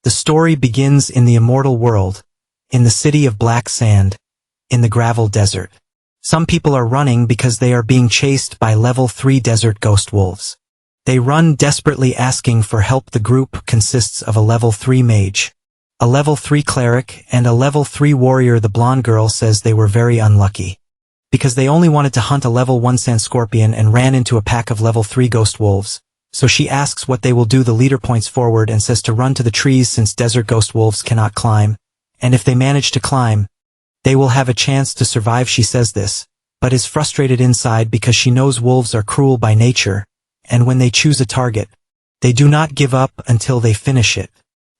The story begins in the immortal world, in the city of black sand, in the gravel desert. Some people are running because they are being chased by level 3 desert ghost wolves. They run desperately asking for help. The group consists of a level 3 mage, a level 3 cleric, and a level 3 warrior. The blonde girl says they were very unlucky, because they only wanted to hunt a level 1 sand scorpion and ran into a pack of level 3 ghost wolves. So she asks what they will do. The leader points forward and says to run to the trees since desert ghost wolves cannot climb, and if they manage to climb, they will have a chance to survive. She says this, but is frustrated inside because she knows wolves are cruel by nature, and when they choose a target, they do not give up until they finish it.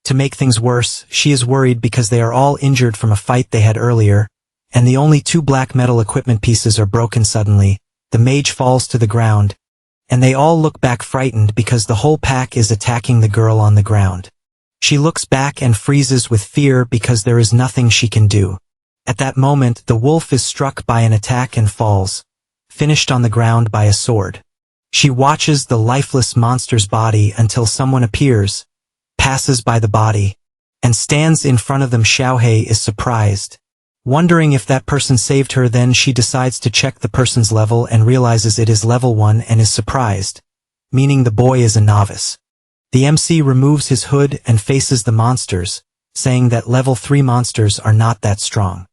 To make things worse, she is worried because they are all injured from a fight they had earlier, and the only 2 black metal equipment pieces are broken. Suddenly, the mage falls to the ground, and they all look back frightened because the whole pack is attacking the girl on the ground. She looks back and freezes with fear because there is nothing she can do. At that moment, the wolf is struck by an attack and falls, finished on the ground by a sword. She watches the lifeless monster's body until someone appears, passes by the body, and stands in front of them. Xiaohei is surprised, wondering if that person saved her. Then she decides to check the person's level and realizes it is level 1 and is surprised, meaning the boy is a novice. The MC removes his hood and faces the monsters, saying that level 3 monsters are not that strong.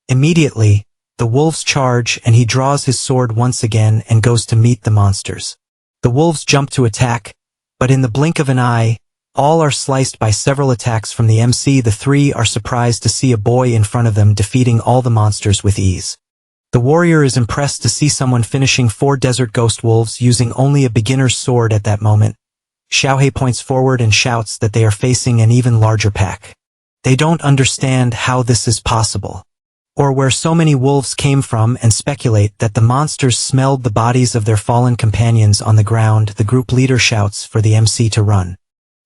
Immediately, the wolves charge and he draws his sword once again and goes to meet the monsters. The wolves jump to attack, but in the blink of an eye, all are sliced by several attacks from the MC. The 3 are surprised to see a boy in front of them defeating all the monsters with ease. The warrior is impressed to see someone finishing 4 desert ghost wolves using only a beginner's sword. At that moment, Xiaohei points forward and shouts that they are facing an even larger pack. They don't understand how this is possible, or where so many wolves came from, and speculate that the monsters smelled the bodies of their fallen companions on the ground. The group leader shouts for the MC to run,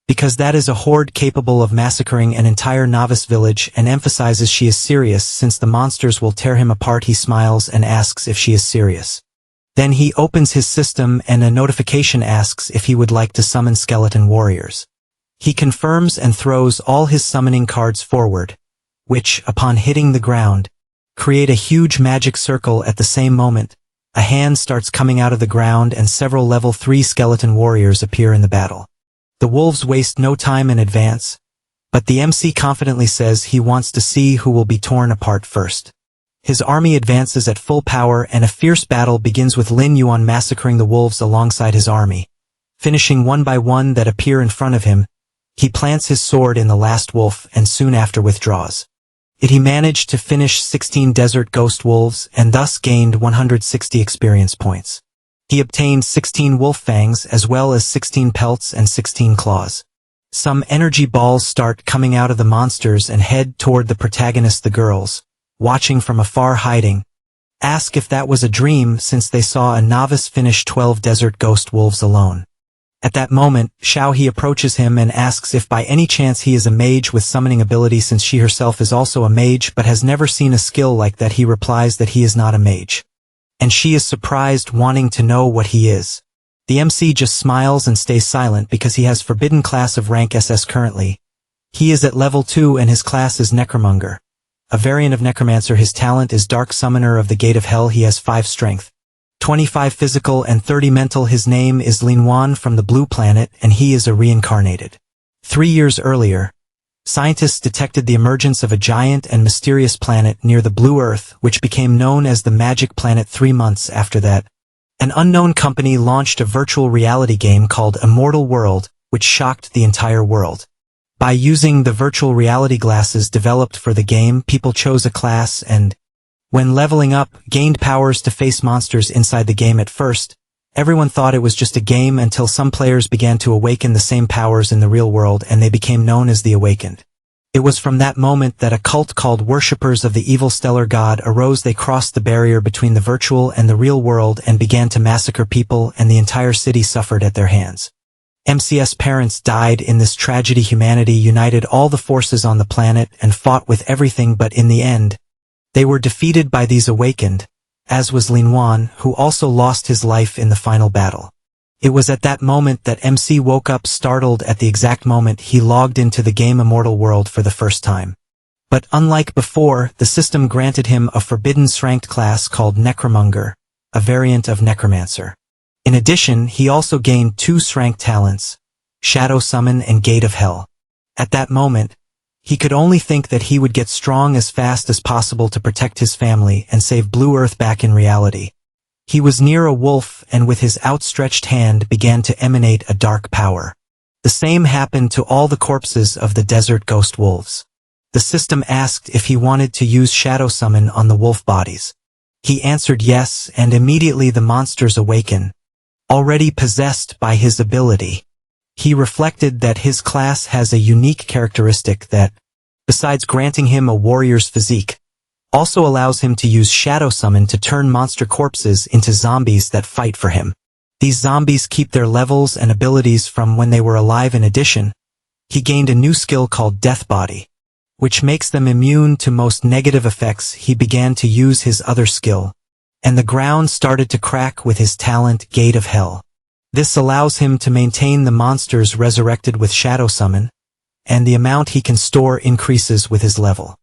because that is a horde capable of massacring an entire novice village, and emphasizes she is serious since the monsters will tear him apart. He smiles and asks if she is serious. Then he opens his system and a notification asks if he would like to summon skeleton warriors. He confirms and throws all his summoning cards forward, which, upon hitting the ground, create a huge magic circle. At the same moment, a hand starts coming out of the ground and several level 3 skeleton warriors appear in the battle. The wolves waste no time and advance, but the MC confidently says he wants to see who will be torn apart first. His army advances at full power and a fierce battle begins with Lin Yuan massacring the wolves alongside his army, finishing one by one that appear in front of him. He plants his sword in the last wolf and soon after withdraws. He managed to finish 16 desert ghost wolves and thus gained 160 experience points. He obtained 16 wolf fangs as well as 16 pelts and 16 claws. Some energy balls start coming out of the monsters and head toward the protagonist. The girls, watching from afar hiding, ask if that was a dream since they saw a novice finish 12 desert ghost wolves alone. At that moment, Xiaohei approaches him and asks if by any chance he is a mage with summoning ability since she herself is also a mage but has never seen a skill like that. He replies that he is not a mage, and she is surprised, wanting to know what he is. The MC just smiles and stays silent because he has forbidden class of rank SS currently. He is at level 2 and his class is necromonger, a variant of necromancer. His talent is dark summoner of the gate of hell. He has 5 strength, 25 physical and 30 mental. His name is Linwan from the blue planet and he is a reincarnated. 3 years earlier, scientists detected the emergence of a giant and mysterious planet near the blue earth which became known as the magic planet. 3 months after that, an unknown company launched a virtual reality game called Immortal World, which shocked the entire world. By using the virtual reality glasses developed for the game, people chose a class and, when leveling up, gained powers to face monsters inside the game. At first, everyone thought it was just a game until some players began to awaken the same powers in the real world and they became known as the Awakened. It was from that moment that a cult called Worshippers of the Evil Stellar God arose. They crossed the barrier between the virtual and the real world and began to massacre people, and the entire city suffered at their hands. MC's parents died in this tragedy. Humanity united all the forces on the planet and fought with everything, but in the end, they were defeated by these Awakened, as was Linwan, who also lost his life in the final battle. It was at that moment that MC woke up startled at the exact moment he logged into the game Immortal World for the first time. But unlike before, the system granted him a forbidden strength class called Necromonger, a variant of Necromancer. In addition, he also gained 2 strength talents, Shadow Summon and Gate of Hell. At that moment, he could only think that he would get strong as fast as possible to protect his family and save Blue Earth back in reality. He was near a wolf and with his outstretched hand began to emanate a dark power. The same happened to all the corpses of the desert ghost wolves. The system asked if he wanted to use Shadow Summon on the wolf bodies. He answered yes, and immediately the monsters awaken, already possessed by his ability. He reflected that his class has a unique characteristic that, besides granting him a warrior's physique, also allows him to use Shadow Summon to turn monster corpses into zombies that fight for him. These zombies keep their levels and abilities from when they were alive. In addition, he gained a new skill called Death Body, which makes them immune to most negative effects. He began to use his other skill, and the ground started to crack with his talent Gate of Hell. This allows him to maintain the monsters resurrected with Shadow Summon, and the amount he can store increases with his level.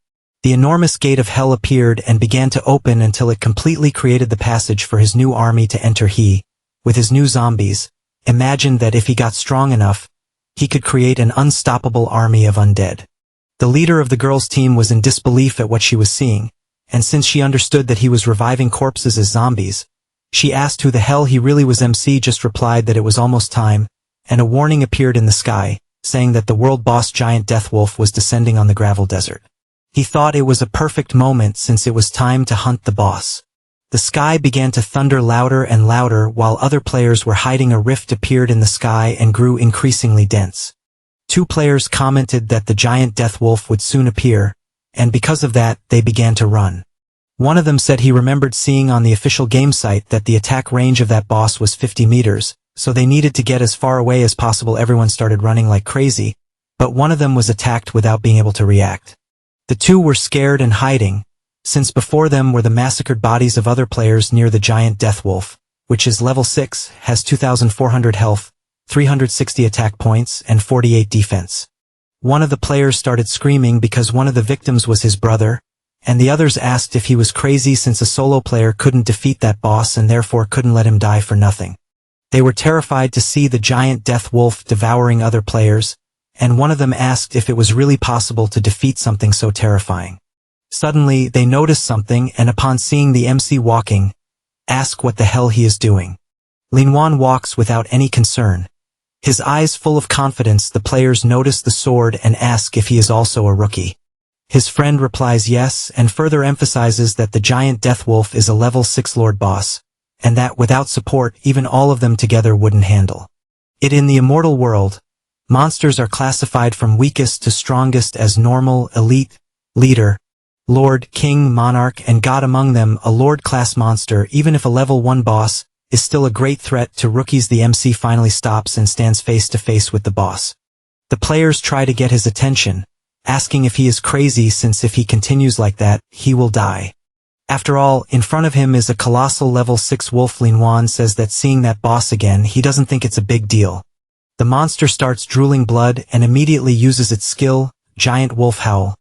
The enormous Gate of Hell appeared and began to open until it completely created the passage for his new army to enter. He, with his new zombies, imagined that if he got strong enough, he could create an unstoppable army of undead. The leader of the girls' team was in disbelief at what she was seeing, and since she understood that he was reviving corpses as zombies, she asked who the hell he really was. MC just replied that it was almost time, and a warning appeared in the sky, saying that the world boss giant death wolf was descending on the gravel desert. He thought it was a perfect moment since it was time to hunt the boss. The sky began to thunder louder and louder while other players were hiding. A rift appeared in the sky and grew increasingly dense. 2 players commented that the giant death wolf would soon appear, and because of that, they began to run. One of them said he remembered seeing on the official game site that the attack range of that boss was 50 meters, so they needed to get as far away as possible. Everyone started running like crazy, but one of them was attacked without being able to react. The 2 were scared and hiding, since before them were the massacred bodies of other players near the giant death wolf, which is level 6, has 2,400 health, 360 attack points, and 48 defense. One of the players started screaming because one of the victims was his brother, and the others asked if he was crazy since a solo player couldn't defeat that boss and therefore couldn't let him die for nothing. They were terrified to see the giant death wolf devouring other players, and one of them asked if it was really possible to defeat something so terrifying. Suddenly, they noticed something and upon seeing the MC walking, ask what the hell he is doing. Linwan walks without any concern. His eyes full of confidence. The players notice the sword and ask if he is also a rookie. His friend replies yes and further emphasizes that the giant death wolf is a level 6 lord boss, and that without support even all of them together wouldn't handle it. In the immortal world, monsters are classified from weakest to strongest as normal, elite, leader, lord, king, monarch, and god. Among them, a lord-class monster, even if a level 1 boss, is still a great threat to rookies. The MC finally stops and stands face to face with the boss. The players try to get his attention, asking if he is crazy since if he continues like that, he will die. After all, in front of him is a colossal level 6 wolf. Linwan says that seeing that boss again, he doesn't think it's a big deal. The monster starts drooling blood and immediately uses its skill, Giant Wolf Howl,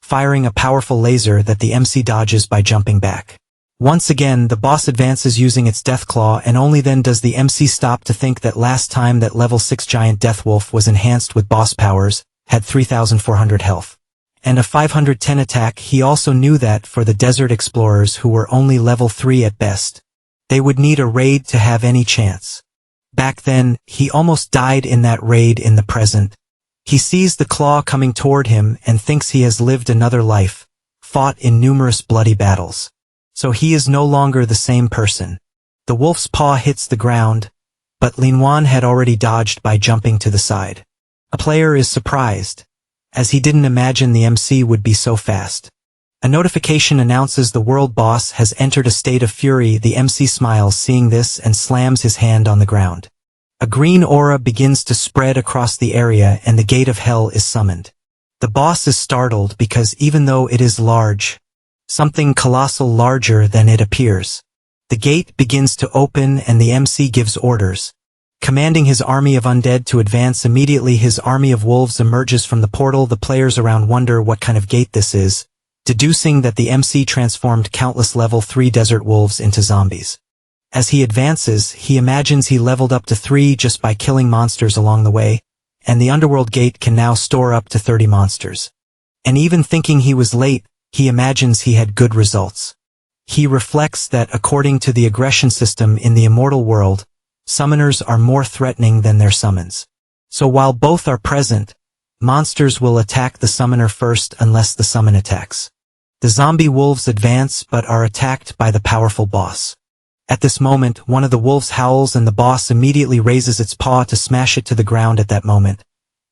firing a powerful laser that the MC dodges by jumping back. Once again, the boss advances using its death claw, and only then does the MC stop to think that last time that level 6 giant death wolf was enhanced with boss powers, had 3,400 health, and a 510 attack. He also knew that for the desert explorers who were only level 3 at best, they would need a raid to have any chance. Back then, he almost died in that raid. In the present, he sees the claw coming toward him and thinks he has lived another life, fought in numerous bloody battles. So he is no longer the same person. The wolf's paw hits the ground, but Linwan had already dodged by jumping to the side. A player is surprised, as he didn't imagine the MC would be so fast. A notification announces the world boss has entered a state of fury. The MC smiles seeing this and slams his hand on the ground. A green aura begins to spread across the area and the gate of hell is summoned. The boss is startled because even though it is large, something colossal larger than it appears. The gate begins to open and the MC gives orders. Commanding his army of undead to advance immediately, his army of wolves emerges from the portal. The players around wonder what kind of gate this is, deducing that the MC transformed countless level 3 desert wolves into zombies. As he advances, he imagines he leveled up to 3 just by killing monsters along the way, and the underworld gate can now store up to 30 monsters. And even thinking he was late, he imagines he had good results. He reflects that according to the aggression system in the immortal world, summoners are more threatening than their summons. So while both are present, monsters will attack the summoner first unless the summon attacks. The zombie wolves advance but are attacked by the powerful boss. At this moment, one of the wolves howls and the boss immediately raises its paw to smash it to the ground. At that moment,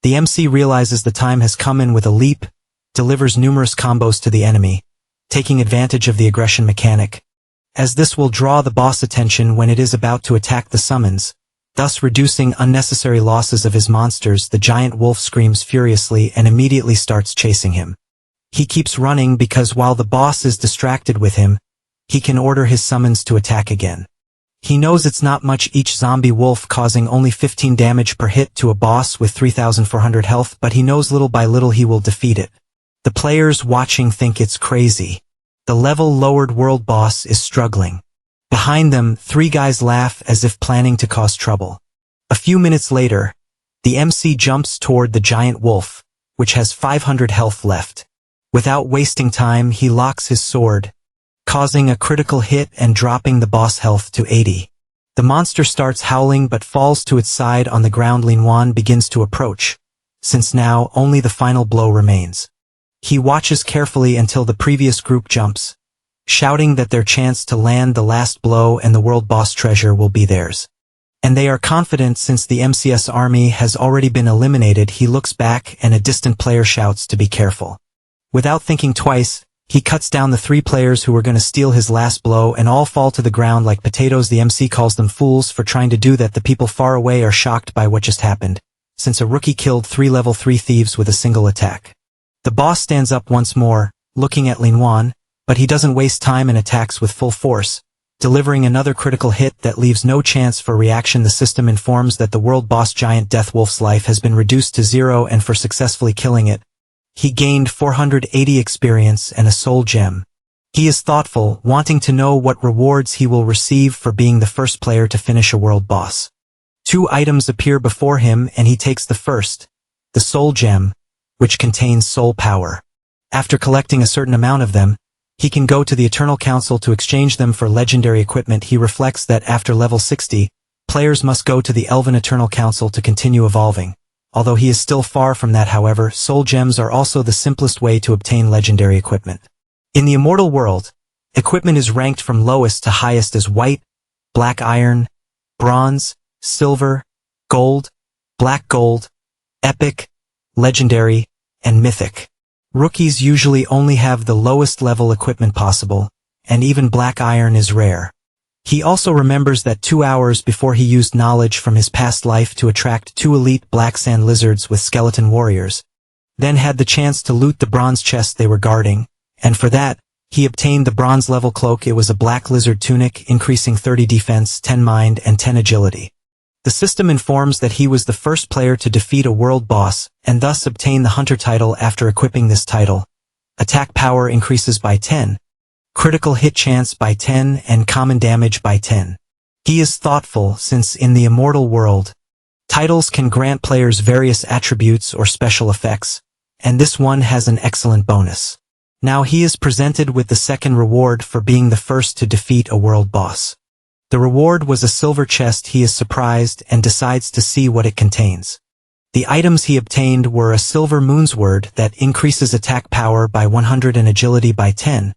the MC realizes the time has come and with a leap, delivers numerous combos to the enemy, taking advantage of the aggression mechanic, as this will draw the boss attention when it is about to attack the summons, thus reducing unnecessary losses of his monsters. The giant wolf screams furiously and immediately starts chasing him. He keeps running because while the boss is distracted with him, he can order his summons to attack again. He knows it's not much, each zombie wolf causing only 15 damage per hit to a boss with 3,400 health, but he knows little by little he will defeat it. The players watching think it's crazy. The level lowered world boss is struggling. Behind them, 3 guys laugh as if planning to cause trouble. A few minutes later, the MC jumps toward the giant wolf, which has 500 health left. Without wasting time, he locks his sword, causing a critical hit and dropping the boss health to 80. The monster starts howling but falls to its side on the ground. Linton begins to approach, since now only the final blow remains. He watches carefully until the previous group jumps, shouting that their chance to land the last blow and the world boss treasure will be theirs. And they are confident since the MC's army has already been eliminated. He looks back and a distant player shouts to be careful. Without thinking twice, he cuts down the 3 players who were going to steal his last blow and all fall to the ground like potatoes. The MC calls them fools for trying to do that. The people far away are shocked by what just happened, since a rookie killed 3 level 3 thieves with a single attack. The boss stands up once more, looking at Linton, but he doesn't waste time and attacks with full force, delivering another critical hit that leaves no chance for reaction. The system informs that the world boss giant death wolf's life has been reduced to 0, and for successfully killing it, he gained 480 experience and a soul gem. He is thoughtful, wanting to know what rewards he will receive for being the first player to finish a world boss. 2 items appear before him and he takes the first, the soul gem, which contains soul power. After collecting a certain amount of them, he can go to the Eternal Council to exchange them for legendary equipment. He reflects that after level 60, players must go to the Elven Eternal Council to continue evolving. Although he is still far from that, however, soul gems are also the simplest way to obtain legendary equipment. In the immortal world, equipment is ranked from lowest to highest as white, black iron, bronze, silver, gold, black gold, epic, legendary, and mythic. Rookies usually only have the lowest level equipment possible, and even black iron is rare. He also remembers that 2 hours before he used knowledge from his past life to attract 2 elite black sand lizards with skeleton warriors, then had the chance to loot the bronze chest they were guarding, and for that, he obtained the bronze level cloak. It was a black lizard tunic, increasing 30 defense, 10 mind, and 10 agility. The system informs that he was the first player to defeat a world boss, and thus obtain the hunter title. After equipping this title, attack power increases by 10, critical hit chance by 10, and common damage by 10. He is thoughtful since in the immortal world, titles can grant players various attributes or special effects, and this one has an excellent bonus. Now he is presented with the second reward for being the first to defeat a world boss. The reward was a silver chest. He is surprised and decides to see what it contains. The items he obtained were a silver moonsword that increases attack power by 100 and agility by 10,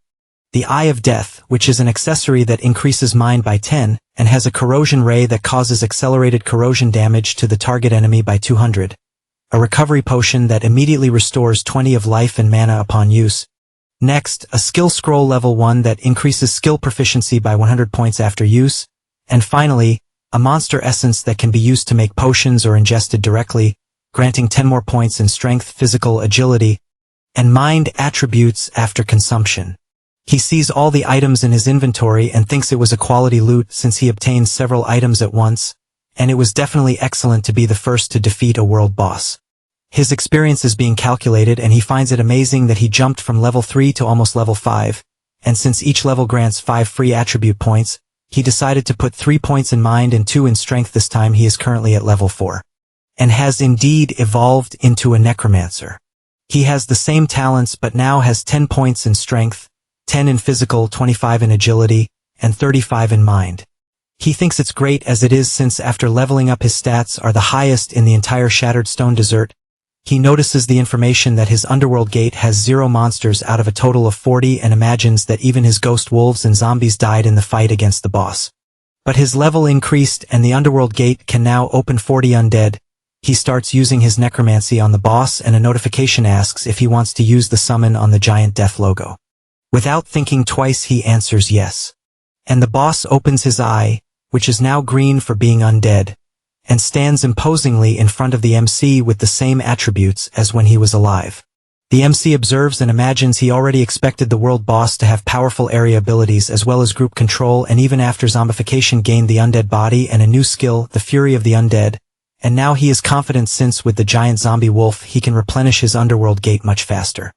the Eye of Death, which is an accessory that increases mind by 10, and has a corrosion ray that causes accelerated corrosion damage to the target enemy by 200, a recovery potion that immediately restores 20 of life and mana upon use. Next, a skill scroll level 1 that increases skill proficiency by 100 points after use, and finally, a monster essence that can be used to make potions or ingested directly, granting 10 more points in strength, physical, agility, and mind attributes after consumption. He sees all the items in his inventory and thinks it was a quality loot since he obtained several items at once, and it was definitely excellent to be the first to defeat a world boss. His experience is being calculated and he finds it amazing that he jumped from level 3 to almost level 5, and since each level grants 5 free attribute points, he decided to put 3 points in mind and 2 in strength. This time he is currently at level 4. And has indeed evolved into a necromancer. He has the same talents but now has 10 points in strength, 10 in physical, 25 in agility, and 35 in mind. He thinks it's great as it is since after leveling up his stats are the highest in the entire Shattered Stone Desert. He notices the information that his underworld gate has 0 monsters out of a total of 40 and imagines that even his ghost wolves and zombies died in the fight against the boss. But his level increased and the underworld gate can now open 40 undead. He starts using his necromancy on the boss and a notification asks if he wants to use the summon on the giant death logo. Without thinking twice he answers yes. And the boss opens his eye, which is now green for being undead, and stands imposingly in front of the MC with the same attributes as when he was alive. The MC observes and imagines he already expected the world boss to have powerful area abilities as well as group control, and even after zombification gained the undead body and a new skill, the Fury of the Undead, and now he is confident since with the giant zombie wolf he can replenish his underworld gate much faster.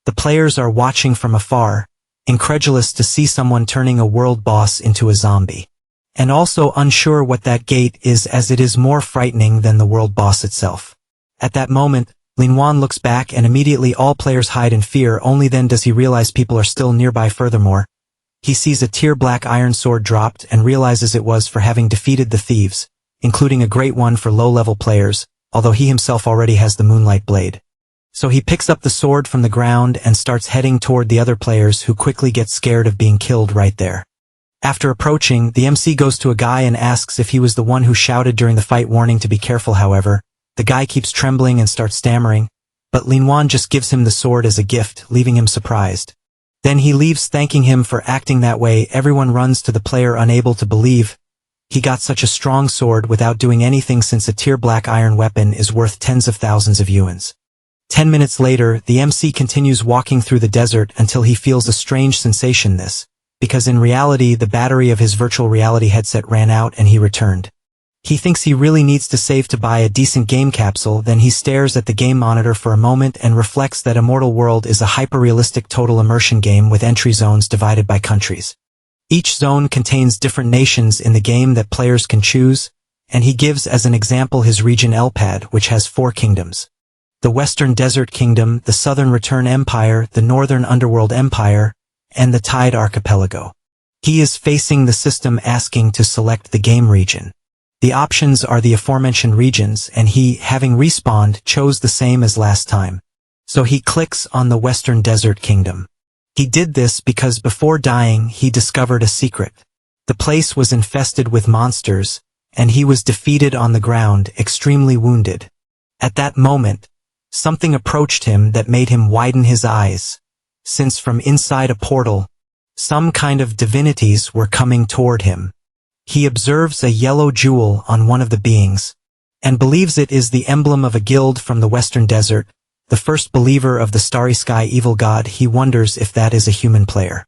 The players are watching from afar, incredulous to see someone turning a world boss into a zombie. And also unsure what that gate is as it is more frightening than the world boss itself. At that moment, Linton looks back and immediately all players hide in fear. Only then does he realize people are still nearby. Furthermore, he sees a tier black iron sword dropped and realizes it was for having defeated the thieves, including a great one for low-level players, although he himself already has the moonlight blade. So he picks up the sword from the ground and starts heading toward the other players who quickly get scared of being killed right there. After approaching, the MC goes to a guy and asks if he was the one who shouted during the fight warning to be careful. However, the guy keeps trembling and starts stammering, but Linton just gives him the sword as a gift, leaving him surprised. Then he leaves thanking him for acting that way. Everyone runs to the player unable to believe he got such a strong sword without doing anything since a tier black iron weapon is worth tens of thousands of yuans. 10 minutes later, the MC continues walking through the desert until he feels a strange sensation because in reality the battery of his virtual reality headset ran out and he returned. He thinks he really needs to save to buy a decent game capsule. Then he stares at the game monitor for a moment and reflects that Immortal World is a hyper-realistic total immersion game with entry zones divided by countries. Each zone contains different nations in the game that players can choose, and he gives as an example his region Elpad, which has 4 kingdoms. The Western Desert Kingdom, the Southern Return Empire, the Northern Underworld Empire, and the Tide Archipelago. He is facing the system asking to select the game region. The options are the aforementioned regions and he, having respawned, chose the same as last time. So he clicks on the Western Desert Kingdom. He did this because before dying he discovered a secret. The place was infested with monsters, and he was defeated on the ground, extremely wounded. At that moment, something approached him that made him widen his eyes, since from inside a portal, some kind of divinities were coming toward him. He observes a yellow jewel on one of the beings, and believes it is the emblem of a guild from the Western Desert, the first believer of the Starry Sky evil god. He wonders if that is a human player.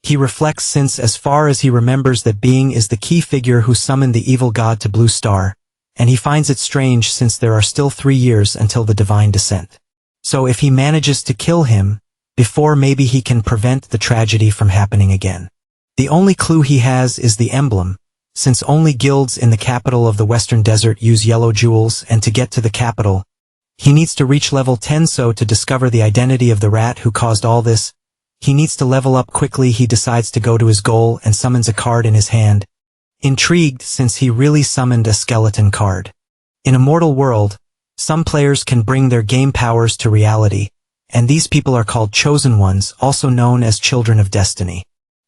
He reflects since as far as he remembers that being is the key figure who summoned the evil god to Blue Star, and he finds it strange since there are still 3 years until the divine descent. So if he manages to kill him before, maybe he can prevent the tragedy from happening again. The only clue he has is the emblem, since only guilds in the capital of the Western Desert use yellow jewels, and to get to the capital, he needs to reach level 10. So to discover the identity of the rat who caused all this, he needs to level up quickly. He decides to go to his goal and summons a card in his hand, intrigued since he really summoned a skeleton card. In Immortal World, some players can bring their game powers to reality, and these people are called Chosen Ones, also known as Children of Destiny.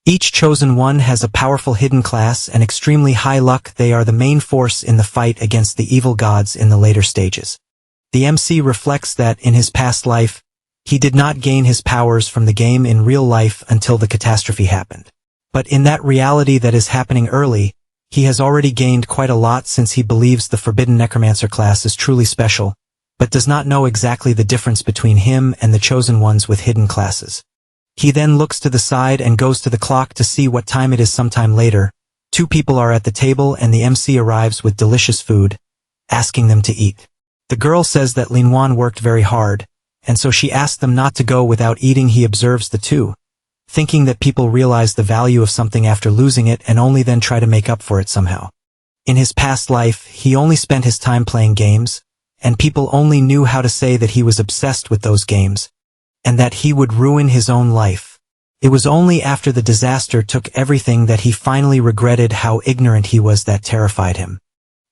Each Chosen One has a powerful hidden class and extremely high luck. They are the main force in the fight against the evil gods in the later stages. The MC reflects that in his past life, he did not gain his powers from the game in real life until the catastrophe happened. But in that reality that is happening early, he has already gained quite a lot since he believes the Forbidden Necromancer class is truly special, but does not know exactly the difference between him and the Chosen Ones with hidden classes. He then looks to the side and goes to the clock to see what time it is. Sometime later, Two people are at the table and the MC arrives with delicious food, asking them to eat. The girl says that Linwan worked very hard, and so she asked them not to go without eating. He observes the two, thinking that people realize the value of something after losing it and only then try to make up for it somehow. In his past life, he only spent his time playing games, and people only knew how to say that he was obsessed with those games, and that he would ruin his own life. It was only after the disaster took everything that he finally regretted how ignorant he was that terrified him.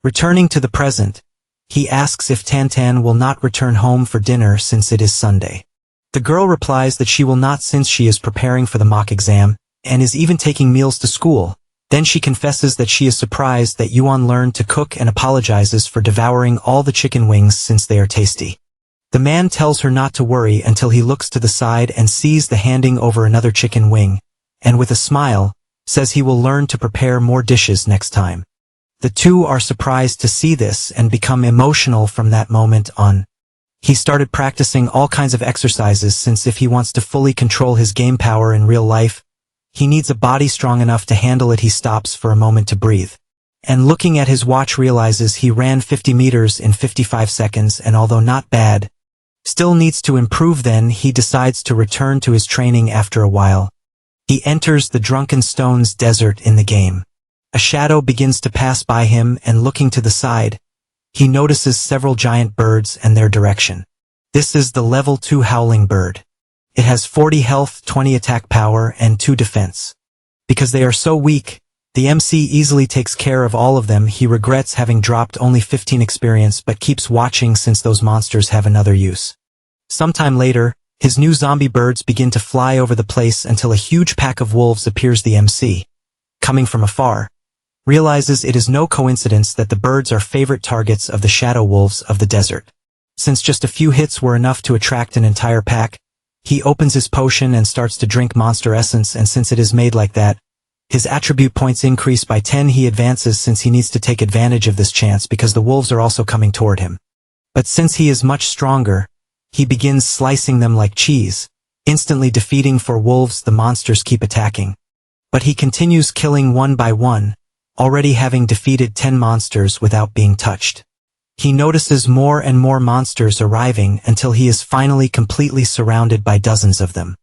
Returning to the present, he asks if Tantan will not return home for dinner since it is Sunday. The girl replies that she will not since she is preparing for the mock exam, and is even taking meals to school. Then she confesses that she is surprised that Yuan learned to cook and apologizes for devouring all the chicken wings since they are tasty. The man tells her not to worry until he looks to the side and sees the handing over another chicken wing, and with a smile, says he will learn to prepare more dishes next time. The two are surprised to see this and become emotional from that moment on. He started practicing all kinds of exercises since if he wants to fully control his game power in real life, he needs a body strong enough to handle it. He stops for a moment to breathe. And looking at his watch realizes he ran 50 meters in 55 seconds and although not bad, still needs to improve. Then he decides to return to his training after a while. He enters the Drunken Stones desert in the game. A shadow begins to pass by him and looking to the side, he notices several giant birds and their direction. This is the level 2 howling bird. It has 40 health, 20 attack power, and 2 defense. Because they are so weak, the MC easily takes care of all of them. He regrets having dropped only 15 experience but keeps watching since those monsters have another use. Sometime later, his new zombie birds begin to fly over the place until a huge pack of wolves appears. The MC, coming from afar, realizes it is no coincidence that the birds are favorite targets of the shadow wolves of the desert. Since just a few hits were enough to attract an entire pack, he opens his potion and starts to drink monster essence, and since it is made like that, his attribute points increase by 10. He advances since he needs to take advantage of this chance because the wolves are also coming toward him. But since he is much stronger, he begins slicing them like cheese, instantly defeating. For wolves, the monsters keep attacking. But he continues killing one by one, already having defeated 10 monsters without being touched. He notices more and more monsters arriving until he is finally completely surrounded by dozens of them.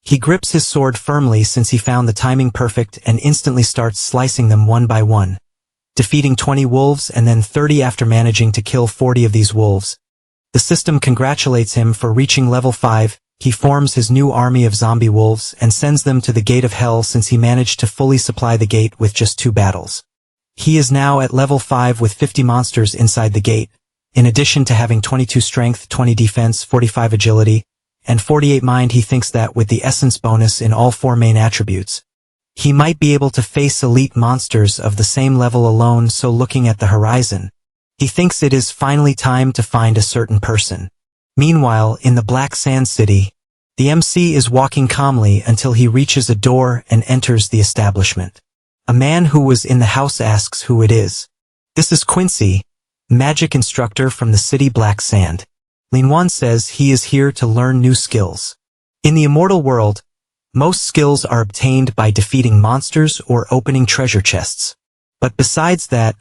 He grips his sword firmly since he found the timing perfect and instantly starts slicing them one by one, defeating 20 wolves and then 30 after managing to kill 40 of these wolves. The system congratulates him for reaching level 5. He forms his new army of zombie wolves and sends them to the gate of hell since he managed to fully supply the gate with just 2 battles. He is now at level 5 with 50 monsters inside the gate, in addition to having 22 strength, 20 defense, 45 agility, and 48 mind. He thinks that with the essence bonus in all 4 main attributes, he might be able to face elite monsters of the same level alone. So looking at the horizon, he thinks it is finally time to find a certain person. Meanwhile, in the Black Sand City, the MC is walking calmly until he reaches a door and enters the establishment. A man who was in the house asks who it is. This is Quincy, magic instructor from the city Black Sand. Linwan says he is here to learn new skills. In the immortal world, most skills are obtained by defeating monsters or opening treasure chests. But besides that,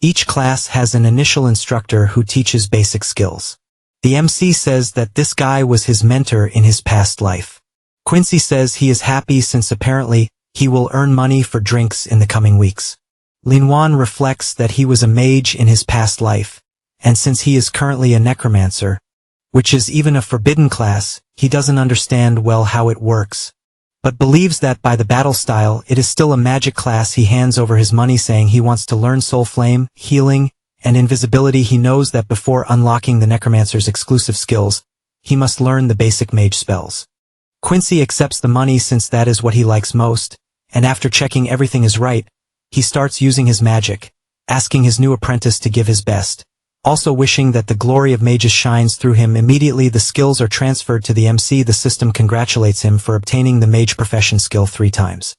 each class has an initial instructor who teaches basic skills. The MC says that this guy was his mentor in his past life. Quincy says he is happy since apparently he will earn money for drinks in the coming weeks. Linwan reflects that he was a mage in his past life, and since he is currently a necromancer, which is even a forbidden class, he doesn't understand well how it works, but believes that by the battle style it is still a magic class. He hands over his money saying he wants to learn soul flame, healing, and invisibility. He knows that before unlocking the necromancer's exclusive skills, he must learn the basic mage spells. Quincy accepts the money since that is what he likes most, and after checking everything is right, he starts using his magic, asking his new apprentice to give his best, also wishing that the glory of mages shines through him. Immediately the skills are transferred to the MC. The system congratulates him for obtaining the mage profession skill 3 times.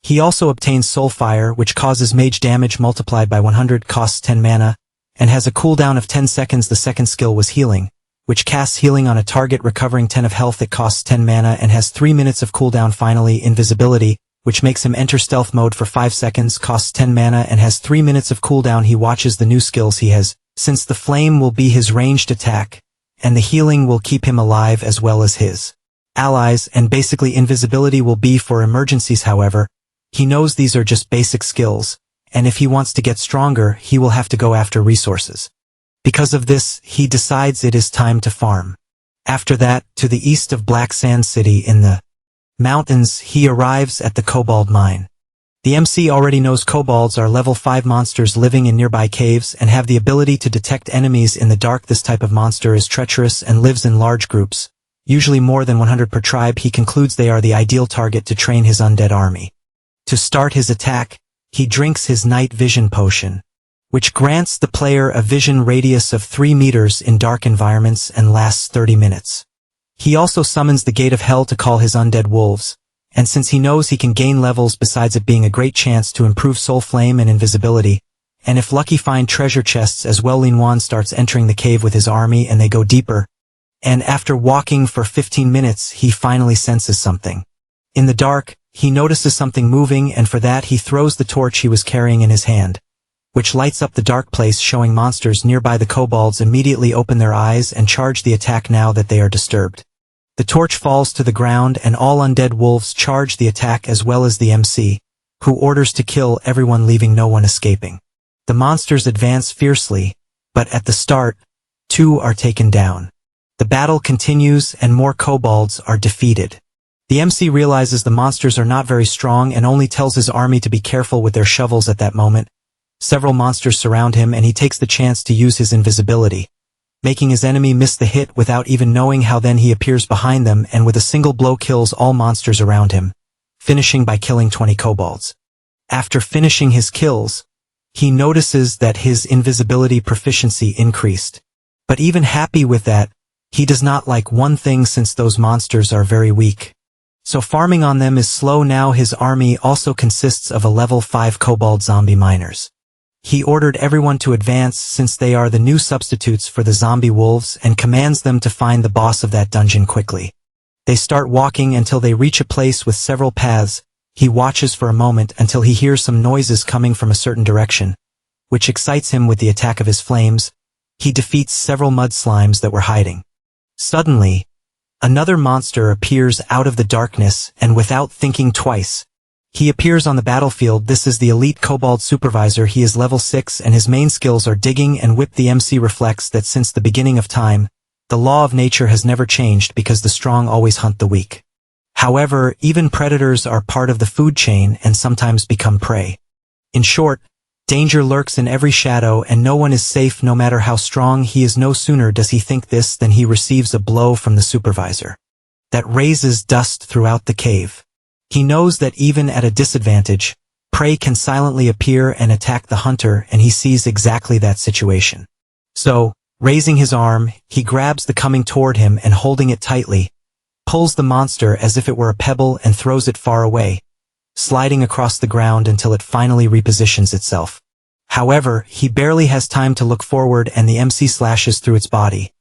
He also obtains soul fire, which causes mage damage multiplied by 100, costs 10 mana, and has a cooldown of 10 seconds. The second skill was healing, which casts healing on a target recovering 10 of health. It costs 10 mana and has 3 minutes of cooldown. Finally, invisibility, which makes him enter stealth mode for 5 seconds, costs 10 mana and has 3 minutes of cooldown. He watches the new skills he has, since the flame will be his ranged attack, and the healing will keep him alive as well as his allies, and basically invisibility will be for emergencies. However, he knows these are just basic skills, and if he wants to get stronger, he will have to go after resources. Because of this, he decides it is time to farm. After that, to the east of Black Sand City in the mountains, he arrives at the Kobold mine. The MC already knows kobolds are level 5 monsters living in nearby caves and have the ability to detect enemies in the dark. This type of monster is treacherous and lives in large groups, usually more than 100 per tribe. He concludes they are the ideal target to train his undead army. To start his attack, he drinks his night vision potion, which grants the player a vision radius of 3 meters in dark environments and lasts 30 minutes. He also summons the Gate of Hell to call his undead wolves, and since he knows he can gain levels besides it being a great chance to improve soul flame and invisibility, and if lucky find treasure chests as well. Linton starts entering the cave with his army and they go deeper, and after walking for 15 minutes he finally senses something. In the dark, he notices something moving, and for that he throws the torch he was carrying in his hand, which lights up the dark place, showing monsters nearby. The kobolds immediately open their eyes and charge the attack now that they are disturbed. The torch falls to the ground and all undead wolves charge the attack as well as the MC, who orders to kill everyone, leaving no one escaping. The monsters advance fiercely, but at the start, 2 are taken down. The battle continues and more kobolds are defeated. The MC realizes the monsters are not very strong and only tells his army to be careful with their shovels. At that moment, several monsters surround him and he takes the chance to use his invisibility, making his enemy miss the hit without even knowing how. Then he appears behind them and with a single blow kills all monsters around him, finishing by killing 20 kobolds. After finishing his kills, he notices that his invisibility proficiency increased. But even happy with that, he does not like one thing, since those monsters are very weak. So farming on them is slow. Now his army also consists of a level 5 kobold zombie miners. He ordered everyone to advance since they are the new substitutes for the zombie wolves and commands them to find the boss of that dungeon quickly. They start walking until they reach a place with several paths. He watches for a moment until he hears some noises coming from a certain direction, which excites him. With the attack of his flames, he defeats several mud slimes that were hiding. Suddenly, another monster appears out of the darkness, and without thinking twice, he appears on the battlefield. This is the elite kobold supervisor. He is level 6 and his main skills are digging and whip. The MC reflects that since the beginning of time, the law of nature has never changed because the strong always hunt the weak. However, even predators are part of the food chain and sometimes become prey. In short, danger lurks in every shadow and no one is safe no matter how strong he is. No sooner does he think this than he receives a blow from the supervisor that raises dust throughout the cave. He knows that even at a disadvantage, prey can silently appear and attack the hunter, and he sees exactly that situation. So, raising his arm, he grabs the coming toward him and holding it tightly, pulls the monster as if it were a pebble and throws it far away, sliding across the ground until it finally repositions itself. However, he barely has time to look forward and the MC slashes through its body,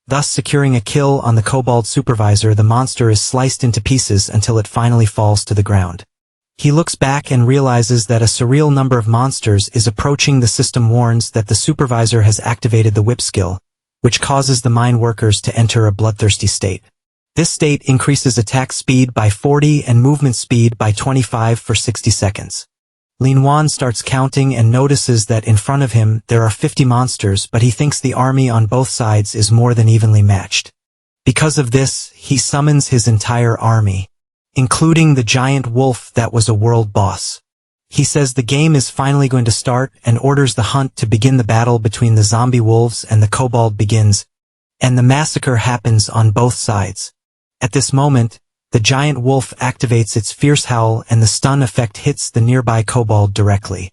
thus securing a kill on the kobold supervisor. The monster is sliced into pieces until it finally falls to the ground. He looks back and realizes that a surreal number of monsters is approaching. The system warns that the supervisor has activated the whip skill, which causes the mine workers to enter a bloodthirsty state. This state increases attack speed by 40 and movement speed by 25 for 60 seconds. Linton starts counting and notices that in front of him there are 50 monsters, but he thinks the army on both sides is more than evenly matched. Because of this, he summons his entire army, including the giant wolf that was a world boss. He says the game is finally going to start and orders the hunt to begin. The battle between the zombie wolves and the kobold begins, and the massacre happens on both sides. At this moment, the giant wolf activates its fierce howl and the stun effect hits the nearby kobold directly.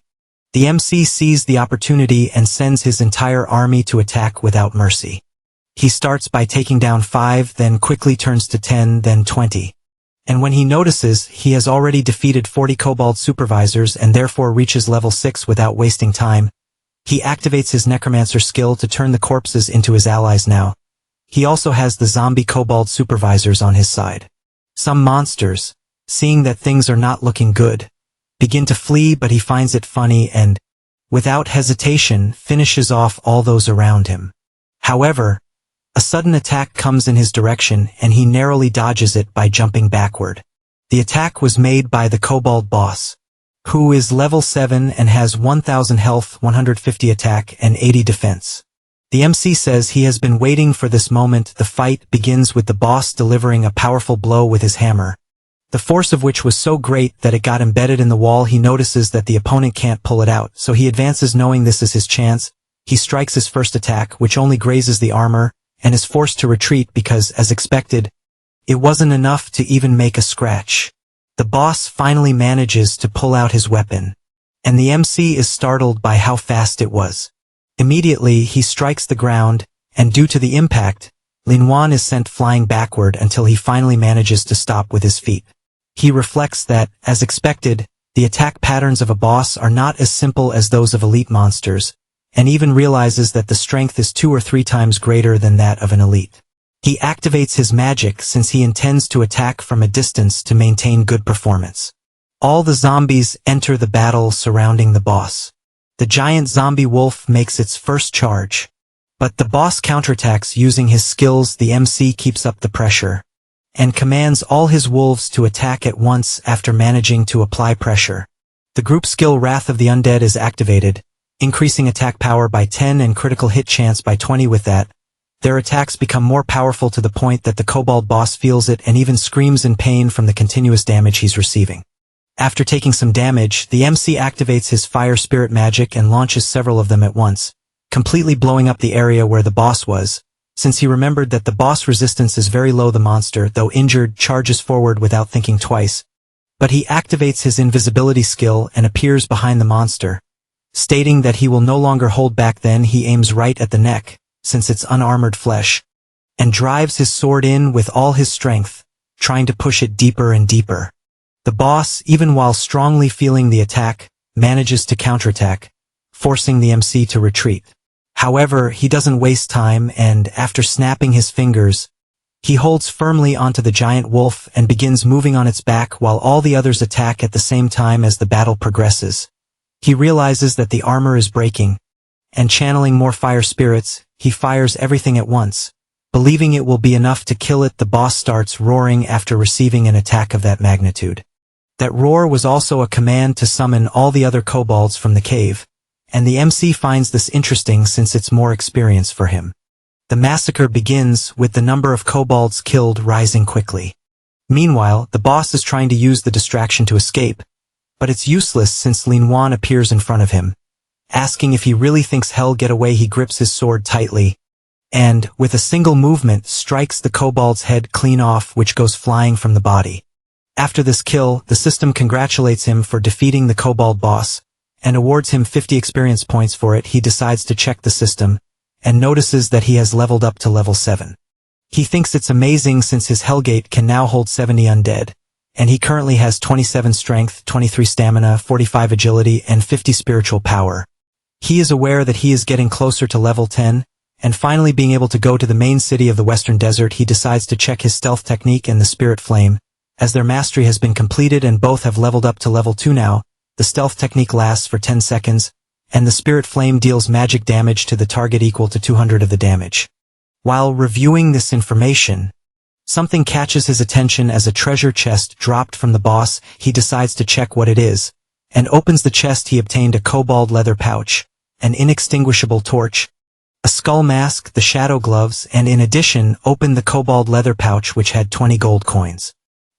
The MC sees the opportunity and sends his entire army to attack without mercy. He starts by taking down 5, then quickly turns to 10, then 20. And when he notices he has already defeated 40 kobold supervisors and therefore reaches level 6 without wasting time, he activates his necromancer skill to turn the corpses into his allies. Now, he also has the zombie kobold supervisors on his side. Some monsters, seeing that things are not looking good, begin to flee, but he finds it funny and, without hesitation, finishes off all those around him. However, a sudden attack comes in his direction and he narrowly dodges it by jumping backward. The attack was made by the Kobold boss, who is level 7 and has 1000 health, 150 attack, and 80 defense. The MC says he has been waiting for this moment. The fight begins with the boss delivering a powerful blow with his hammer, the force of which was so great that it got embedded in the wall. He notices that the opponent can't pull it out, so he advances knowing this is his chance. He strikes his first attack, which only grazes the armor, and is forced to retreat because, as expected, it wasn't enough to even make a scratch. The boss finally manages to pull out his weapon, and the MC is startled by how fast it was. Immediately, he strikes the ground, and due to the impact, Linton is sent flying backward until he finally manages to stop with his feet. He reflects that, as expected, the attack patterns of a boss are not as simple as those of elite monsters, and even realizes that the strength is 2 or 3 times greater than that of an elite. He activates his magic since he intends to attack from a distance to maintain good performance. All the zombies enter the battle surrounding the boss. The giant zombie wolf makes its first charge, but the boss counterattacks using his skills. The MC keeps up the pressure and commands all his wolves to attack at once after managing to apply pressure. The group skill Wrath of the Undead is activated, increasing attack power by 10 and critical hit chance by 20. With that, their attacks become more powerful to the point that the Kobold boss feels it and even screams in pain from the continuous damage he's receiving. After taking some damage, the MC activates his fire spirit magic and launches several of them at once, completely blowing up the area where the boss was. Since he remembered that the boss resistance is very low, the monster, though injured, charges forward without thinking twice. But he activates his invisibility skill and appears behind the monster, stating that he will no longer hold back. Then he aims right at the neck, since it's unarmored flesh, and drives his sword in with all his strength, trying to push it deeper and deeper. The boss, even while strongly feeling the attack, manages to counterattack, forcing the MC to retreat. However, he doesn't waste time, and after snapping his fingers, he holds firmly onto the giant wolf and begins moving on its back while all the others attack at the same time. As the battle progresses, he realizes that the armor is breaking, and channeling more fire spirits, he fires everything at once, believing it will be enough to kill it. The boss starts roaring after receiving an attack of that magnitude. That roar was also a command to summon all the other kobolds from the cave, and the MC finds this interesting since it's more experience for him. The massacre begins with the number of kobolds killed rising quickly. Meanwhile, the boss is trying to use the distraction to escape, but it's useless since Linton appears in front of him. Asking if he really thinks he'll get away, he grips his sword tightly, and, with a single movement, strikes the kobold's head clean off, which goes flying from the body. After this kill, the system congratulates him for defeating the kobold boss, and awards him 50 experience points for it. He decides to check the system, and notices that he has leveled up to level 7. He thinks it's amazing since his Hellgate can now hold 70 undead, and he currently has 27 strength, 23 stamina, 45 agility, and 50 spiritual power. He is aware that he is getting closer to level 10, and finally being able to go to the main city of the Western Desert. He decides to check his stealth technique and the Spirit Flame, as their mastery has been completed and both have leveled up to level 2 now. The stealth technique lasts for 10 seconds, and the Spirit Flame deals magic damage to the target equal to 200 of the damage. While reviewing this information, something catches his attention as a treasure chest dropped from the boss. He decides to check what it is, and opens the chest. He obtained a kobold leather pouch, an inextinguishable torch, a skull mask, the shadow gloves, and in addition opened the kobold leather pouch, which had 20 gold coins.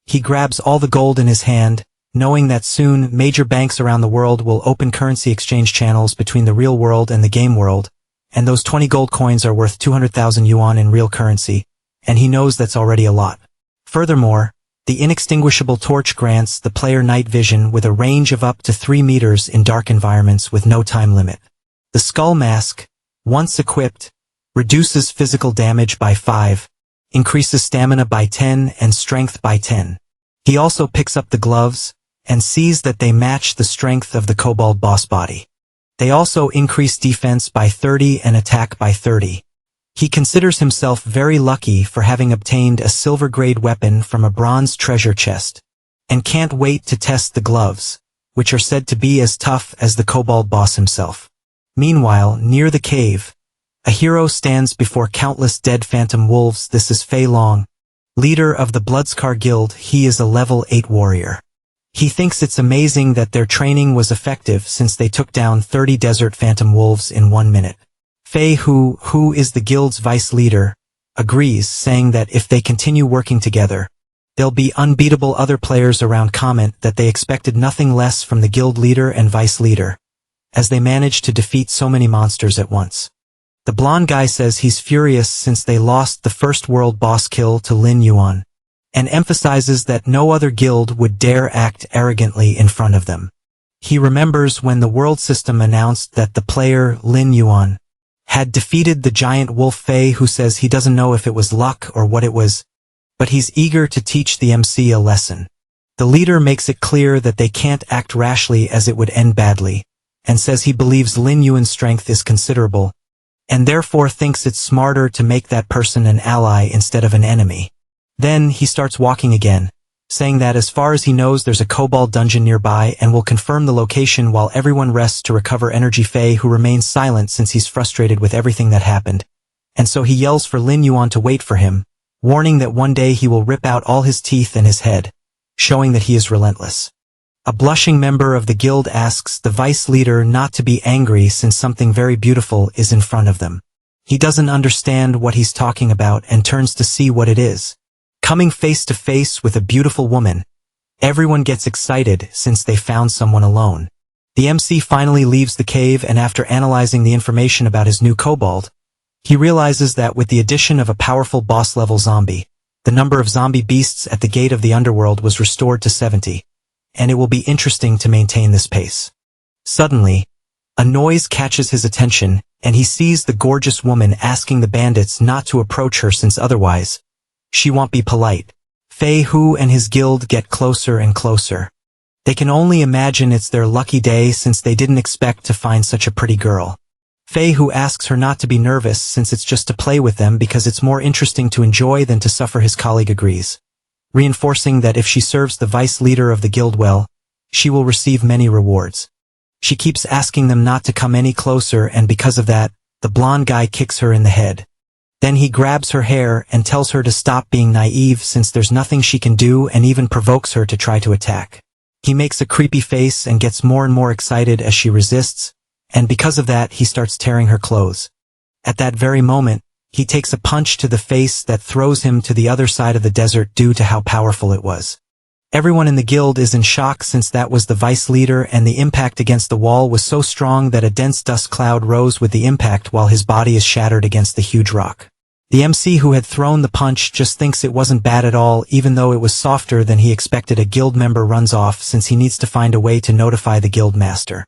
He grabs all the gold in his hand, knowing that soon major banks around the world will open currency exchange channels between the real world and the game world, and those 20 gold coins are worth 200,000 yuan in real currency, and he knows that's already a lot. Furthermore, the inextinguishable torch grants the player night vision with a range of up to 3 meters in dark environments with no time limit. The skull mask, once equipped, reduces physical damage by 5, increases stamina by 10 and strength by 10. He also picks up the gloves, and sees that they match the strength of the kobold boss body. They also increase defense by 30 and attack by 30. He considers himself very lucky for having obtained a silver-grade weapon from a bronze treasure chest. and can't wait to test the gloves, which are said to be as tough as the Kobold boss himself. Meanwhile, near the cave, a hero stands before countless dead phantom wolves. This is Fei Long, leader of the Bloodscar Guild. He is a level 8 warrior. He thinks it's amazing that their training was effective since they took down 30 desert phantom wolves in 1 minute. Fei, who is the guild's vice leader, agrees, saying that if they continue working together, they'll be unbeatable. Other players around comment that they expected nothing less from the guild leader and vice leader, as they managed to defeat so many monsters at once. The blonde guy says he's furious since they lost the first world boss kill to Lin Yuan, and emphasizes that no other guild would dare act arrogantly in front of them. He remembers when the world system announced that the player, Lin Yuan, had defeated the giant wolf. Fei, who says he doesn't know if it was luck or what it was, but he's eager to teach the MC a lesson. The leader makes it clear that they can't act rashly as it would end badly, and says he believes Lin Yuan's strength is considerable, and therefore thinks it's smarter to make that person an ally instead of an enemy. Then he starts walking again, saying that as far as he knows there's a Kobold dungeon nearby and will confirm the location while everyone rests to recover energy. Fei, who remains silent since he's frustrated with everything that happened, and so he yells for Lin Yuan to wait for him, warning that one day he will rip out all his teeth and his head, showing that he is relentless. A blushing member of the guild asks the vice leader not to be angry since something very beautiful is in front of them. He doesn't understand what he's talking about and turns to see what it is. Coming face to face with a beautiful woman, everyone gets excited since they found someone alone. The MC finally leaves the cave, and after analyzing the information about his new kobold, he realizes that with the addition of a powerful boss-level zombie, the number of zombie beasts at the gate of the underworld was restored to 70, and it will be interesting to maintain this pace. Suddenly, a noise catches his attention, and he sees the gorgeous woman asking the bandits not to approach her since otherwise she won't be polite. Fei Hu and his guild get closer and closer. They can only imagine it's their lucky day since they didn't expect to find such a pretty girl. Fei Hu asks her not to be nervous since it's just to play with them because it's more interesting to enjoy than to suffer. His colleague agrees, reinforcing that if she serves the vice leader of the guild well, she will receive many rewards. She keeps asking them not to come any closer, and because of that, the blonde guy kicks her in the head. Then he grabs her hair and tells her to stop being naive since there's nothing she can do, and even provokes her to try to attack. He makes a creepy face and gets more and more excited as she resists, and because of that he starts tearing her clothes. At that very moment, he takes a punch to the face that throws him to the other side of the desert due to how powerful it was. Everyone in the guild is in shock since that was the vice leader, and the impact against the wall was so strong that a dense dust cloud rose with the impact while his body is shattered against the huge rock. The MC who had thrown the punch just thinks it wasn't bad at all, even though it was softer than he expected. A guild member runs off since he needs to find a way to notify the guild master.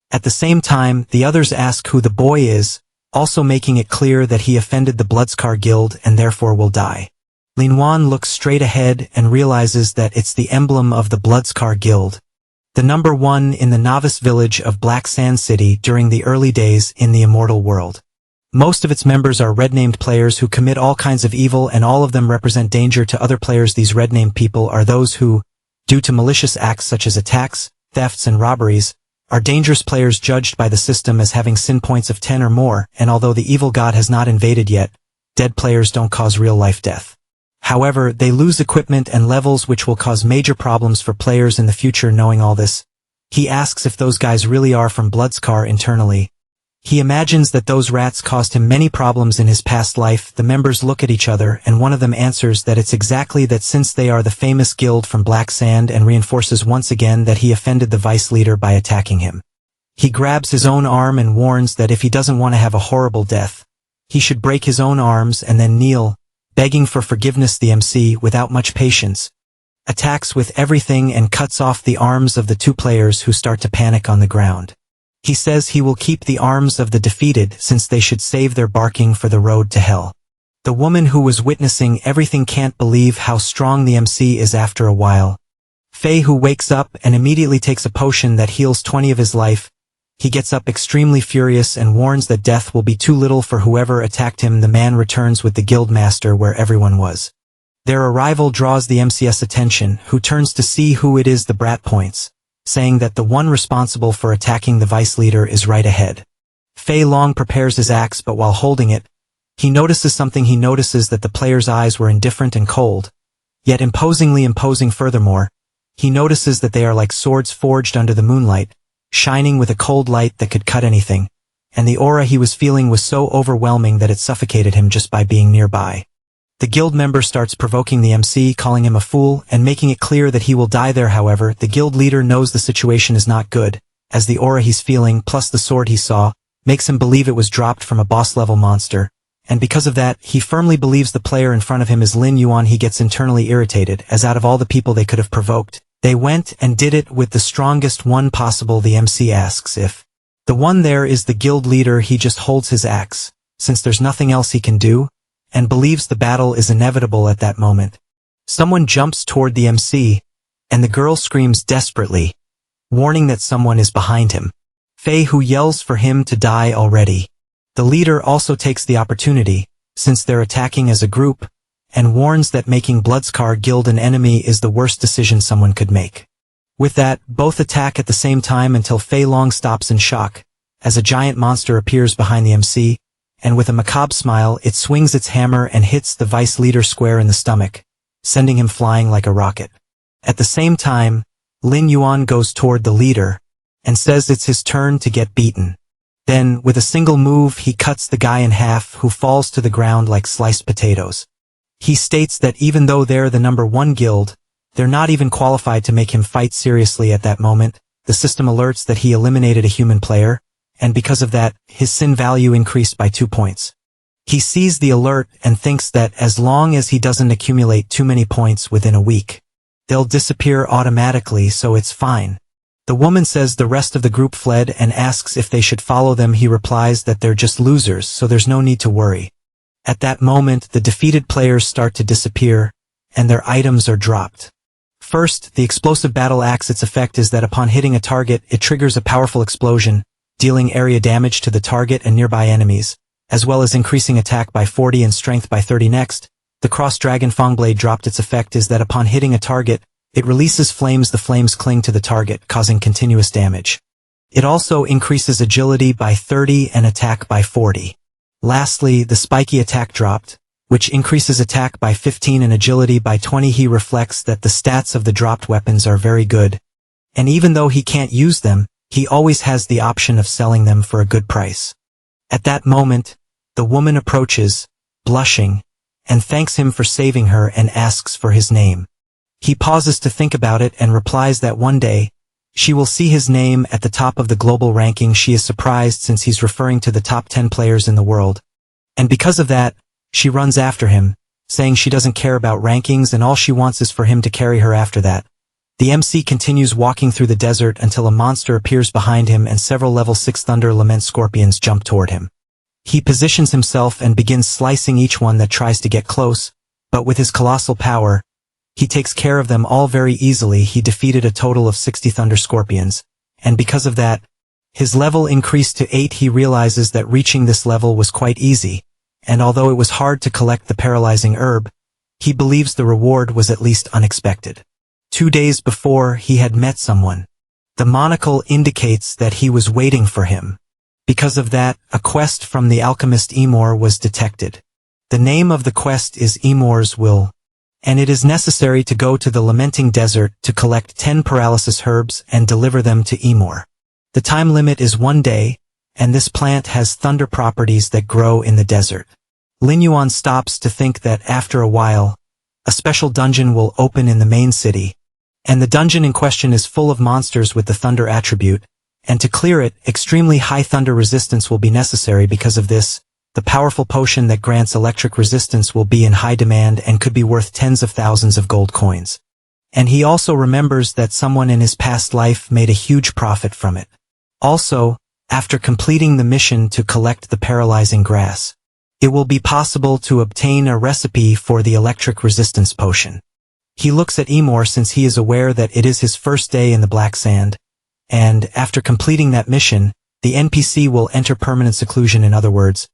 At the same time, the others ask who the boy is, also making it clear that he offended the Bloodscar Guild and therefore will die. Lin Yuan looks straight ahead and realizes that it's the emblem of the Bloodscar Guild, the number 1 in the novice village of Black Sand City during the early days in the immortal world. Most of its members are red-named players who commit all kinds of evil, and all of them represent danger to other players. These red-named people are those who, due to malicious acts such as attacks, thefts, and robberies, are dangerous players judged by the system as having sin points of 10 or more, and although the evil god has not invaded yet, dead players don't cause real-life death. However, they lose equipment and levels, which will cause major problems for players in the future. Knowing all this, he asks if those guys really are from Bloodscar. Internally, he imagines that those rats caused him many problems in his past life. The members look at each other, and one of them answers that it's exactly that since they are the famous guild from Black Sand, and reinforces once again that he offended the vice leader by attacking him. He grabs his own arm and warns that if he doesn't want to have a horrible death, he should break his own arms and then kneel, begging for forgiveness. The MC, without much patience, attacks with everything and cuts off the arms of the 2 players, who start to panic on the ground. He says he will keep the arms of the defeated since they should save their barking for the road to hell. The woman who was witnessing everything can't believe how strong the MC is. After a while, Fei Hu wakes up and immediately takes a potion that heals 20 of his life. He gets up extremely furious and warns that death will be too little for whoever attacked him. The man returns with the guild master where everyone was. Their arrival draws the MC's attention, who turns to see who it is the brat points, saying that the one responsible for attacking the vice leader is right ahead. Fei Long prepares his axe, but while holding it, he notices something. He notices that the player's eyes were indifferent and cold, yet imposingly imposing. Furthermore, he notices that they are like swords forged under the moonlight, shining with a cold light that could cut anything, and the aura he was feeling was so overwhelming that it suffocated him just by being nearby. The guild member starts provoking the MC, calling him a fool, and making it clear that he will die there. However, the guild leader knows the situation is not good, as the aura he's feeling, plus the sword he saw, makes him believe it was dropped from a boss-level monster, and because of that, he firmly believes the player in front of him is Lin Yuan. He gets internally irritated, as out of all the people they could have provoked, they went and did it with the strongest one possible. The MC asks if the one there is the guild leader. He just holds his axe, since there's nothing else he can do, and believes the battle is inevitable at that moment. Someone jumps toward the MC, and the girl screams desperately, warning that someone is behind him. Fei, who yells for him to die already. The leader also takes the opportunity, since they're attacking as a group, and warns that making Bloodscar Guild an enemy is the worst decision someone could make. With that, both attack at the same time until Fei Long stops in shock, as a giant monster appears behind the MC, and with a macabre smile it swings its hammer and hits the vice leader square in the stomach, sending him flying like a rocket. At the same time, Lin Yuan goes toward the leader, and says it's his turn to get beaten. Then, with a single move, he cuts the guy in half, who falls to the ground like sliced potatoes. He states that even though they're the #1 guild, they're not even qualified to make him fight seriously at that moment. The system alerts that he eliminated a human player, and because of that, his sin value increased by 2 points. He sees the alert and thinks that as long as he doesn't accumulate too many points within a week, they'll disappear automatically, so it's fine. The woman says the rest of the group fled and asks if they should follow them. He replies that they're just losers, so there's no need to worry. At that moment, the defeated players start to disappear, and their items are dropped. First, the explosive battle axe. Its effect is that upon hitting a target, it triggers a powerful explosion, dealing area damage to the target and nearby enemies, as well as increasing attack by 40 and strength by 30. Next, the cross-dragon Fangblade dropped. Its effect is that upon hitting a target, it releases flames. The flames cling to the target, causing continuous damage. It also increases agility by 30 and attack by 40. Lastly, the spiky attack dropped, which increases attack by 15 and agility by 20. He reflects that the stats of the dropped weapons are very good, and even though he can't use them, he always has the option of selling them for a good price. At that moment, the woman approaches, blushing, and thanks him for saving her and asks for his name. He pauses to think about it and replies that one day, she will see his name at the top of the global ranking. She is surprised since he's referring to the top 10 players in the world. And because of that, she runs after him, saying she doesn't care about rankings and all she wants is for him to carry her after that. The MC continues walking through the desert until a monster appears behind him and several level 6 Thunder Lament Scorpions jump toward him. He positions himself and begins slicing each one that tries to get close, but with his colossal power, he takes care of them all very easily. He defeated a total of 60 Thunder Scorpions, and because of that, his level increased to 8. He realizes that reaching this level was quite easy, and although it was hard to collect the paralyzing herb, he believes the reward was at least unexpected. 2 days before, he had met someone. The monocle indicates that he was waiting for him. Because of that, a quest from the alchemist Emor was detected. The name of the quest is Emor's Will, and it is necessary to go to the Lamenting Desert to collect 10 paralysis herbs and deliver them to Emor. The time limit is 1 day, and this plant has thunder properties that grow in the desert. Lin Yuan stops to think that after a while, a special dungeon will open in the main city, and the dungeon in question is full of monsters with the thunder attribute, and to clear it, extremely high thunder resistance will be necessary. Because of this, the powerful potion that grants electric resistance will be in high demand and could be worth tens of thousands of gold coins. And he also remembers that someone in his past life made a huge profit from it. Also, after completing the mission to collect the paralyzing grass, it will be possible to obtain a recipe for the electric resistance potion. He looks at Emor since he is aware that it is his first day in the Black Sand, and after completing that mission, the NPC will enter permanent seclusion. In other words,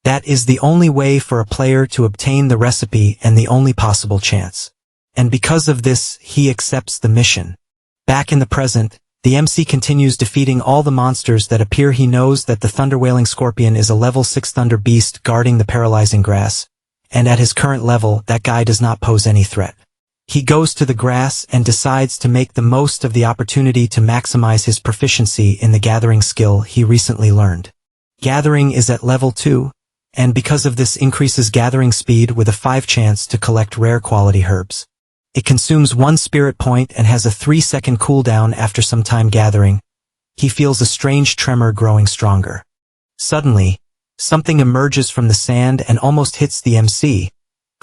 That is the only way for a player to obtain the recipe and the only possible chance. And because of this, he accepts the mission. Back in the present, the MC continues defeating all the monsters that appear. He knows that the Thunderwailing Scorpion is a level 6 Thunder Beast guarding the paralyzing grass, and at his current level, that guy does not pose any threat. He goes to the grass and decides to make the most of the opportunity to maximize his proficiency in the gathering skill he recently learned. Gathering is at level 2, and because of this increases gathering speed with a 5 chance to collect rare quality herbs. It consumes 1 spirit point and has a 3-second cooldown after some time gathering. He feels a strange tremor growing stronger. Suddenly, something emerges from the sand and almost hits the MC,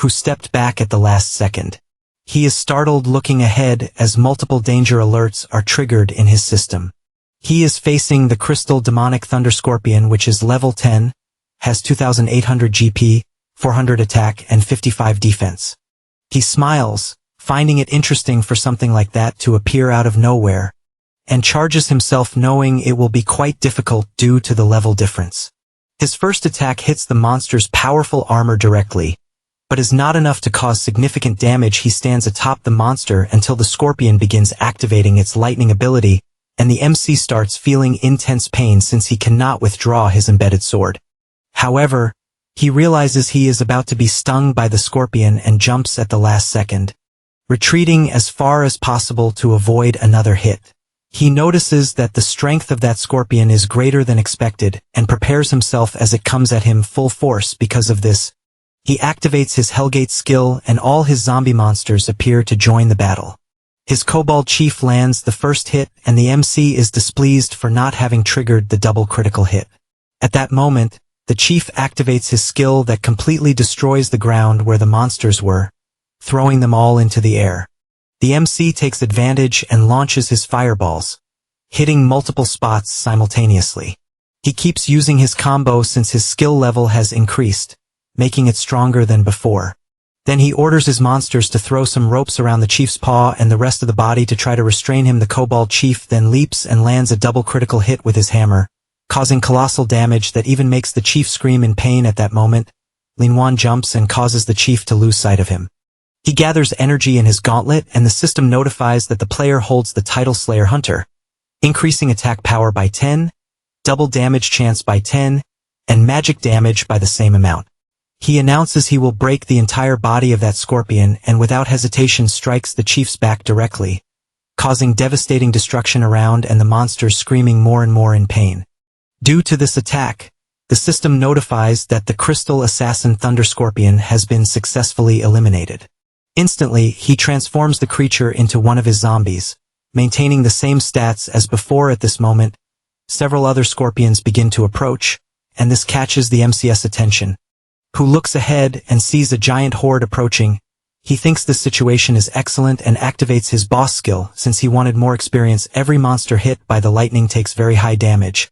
who stepped back at the last second. He is startled looking ahead as multiple danger alerts are triggered in his system. He is facing the Crystal Demonic Thunder Scorpion, which is level 10, has 2,800 GP, 400 attack, and 55 defense. He smiles, finding it interesting for something like that to appear out of nowhere, and charges himself knowing it will be quite difficult due to the level difference. His first attack hits the monster's powerful armor directly, but is not enough to cause significant damage. He stands atop the monster until the scorpion begins activating its lightning ability, and the MC starts feeling intense pain since he cannot withdraw his embedded sword. However, he realizes he is about to be stung by the scorpion and jumps at the last second, retreating as far as possible to avoid another hit. He notices that the strength of that scorpion is greater than expected and prepares himself as it comes at him full force. Because of this, he activates his Hellgate skill and all his zombie monsters appear to join the battle. His Kobold chief lands the first hit and the MC is displeased for not having triggered the double critical hit. At that moment, the chief activates his skill that completely destroys the ground where the monsters were, throwing them all into the air. The MC takes advantage and launches his fireballs, hitting multiple spots simultaneously. He keeps using his combo since his skill level has increased, making it stronger than before. Then he orders his monsters to throw some ropes around the chief's paw and the rest of the body to try to restrain him. The Kobold chief then leaps and lands a double critical hit with his hammer, causing colossal damage that even makes the chief scream in pain. At that moment, Linton jumps and causes the chief to lose sight of him. He gathers energy in his gauntlet and the system notifies that the player holds the title Slayer Hunter, increasing attack power by 10, double damage chance by 10, and magic damage by the same amount. He announces he will break the entire body of that scorpion and without hesitation strikes the chief's back directly, causing devastating destruction around and the monsters screaming more and more in pain. Due to this attack, the system notifies that the Crystal Assassin Thunder Scorpion has been successfully eliminated. Instantly, he transforms the creature into one of his zombies, maintaining the same stats as before. At this moment, several other scorpions begin to approach, and this catches the MC's attention, who looks ahead and sees a giant horde approaching. He thinks this situation is excellent and activates his boss skill since he wanted more experience. Every monster hit by the lightning takes very high damage.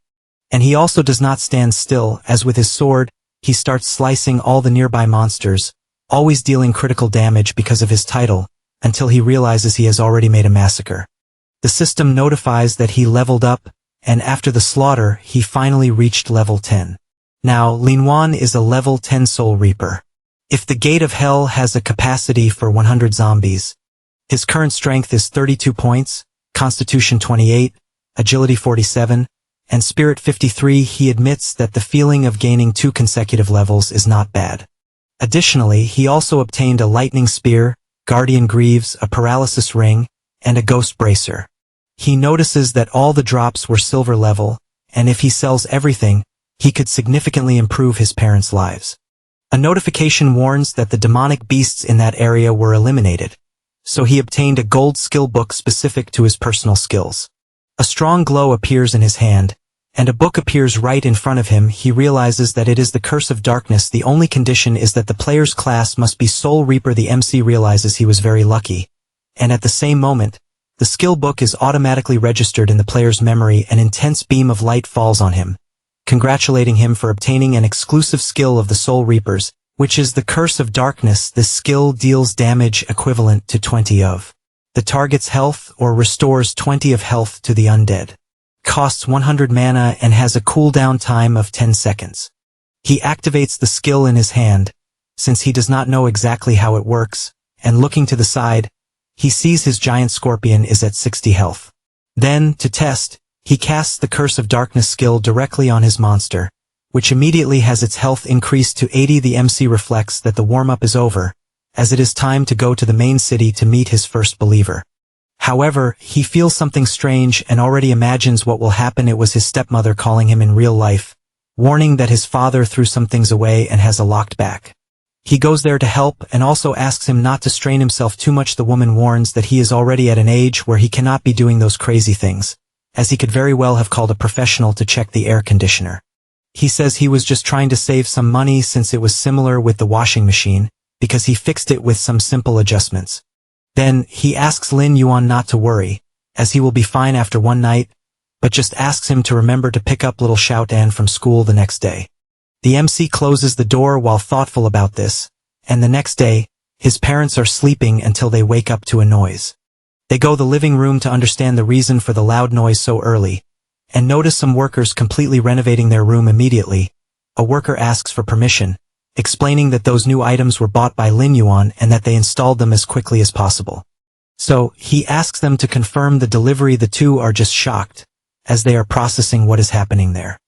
And he also does not stand still, as with his sword, he starts slicing all the nearby monsters, always dealing critical damage because of his title, until he realizes he has already made a massacre. The system notifies that he leveled up, and after the slaughter, he finally reached level 10. Now, Linton is a level 10 Soul Reaper. If the Gate of Hell has a capacity for 100 zombies, his current strength is 32 points, Constitution 28, Agility 47, and Spirit 53. He admits that the feeling of gaining 2 consecutive levels is not bad. Additionally, he also obtained a Lightning Spear, Guardian Greaves, a Paralysis Ring, and a Ghost Bracer. He notices that all the drops were silver level, and if he sells everything, he could significantly improve his parents' lives. A notification warns that the demonic beasts in that area were eliminated, so he obtained a gold skill book specific to his personal skills. A strong glow appears in his hand, and a book appears right in front of him. He realizes that it is the Curse of Darkness. The only condition is that the player's class must be Soul Reaper. The MC realizes he was very lucky, and at the same moment, the skill book is automatically registered in the player's memory. An intense beam of light falls on him, congratulating him for obtaining an exclusive skill of the Soul Reapers, which is the Curse of Darkness. This skill deals damage equivalent to 20 of the target's health or restores 20 of health to the undead. Costs 100 mana and has a cooldown time of 10 seconds. He activates the skill in his hand, since he does not know exactly how it works, and looking to the side, he sees his giant scorpion is at 60 health. Then, to test, he casts the Curse of Darkness skill directly on his monster, which immediately has its health increased to 80. The MC reflects that the warm-up is over, as it is time to go to the main city to meet his first believer. However, he feels something strange and already imagines what will happen. It was his stepmother calling him in real life, warning that his father threw some things away and has a locked back. He goes there to help and also asks him not to strain himself too much. The woman warns that he is already at an age where he cannot be doing those crazy things, as he could very well have called a professional to check the air conditioner. He says he was just trying to save some money since it was similar with the washing machine, because he fixed it with some simple adjustments. Then, he asks Lin Yuan not to worry, as he will be fine after one night, but just asks him to remember to pick up little Xiaotan from school the next day. The MC closes the door while thoughtful about this, and the next day, his parents are sleeping until they wake up to a noise. They go to the living room to understand the reason for the loud noise so early, and notice some workers completely renovating their room immediately. A worker asks for permission, explaining that those new items were bought by Lin Yuan and that they installed them as quickly as possible. So, he asks them to confirm the delivery. The two are just shocked, as they are processing what is happening there.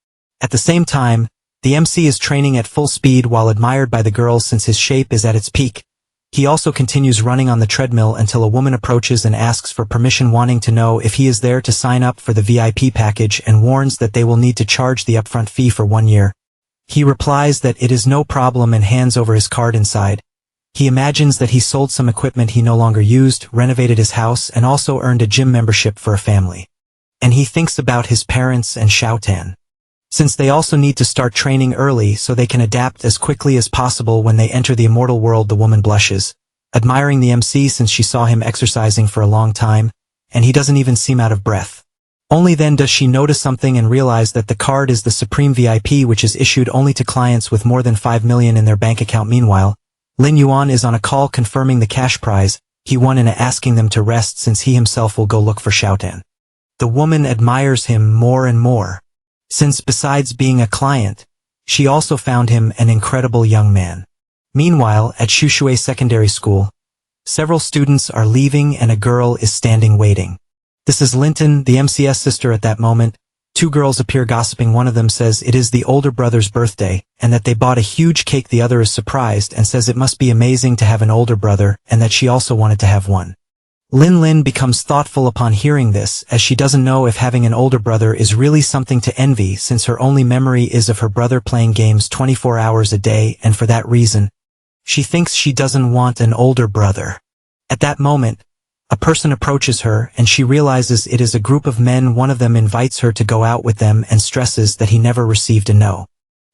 At the same time, the MC is training at full speed while admired by the girls since his shape is at its peak. He also continues running on the treadmill until a woman approaches and asks for permission, wanting to know if he is there to sign up for the VIP package, and warns that they will need to charge the upfront fee for 1 year. He replies that it is no problem and hands over his card. Inside, he imagines that he sold some equipment he no longer used, renovated his house, and also earned a gym membership for a family. And he thinks about his parents and Xiaotan, since they also need to start training early so they can adapt as quickly as possible when they enter the immortal world. The woman blushes, admiring the MC since she saw him exercising for a long time, and he doesn't even seem out of breath. Only then does she notice something and realize that the card is the Supreme VIP, which is issued only to clients with more than 5 million in their bank account. Meanwhile, Lin Yuan is on a call confirming the cash prize he won and asking them to rest since he himself will go look for Xiaotan. The woman admires him more and more, since besides being a client, she also found him an incredible young man. Meanwhile, at Shushui Secondary School, several students are leaving and a girl is standing waiting. This is Linton, the MC's sister. At that moment, two girls appear gossiping. One of them says it is the older brother's birthday, and that they bought a huge cake. The other is surprised and says it must be amazing to have an older brother, and that she also wanted to have one. Lin becomes thoughtful upon hearing this, as she doesn't know if having an older brother is really something to envy, since her only memory is of her brother playing games 24 hours a day, and for that reason, she thinks she doesn't want an older brother. At that moment, a person approaches her and she realizes it is a group of men. One of them invites her to go out with them and stresses that he never received a no.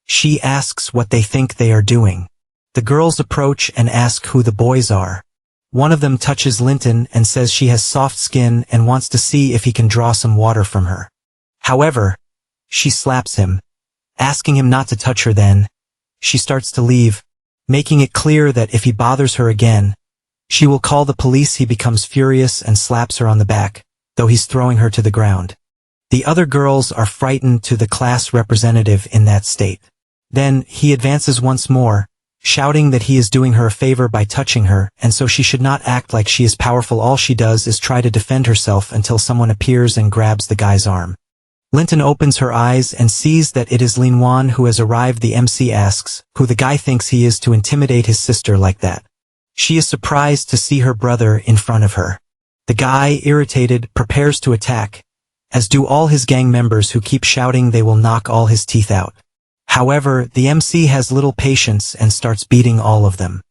She asks what they think they are doing. The girls approach and ask who the boys are. One of them touches Linton and says she has soft skin and wants to see if he can draw some water from her. However, she slaps him, asking him not to touch her. Then, she starts to leave, making it clear that if he bothers her again, she will call the police. He becomes furious and slaps her on the back, though he's throwing her to the ground. The other girls are frightened to the class representative in that state. Then, he advances once more, shouting that he is doing her a favor by touching her, and so she should not act like she is powerful. All she does is try to defend herself until someone appears and grabs the guy's arm. Linton opens her eyes and sees that it is Lin Yuan who has arrived. The MC asks who the guy thinks he is to intimidate his sister like that. She is surprised to see her brother in front of her. The guy, irritated, prepares to attack, as do all his gang members who keep shouting they will knock all his teeth out. However, the MC has little patience and starts beating all of them.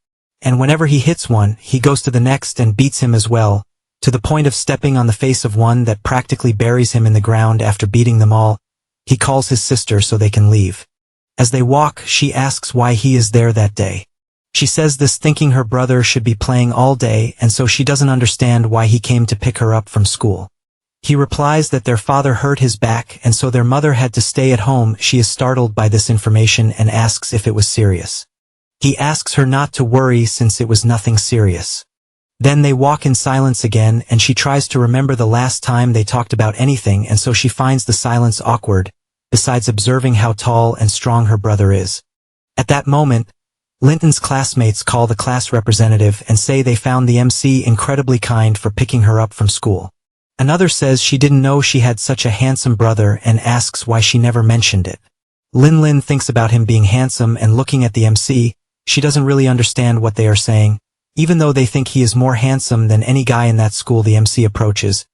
And whenever he hits one, he goes to the next and beats him as well, to the point of stepping on the face of one that practically buries him in the ground. After beating them all, he calls his sister so they can leave. As they walk, she asks why he is there that day. She says this thinking her brother should be playing all day, and so she doesn't understand why he came to pick her up from school. He replies that their father hurt his back and so their mother had to stay at home. She is startled by this information and asks if it was serious. He asks her not to worry since it was nothing serious. Then they walk in silence again and she tries to remember the last time they talked about anything, and so she finds the silence awkward, besides observing how tall and strong her brother is. At that moment, Linton's classmates call the class representative and say they found the MC incredibly kind for picking her up from school. Another says she didn't know she had such a handsome brother and asks why she never mentioned it. Lin thinks about him being handsome and looking at the MC, she doesn't really understand what they are saying. Even though they think he is more handsome than any guy in that school, the MC approaches,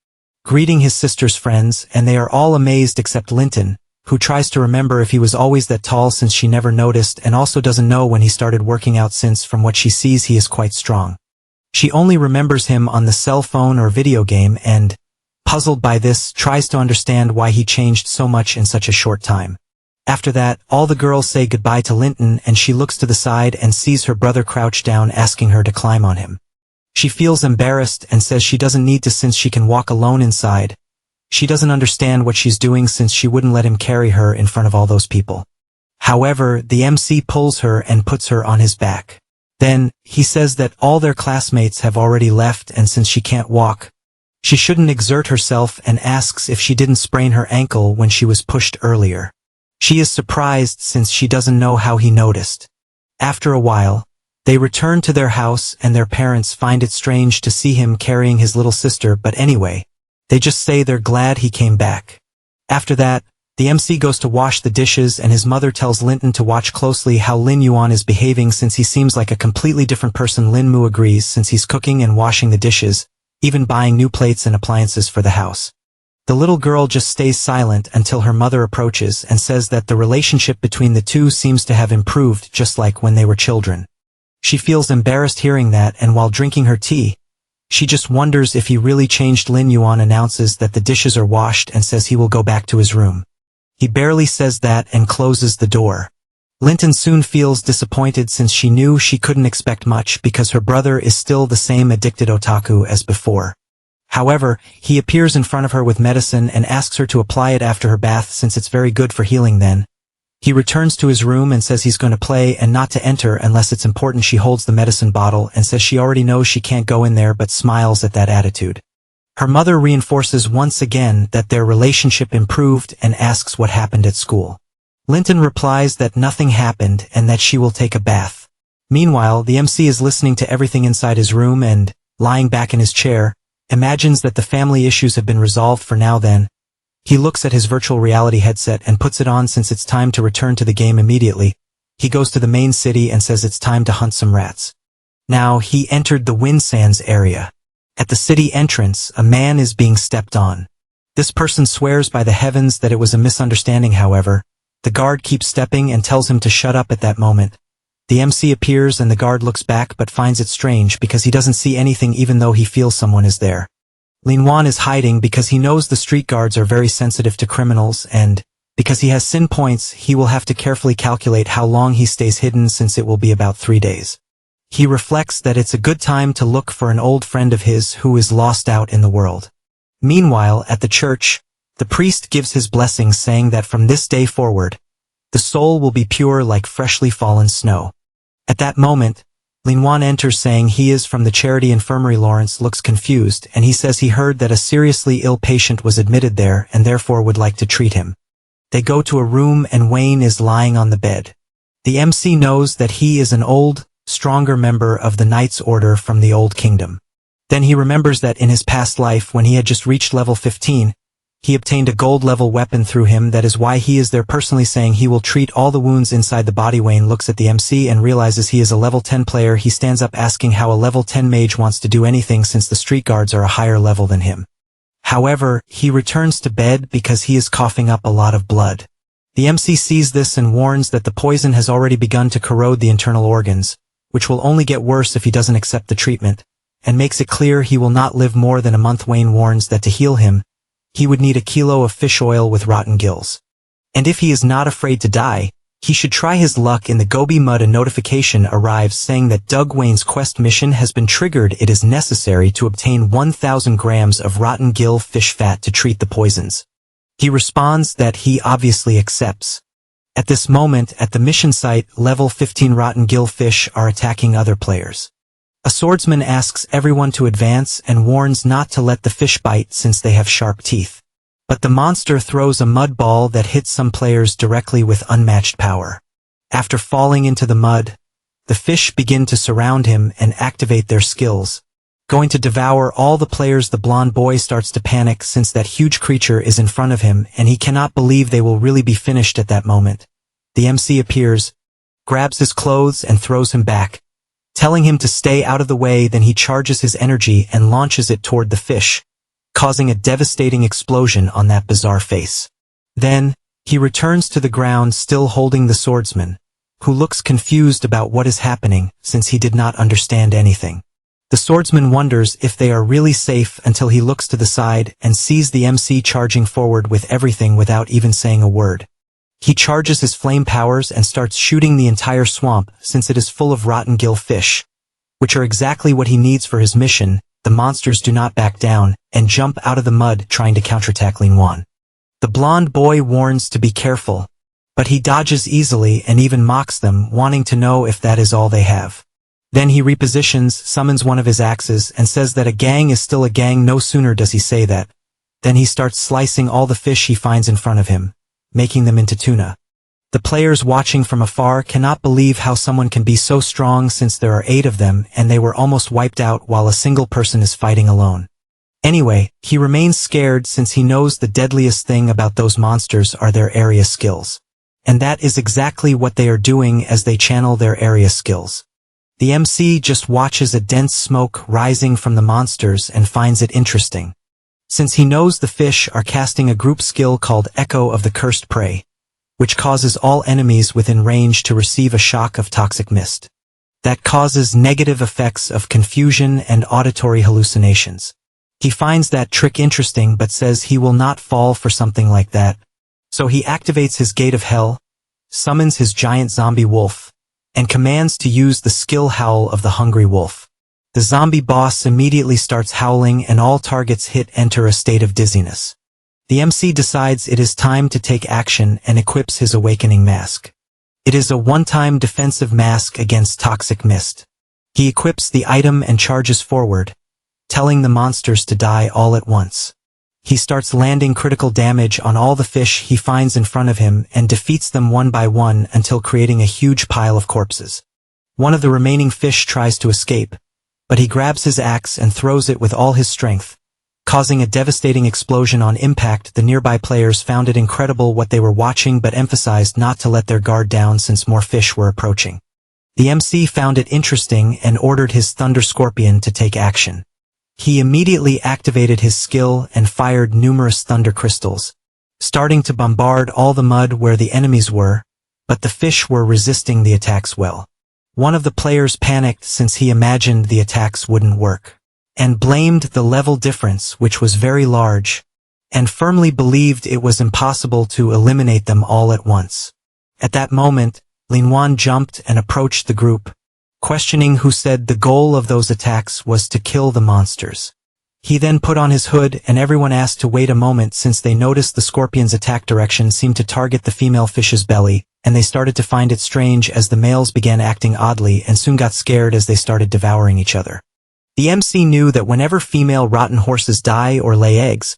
greeting his sister's friends, and they are all amazed except Linton, who tries to remember if he was always that tall since she never noticed, and also doesn't know when he started working out since from what she sees he is quite strong. She only remembers him on the cell phone or video game and, puzzled by this, tries to understand why he changed so much in such a short time. After that, all the girls say goodbye to Linton and she looks to the side and sees her brother crouch down asking her to climb on him. She feels embarrassed and says she doesn't need to since she can walk alone inside. She doesn't understand what she's doing since she wouldn't let him carry her in front of all those people. However, the MC pulls her and puts her on his back. Then, he says that all their classmates have already left and since she can't walk, she shouldn't exert herself and asks if she didn't sprain her ankle when she was pushed earlier. She is surprised since she doesn't know how he noticed. After a while, they return to their house and their parents find it strange to see him carrying his little sister, but anyway, they just say they're glad he came back. After that, the MC goes to wash the dishes and his mother tells Linton to watch closely how Lin Yuan is behaving since he seems like a completely different person. Lin Mu agrees since he's cooking and washing the dishes, even buying new plates and appliances for the house. The little girl just stays silent until her mother approaches and says that the relationship between the two seems to have improved just like when they were children. She feels embarrassed hearing that, and while drinking her tea, she just wonders if he really changed. Lin Yuan announces that the dishes are washed and says he will go back to his room. He barely says that and closes the door. Linton soon feels disappointed since she knew she couldn't expect much because her brother is still the same addicted otaku as before. However, he appears in front of her with medicine and asks her to apply it after her bath since it's very good for healing. Then, he returns to his room and says he's going to play and not to enter unless it's important. She holds the medicine bottle and says she already knows she can't go in there but smiles at that attitude. Her mother reinforces once again that their relationship improved and asks what happened at school. Linton replies that nothing happened and that she will take a bath. Meanwhile, the MC is listening to everything inside his room and, lying back in his chair, imagines that the family issues have been resolved for now. Then, he looks at his virtual reality headset and puts it on since it's time to return to the game immediately. He goes to the main city and says it's time to hunt some rats. Now, he entered the Wind Sands area. At the city entrance, a man is being stepped on. This person swears by the heavens that it was a misunderstanding. However, the guard keeps stepping and tells him to shut up. At that moment, the MC appears and the guard looks back but finds it strange because he doesn't see anything even though he feels someone is there. Lin Yuan is hiding because he knows the street guards are very sensitive to criminals, and, because he has sin points, he will have to carefully calculate how long he stays hidden since it will be about 3 days. He reflects that it's a good time to look for an old friend of his who is lost out in the world. Meanwhile, at the church, the priest gives his blessing saying that from this day forward, the soul will be pure like freshly fallen snow. At that moment, Lin Yuan enters saying he is from the charity infirmary. Lawrence looks confused and he says he heard that a seriously ill patient was admitted there and therefore would like to treat him. They go to a room and Wayne is lying on the bed. The MC knows that he is an old, stronger member of the Knights Order from the Old Kingdom. Then he remembers that in his past life when he had just reached level 15, he obtained a gold-level weapon through him. That is why he is there personally saying he will treat all the wounds inside the body. Wayne looks at the MC and realizes he is a level 10 player. He stands up asking how a level 10 mage wants to do anything since the street guards are a higher level than him. However, he returns to bed because he is coughing up a lot of blood. The MC sees this and warns that the poison has already begun to corrode the internal organs, which will only get worse if he doesn't accept the treatment, and makes it clear he will not live more than a month. Wayne warns that to heal him, he would need a kilo of fish oil with rotten gills. And if he is not afraid to die, he should try his luck in the Gobi mud. A notification arrives saying that Doug Wayne's quest mission has been triggered. It is necessary to obtain 1,000 grams of rotten gill fish fat to treat the poisons. He responds that he obviously accepts. At this moment, at the mission site, level 15 rotten gill fish are attacking other players. A swordsman asks everyone to advance and warns not to let the fish bite since they have sharp teeth. But the monster throws a mud ball that hits some players directly with unmatched power. After falling into the mud, the fish begin to surround him and activate their skills, going to devour all the players. The blonde boy starts to panic since that huge creature is in front of him and he cannot believe they will really be finished at that moment. The MC appears, grabs his clothes and throws him back, telling him to stay out of the way. Then he charges his energy and launches it toward the fish, causing a devastating explosion on that bizarre face. Then, he returns to the ground still holding the swordsman, who looks confused about what is happening since he did not understand anything. The swordsman wonders if they are really safe until he looks to the side and sees the MC charging forward with everything without even saying a word. He charges his flame powers and starts shooting the entire swamp since it is full of rotten gill fish, which are exactly what he needs for his mission. The monsters do not back down and jump out of the mud trying to counterattack Linton. The blonde boy warns to be careful, but he dodges easily and even mocks them, wanting to know if that is all they have. Then he repositions, summons one of his axes, and says that a gang is still a gang. No sooner does he say that, then he starts slicing all the fish he finds in front of him, making them into tuna. The players watching from afar cannot believe how someone can be so strong since there are 8 of them and they were almost wiped out while a single person is fighting alone. Anyway, he remains scared since he knows the deadliest thing about those monsters are their area skills. And that is exactly what they are doing as they channel their area skills. The MC just watches a dense smoke rising from the monsters and finds it interesting, since he knows the fish are casting a group skill called Echo of the Cursed Prey, which causes all enemies within range to receive a shock of toxic mist. That causes negative effects of confusion and auditory hallucinations. He finds that trick interesting but says he will not fall for something like that. So he activates his Gate of Hell, summons his giant zombie wolf, and commands to use the skill Howl of the Hungry Wolf. The zombie boss immediately starts howling and all targets hit enter a state of dizziness. The MC decides it is time to take action and equips his awakening mask. It is a one-time defensive mask against toxic mist. He equips the item and charges forward, telling the monsters to die all at once. He starts landing critical damage on all the fish he finds in front of him and defeats them one by one until creating a huge pile of corpses. One of the remaining fish tries to escape, but he grabs his axe and throws it with all his strength, causing a devastating explosion on impact. The nearby players found it incredible what they were watching but emphasized not to let their guard down since more fish were approaching. The MC found it interesting and ordered his Thunder Scorpion to take action. He immediately activated his skill and fired numerous thunder crystals, starting to bombard all the mud where the enemies were, but the fish were resisting the attacks well. One of the players panicked since he imagined the attacks wouldn't work, and blamed the level difference, which was very large, and firmly believed it was impossible to eliminate them all at once. At that moment, Linton jumped and approached the group, questioning who said the goal of those attacks was to kill the monsters. He then put on his hood and everyone asked to wait a moment since they noticed the scorpion's attack direction seemed to target the female fish's belly, and they started to find it strange as the males began acting oddly and soon got scared as they started devouring each other. The MC knew that whenever female rotten horses die or lay eggs,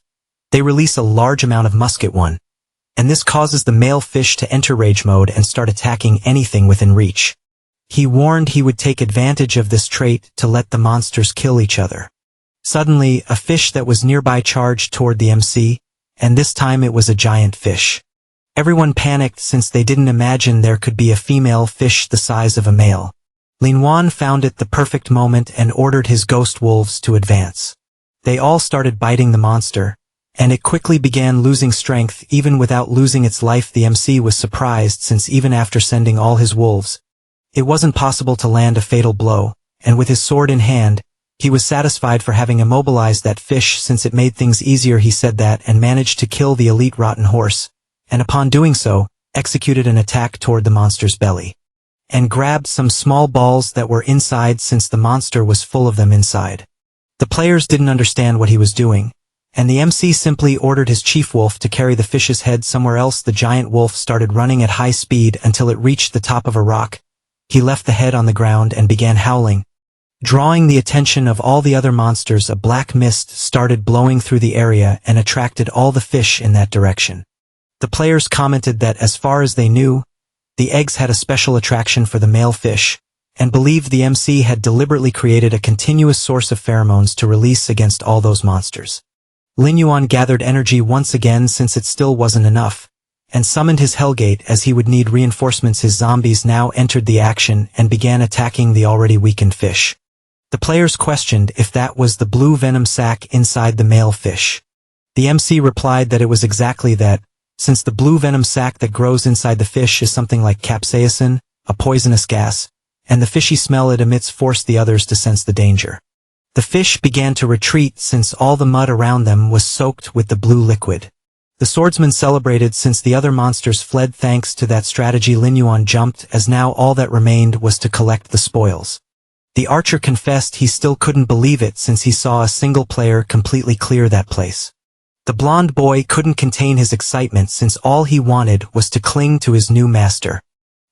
they release a large amount of musket one, and this causes the male fish to enter rage mode and start attacking anything within reach. He warned he would take advantage of this trait to let the monsters kill each other. Suddenly, a fish that was nearby charged toward the MC, and this time it was a giant fish. Everyone panicked since they didn't imagine there could be a female fish the size of a male. Linton found it the perfect moment and ordered his ghost wolves to advance. They all started biting the monster, and it quickly began losing strength even without losing its life. The MC was surprised since even after sending all his wolves, it wasn't possible to land a fatal blow, and with his sword in hand, he was satisfied for having immobilized that fish since it made things easier. He said that and managed to kill the elite rotten horse, and upon doing so, executed an attack toward the monster's belly, and grabbed some small balls that were inside since the monster was full of them inside. The players didn't understand what he was doing, and the MC simply ordered his chief wolf to carry the fish's head somewhere else. The giant wolf started running at high speed until it reached the top of a rock. He left the head on the ground and began howling, drawing the attention of all the other monsters. A black mist started blowing through the area and attracted all the fish in that direction. The players commented that as far as they knew, The eggs had a special attraction for the male fish, and believed the MC had deliberately created a continuous source of pheromones to release against all those monsters. Linton gathered energy once again since it still wasn't enough, and summoned his Hellgate as he would need reinforcements. His zombies now entered the action and began attacking the already weakened fish. The players questioned if that was the blue venom sac inside the male fish. The MC replied that it was exactly that, since the blue venom sac that grows inside the fish is something like capsaicin, a poisonous gas, and the fishy smell it emits forced the others to sense the danger. The fish began to retreat since all the mud around them was soaked with the blue liquid. The swordsman celebrated since the other monsters fled. Thanks to that strategy, Linton jumped, as now all that remained was to collect the spoils. The archer confessed he still couldn't believe it since he saw a single player completely clear that place. The blonde boy couldn't contain his excitement since all he wanted was to cling to his new master.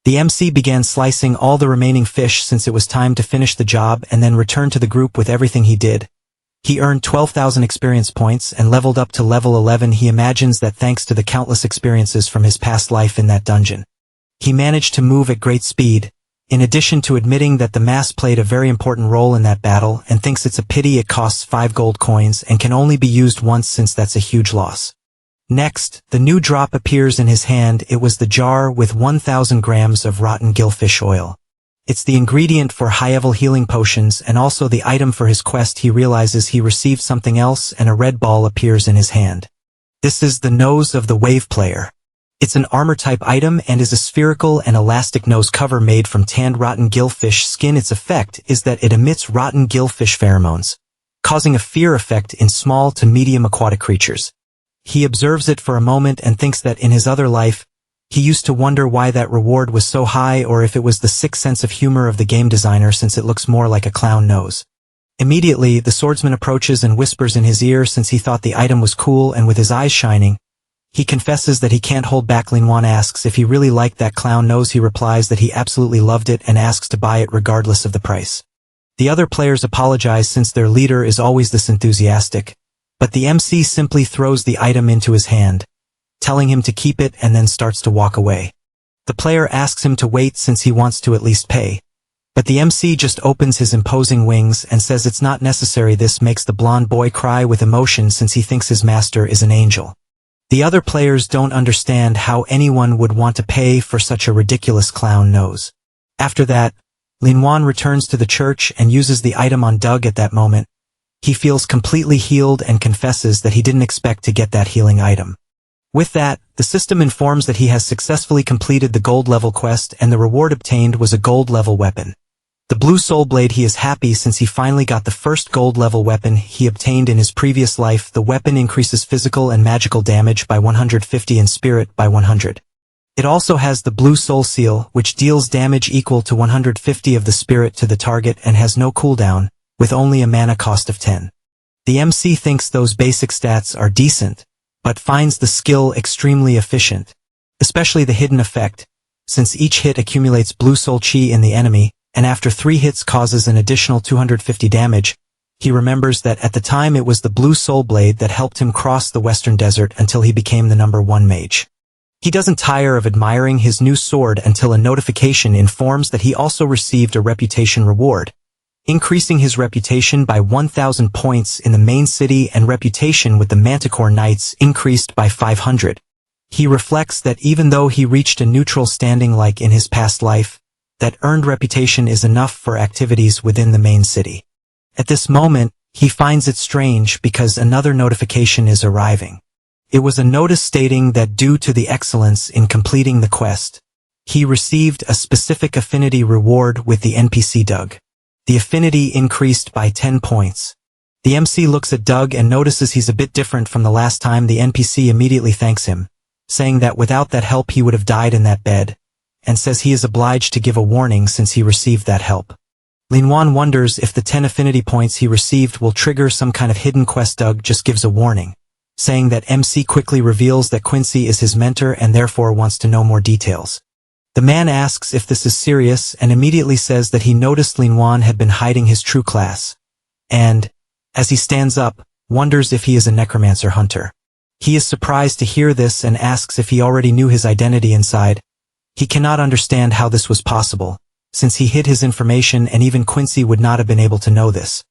The MC began slicing all the remaining fish since it was time to finish the job and then return to the group with everything he did. He earned 12,000 experience points and leveled up to level 11. He imagines that thanks to the countless experiences from his past life in that dungeon. He managed to move at great speed, in addition to admitting that the mass played a very important role in that battle and thinks it's a pity it costs 5 gold coins and can only be used once since that's a huge loss. Next, the new drop appears in his hand. It was the jar with 1,000 grams of rotten gillfish oil. It's the ingredient for high-level healing potions and also the item for his quest. He realizes he received something else and a red ball appears in his hand. This is the nose of the wave player. It's an armor-type item and is a spherical and elastic nose cover made from tanned rotten gillfish skin. Its effect is that it emits rotten gillfish pheromones, causing a fear effect in small to medium aquatic creatures. He observes it for a moment and thinks that in his other life, he used to wonder why that reward was so high or if it was the sick sense of humor of the game designer since it looks more like a clown nose. Immediately, the swordsman approaches and whispers in his ear since he thought the item was cool, and with his eyes shining, he confesses that he can't hold back. Linton asks if he really liked that clown nose. He replies that he absolutely loved it and asks to buy it regardless of the price. The other players apologize since their leader is always this enthusiastic, but the MC simply throws the item into his hand, telling him to keep it, and then starts to walk away. The player asks him to wait since he wants to at least pay, but the MC just opens his imposing wings and says it's not necessary. This makes the blonde boy cry with emotion since he thinks his master is an angel. The other players don't understand how anyone would want to pay for such a ridiculous clown nose. After that, Linton returns to the church and uses the item on Doug. At that moment, he feels completely healed and confesses that he didn't expect to get that healing item. With that, the system informs that he has successfully completed the gold level quest and the reward obtained was a gold level weapon. The blue soul blade. He is happy since he finally got the first gold level weapon he obtained in his previous life. The weapon increases physical and magical damage by 150 and spirit by 100. It also has the blue soul seal, which deals damage equal to 150 of the spirit to the target and has no cooldown, with only a mana cost of 10. The MC thinks those basic stats are decent, but finds the skill extremely efficient, especially the hidden effect, since each hit accumulates blue soul chi in the enemy, and after 3 hits causes an additional 250 damage. He remembers that at the time it was the blue soul blade that helped him cross the western desert until he became the #1 mage. He doesn't tire of admiring his new sword until a notification informs that he also received a reputation reward, increasing his reputation by 1,000 points in the main city and reputation with the Manticore Knights increased by 500. He reflects that even though he reached a neutral standing like in his past life, that earned reputation is enough for activities within the main city. At this moment, he finds it strange because another notification is arriving. It was a notice stating that due to the excellence in completing the quest, he received a specific affinity reward with the NPC Doug. The affinity increased by 10 points. The MC looks at Doug and notices he's a bit different from the last time. The NPC immediately thanks him, saying that without that help he would have died in that bed, and says he is obliged to give a warning since he received that help. Linton wonders if the 10 affinity points he received will trigger some kind of hidden quest. Doug just gives a warning, saying that MC quickly reveals that Quincy is his mentor and therefore wants to know more details. The man asks if this is serious and immediately says that he noticed Linton had been hiding his true class, and, as he stands up, wonders if he is a necromancer hunter. He is surprised to hear this and asks if he already knew his identity inside. He cannot understand how this was possible, since he hid his information and even Quincy would not have been able to know this.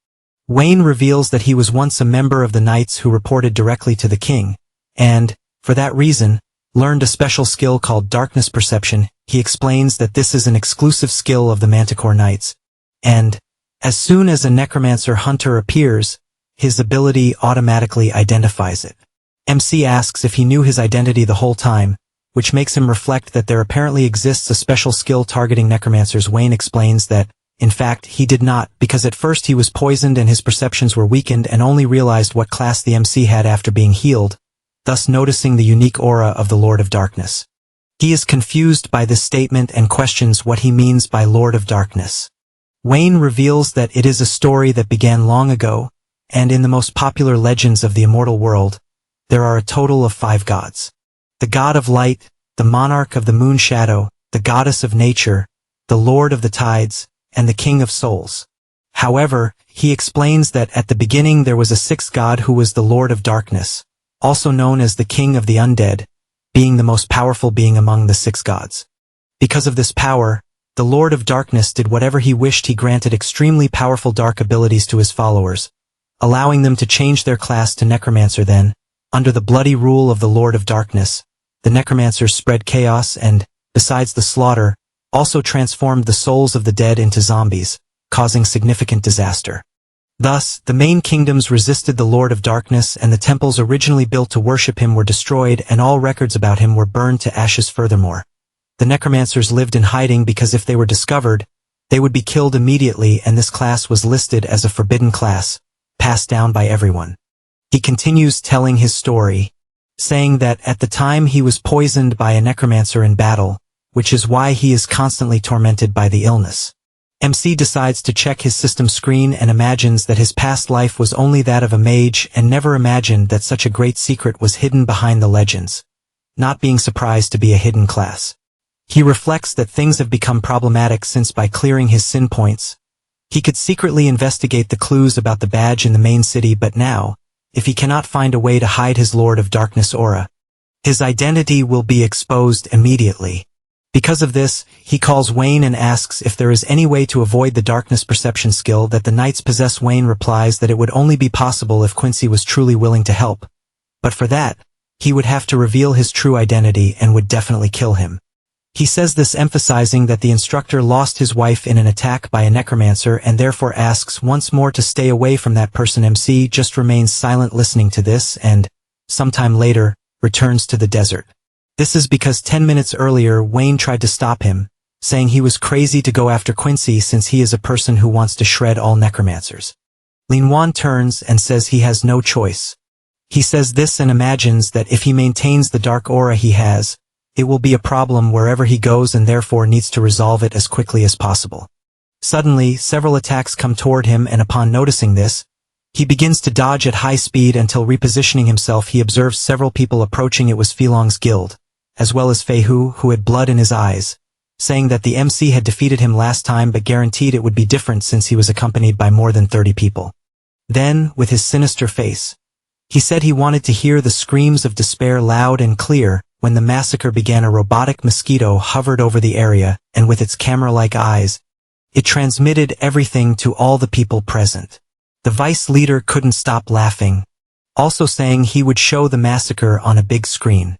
Wayne reveals that he was once a member of the Knights who reported directly to the king, and, for that reason, learned a special skill called darkness perception. He explains that this is an exclusive skill of the Manticore Knights, and, as soon as a necromancer hunter appears, his ability automatically identifies it. MC asks if he knew his identity the whole time, which makes him reflect that there apparently exists a special skill targeting necromancers. Wayne explains that, in fact, he did not, because at first he was poisoned and his perceptions were weakened and only realized what class the MC had after being healed, thus noticing the unique aura of the Lord of Darkness. He is confused by this statement and questions what he means by Lord of Darkness. Wayne reveals that it is a story that began long ago, and in the most popular legends of the immortal world, there are a total of 5 gods. The god of light, the monarch of the moon shadow, the goddess of nature, the lord of the tides, and the king of souls. However, he explains that at the beginning there was a 6th god who was the Lord of Darkness, also known as the king of the undead, being the most powerful being among the 6 gods. Because of this power, the Lord of Darkness did whatever he wished. He granted extremely powerful dark abilities to his followers, allowing them to change their class to necromancer. Then, under the bloody rule of the Lord of Darkness, the necromancers spread chaos and, besides the slaughter, also transformed the souls of the dead into zombies, causing significant disaster. Thus, the main kingdoms resisted the Lord of Darkness, and the temples originally built to worship him were destroyed, and all records about him were burned to ashes. Furthermore, the necromancers lived in hiding because if they were discovered, they would be killed immediately, and this class was listed as a forbidden class, passed down by everyone. He continues telling his story, saying that at the time he was poisoned by a necromancer in battle, which is why he is constantly tormented by the illness. MC decides to check his system screen and imagines that his past life was only that of a mage and never imagined that such a great secret was hidden behind the legends, not being surprised to be a hidden class. He reflects that things have become problematic since by clearing his sin points, he could secretly investigate the clues about the badge in the main city, but now, if he cannot find a way to hide his Lord of Darkness aura, his identity will be exposed immediately. Because of this, he calls Wayne and asks if there is any way to avoid the darkness perception skill that the Knights possess. Wayne replies that it would only be possible if Quincy was truly willing to help, but for that, he would have to reveal his true identity and would definitely kill him. He says this emphasizing that the instructor lost his wife in an attack by a necromancer and therefore asks once more to stay away from that person. MC just remains silent listening to this and, sometime later, returns to the desert. This is because 10 minutes earlier Wayne tried to stop him, saying he was crazy to go after Quincy since he is a person who wants to shred all necromancers. Linton turns and says he has no choice. He says this and imagines that if he maintains the dark aura he has, it will be a problem wherever he goes and therefore needs to resolve it as quickly as possible. Suddenly, several attacks come toward him and upon noticing this, he begins to dodge at high speed until repositioning himself he observes several people approaching. It was Felong's guild, as well as Feihu, who had blood in his eyes, saying that the MC had defeated him last time but guaranteed it would be different since he was accompanied by more than 30 people. Then, with his sinister face, he said he wanted to hear the screams of despair loud and clear. When the massacre began, a robotic mosquito hovered over the area, and with its camera-like eyes, it transmitted everything to all the people present. The vice leader couldn't stop laughing, also saying he would show the massacre on a big screen.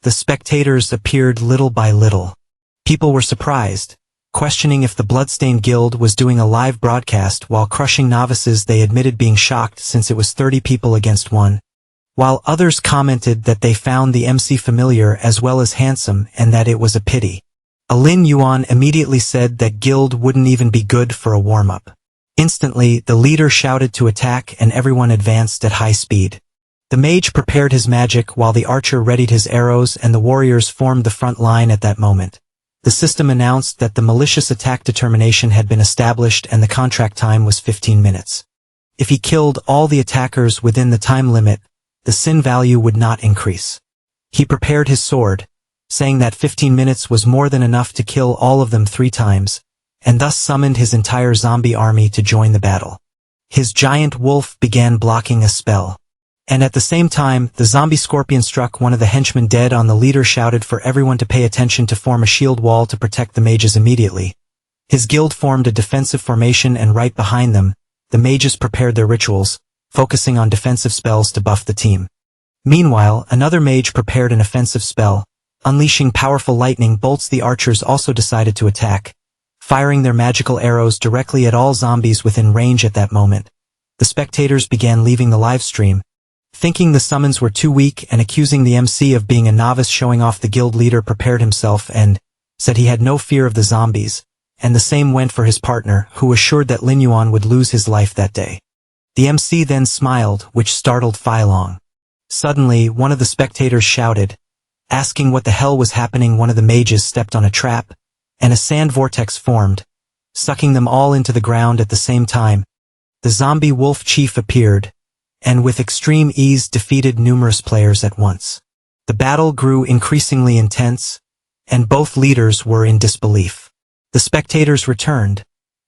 The spectators appeared little by little. People were surprised, questioning if the Bloodstained Guild was doing a live broadcast while crushing novices. They admitted being shocked since it was 30 people against 1. While others commented that they found the MC familiar as well as handsome and that it was a pity. Lin Yuan immediately said that guild wouldn't even be good for a warm-up. Instantly, the leader shouted to attack and everyone advanced at high speed. The mage prepared his magic while the archer readied his arrows and the warriors formed the front line. At that moment, the system announced that the malicious attack determination had been established and the contract time was 15 minutes. If he killed all the attackers within the time limit, the sin value would not increase. He prepared his sword, saying that 15 minutes was more than enough to kill all of them 3 times, and thus summoned his entire zombie army to join the battle. His giant wolf began blocking a spell. And at the same time, the zombie scorpion struck one of the henchmen dead on. The leader shouted for everyone to pay attention to form a shield wall to protect the mages immediately. His guild formed a defensive formation, and right behind them, the mages prepared their rituals, focusing on defensive spells to buff the team. Meanwhile, another mage prepared an offensive spell, unleashing powerful lightning bolts. The archers also decided to attack, firing their magical arrows directly at all zombies within range. At that moment, the spectators began leaving the live stream, thinking the summons were too weak and accusing the MC of being a novice showing off. The guild leader prepared himself and said he had no fear of the zombies, and the same went for his partner, who assured that Linton would lose his life that day. The MC then smiled, which startled Phylong. Suddenly, one of the spectators shouted, asking what the hell was happening. One of the mages stepped on a trap, and a sand vortex formed, sucking them all into the ground. At the same time, the zombie wolf chief appeared, and with extreme ease defeated numerous players at once. The battle grew increasingly intense, and both leaders were in disbelief. The spectators returned,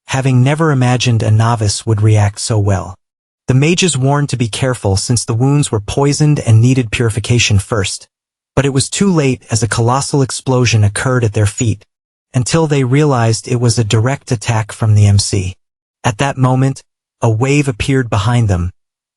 having never imagined a novice would react so well. The mages warned to be careful since the wounds were poisoned and needed purification first, but it was too late as a colossal explosion occurred at their feet, until they realized it was a direct attack from the MC. At that moment, a wave appeared behind them,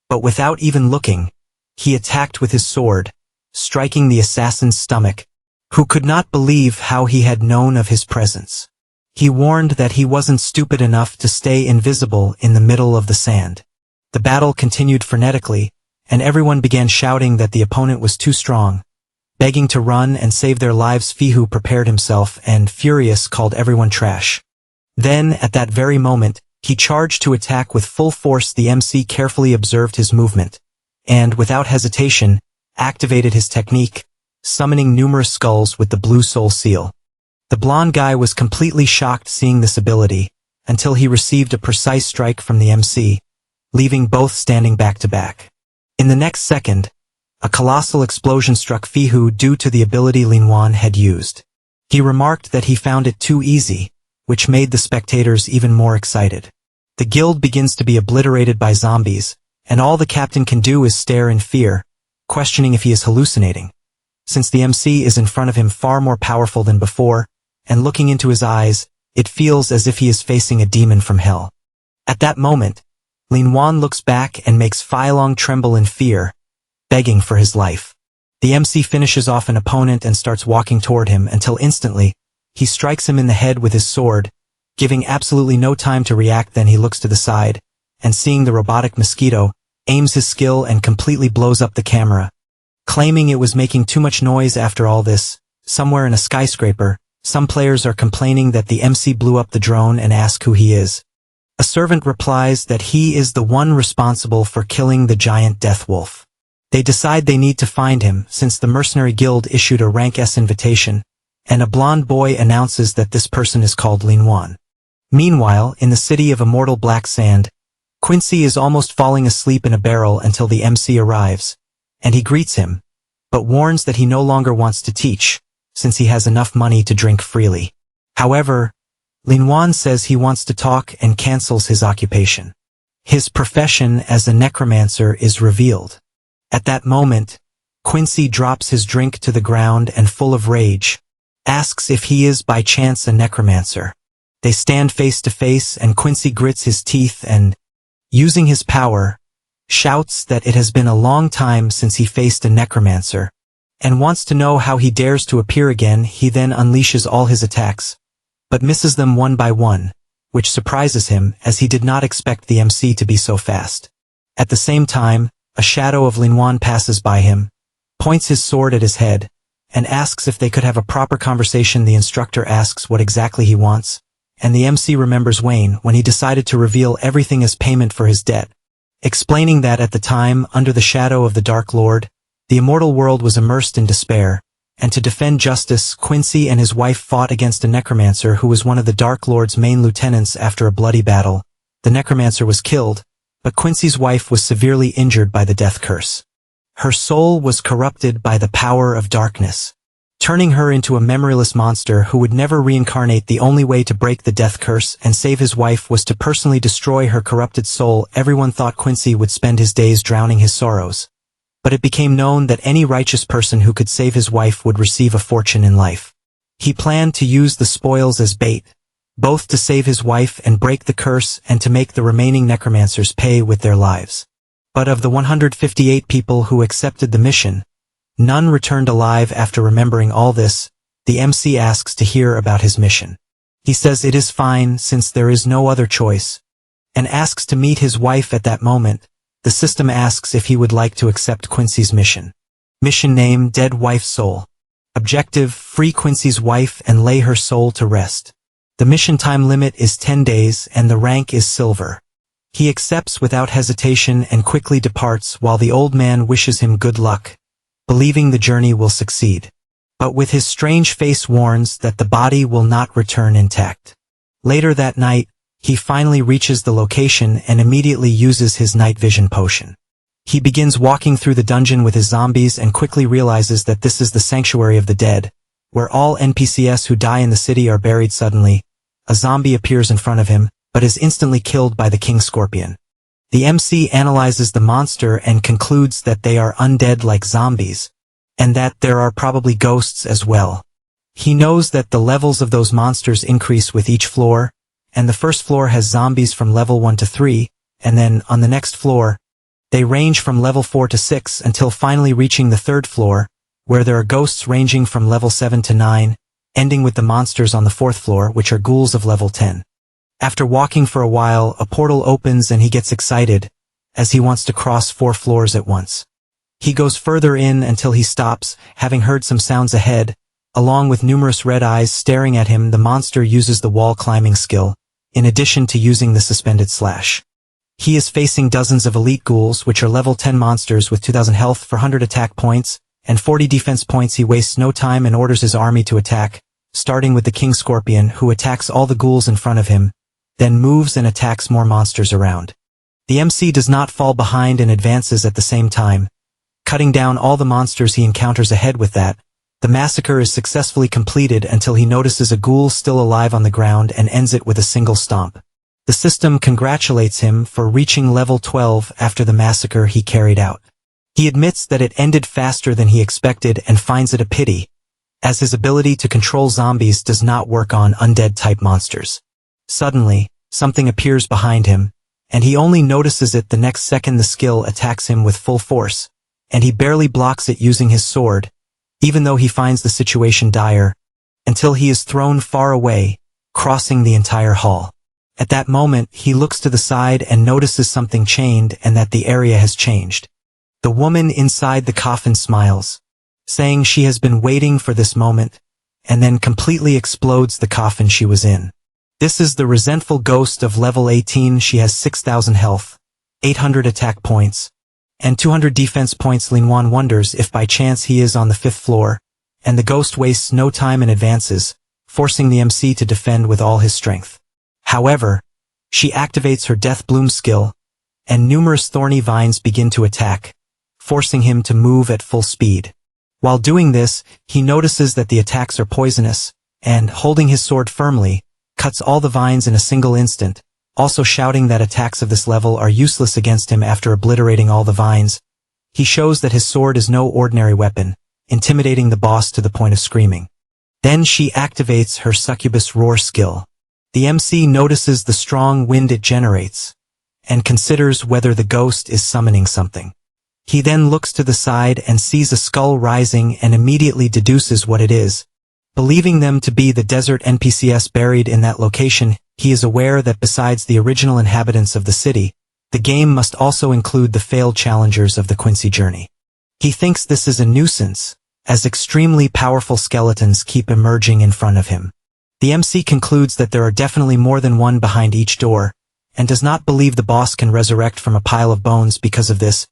but without even looking, he attacked with his sword, striking the assassin's stomach, who could not believe how he had known of his presence. He warned that he wasn't stupid enough to stay invisible in the middle of the sand. The battle continued frenetically, and everyone began shouting that the opponent was too strong, begging to run and save their lives. Fihu prepared himself and, furious, called everyone trash. Then, at that very moment, he charged to attack with full force. The MC carefully observed his movement, and, without hesitation, activated his technique, summoning numerous skulls with the blue soul seal. The blonde guy was completely shocked seeing this ability, until he received a precise strike from the MC, leaving both standing back to back. In the next second, a colossal explosion struck Fihu due to the ability Linton had used. He remarked that he found it too easy, which made the spectators even more excited. The guild begins to be obliterated by zombies, and all the captain can do is stare in fear, questioning if he is hallucinating, since the MC is in front of him far more powerful than before, and looking into his eyes, it feels as if he is facing a demon from hell. At that moment, Linton looks back and makes Phylong tremble in fear, begging for his life. The MC finishes off an opponent and starts walking toward him until instantly, he strikes him in the head with his sword, giving absolutely no time to react. Then he looks to the side, and seeing the robotic mosquito, aims his skill and completely blows up the camera. Claiming it was making too much noise. After all this, somewhere in a skyscraper, some players are complaining that the MC blew up the drone and ask who he is. A servant replies that he is the one responsible for killing the giant death wolf. They decide they need to find him since the mercenary guild issued a rank S invitation, and a blonde boy announces that this person is called Linton. Meanwhile, in the city of immortal black sand, Quincy is almost falling asleep in a barrel until the MC arrives, and he greets him, but warns that he no longer wants to teach, since he has enough money to drink freely. However, Linton says he wants to talk and cancels his occupation. His profession as a necromancer is revealed. At that moment, Quincy drops his drink to the ground and, full of rage, asks if he is by chance a necromancer. They stand face to face and Quincy grits his teeth and, using his power, shouts that it has been a long time since he faced a necromancer, and wants to know how he dares to appear again. He then unleashes all his attacks, but misses them one by one, which surprises him as he did not expect the MC to be so fast. At the same time, a shadow of Linton passes by him, points his sword at his head, and asks if they could have a proper conversation. The instructor asks what exactly he wants, and the MC remembers Wayne when he decided to reveal everything as payment for his debt, explaining that at the time, under the shadow of the Dark Lord, the immortal world was immersed in despair, and to defend justice, Quincy and his wife fought against a necromancer who was one of the Dark Lord's main lieutenants. After a bloody battle, the necromancer was killed, but Quincy's wife was severely injured by the death curse. Her soul was corrupted by the power of darkness, turning her into a memoryless monster who would never reincarnate. The only way to break the death curse and save his wife was to personally destroy her corrupted soul. Everyone thought Quincy would spend his days drowning his sorrows, but it became known that any righteous person who could save his wife would receive a fortune in life. He planned to use the spoils as bait, both to save his wife and break the curse and to make the remaining necromancers pay with their lives. But of the 158 people who accepted the mission, none returned alive. After remembering all this, the MC asks to hear about his mission. He says it is fine since there is no other choice, and asks to meet his wife at that moment. The system asks if he would like to accept Quincy's mission. Mission name: Dead Wife's Soul. Objective: free Quincy's wife and lay her soul to rest. The mission time limit is 10 days and the rank is silver. He accepts without hesitation and quickly departs while the old man wishes him good luck, believing the journey will succeed. But with his strange face warns that the body will not return intact. Later that night, he finally reaches the location and immediately uses his night vision potion. He begins walking through the dungeon with his zombies and quickly realizes that this is the sanctuary of the dead, where all NPCs who die in the city are buried. Suddenly, a zombie appears in front of him, but is instantly killed by the King Scorpion. The MC analyzes the monster and concludes that they are undead like zombies, and that there are probably ghosts as well. He knows that the levels of those monsters increase with each floor, and the first floor has zombies from level 1 to 3, and then, on the next floor, they range from level 4 to 6 until finally reaching the third floor, where there are ghosts ranging from level 7 to 9, ending with the monsters on the fourth floor, which are ghouls of level 10. After walking for a while, a portal opens and he gets excited, as he wants to cross 4 floors at once. He goes further in until he stops, having heard some sounds ahead. Along with numerous red eyes staring at him, the monster uses the wall climbing skill, in addition to using the suspended slash. He is facing dozens of elite ghouls, which are level 10 monsters with 2000 health for 100 attack points, and 40 defense points. He wastes no time and orders his army to attack, starting with the King Scorpion, who attacks all the ghouls in front of him, then moves and attacks more monsters around. The MC does not fall behind and advances at the same time, cutting down all the monsters he encounters ahead. With that, the massacre is successfully completed until he notices a ghoul still alive on the ground and ends it with a single stomp. The system congratulates him for reaching level 12 after the massacre he carried out. He admits that it ended faster than he expected and finds it a pity, as his ability to control zombies does not work on undead-type monsters. Suddenly, something appears behind him, and he only notices it the next second. The skill attacks him with full force, and he barely blocks it using his sword, even though he finds the situation dire, until he is thrown far away, crossing the entire hall. At that moment, he looks to the side and notices something chained and that the area has changed. The woman inside the coffin smiles, saying she has been waiting for this moment, and then completely explodes the coffin she was in. This is the Resentful ghost of level 18. She has 6000 health, 800 attack points, and 200 defense points. Linton wonders if by chance he is on the 5th floor, and the ghost wastes no time and advances, forcing the MC to defend with all his strength. However, she activates her Death Bloom skill, and numerous thorny vines begin to attack, forcing him to move at full speed. While doing this, he notices that the attacks are poisonous, and, holding his sword firmly, cuts all the vines in a single instant, also shouting that attacks of this level are useless against him. After obliterating all the vines, he shows that his sword is no ordinary weapon, intimidating the boss to the point of screaming. Then she activates her Succubus Roar skill. The MC notices the strong wind it generates, and considers whether the ghost is summoning something. He then looks to the side and sees a skull rising and immediately deduces what it is. Believing them to be the desert NPCs buried in that location, he is aware that besides the original inhabitants of the city, the game must also include the failed challengers of the Quincy journey. He thinks this is a nuisance, as extremely powerful skeletons keep emerging in front of him. The MC concludes that there are definitely more than one behind each door, and does not believe the boss can resurrect from a pile of bones. Because of this,